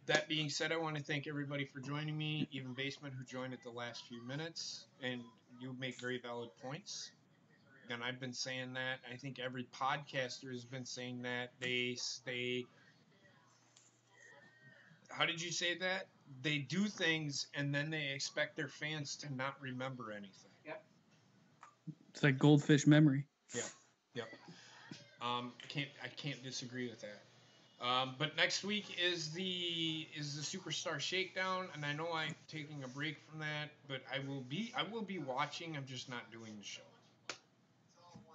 That being said, I want to thank everybody for joining me, even Basement who joined at the last few minutes, and you make very valid points. And I've been saying that. I think every podcaster has been saying that. They how did you say that? They do things and then they expect their fans to not remember anything. Yep. It's like goldfish memory. Yep. I can't disagree with that. But next week is the Superstar Shakedown, and I know I'm taking a break from that, but I will be watching. I'm just not doing the show.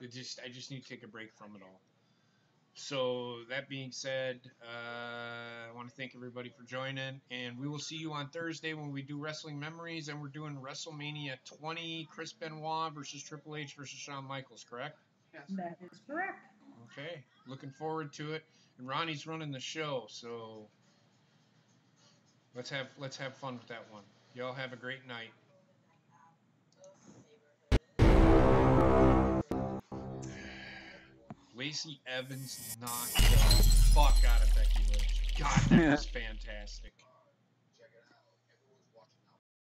I just need to take a break from it all. So that being said, I want to thank everybody for joining, and we will see you on Thursday when we do Wrestling Memories, and we're doing WrestleMania 20, Chris Benoit versus Triple H versus Shawn Michaels, correct? Yes. That is correct. Okay, looking forward to it. And Ronnie's running the show, so let's have fun with that one. Y'all have a great night. Lacey Evans knocked the fuck out of Becky Lynch. God, that was fantastic.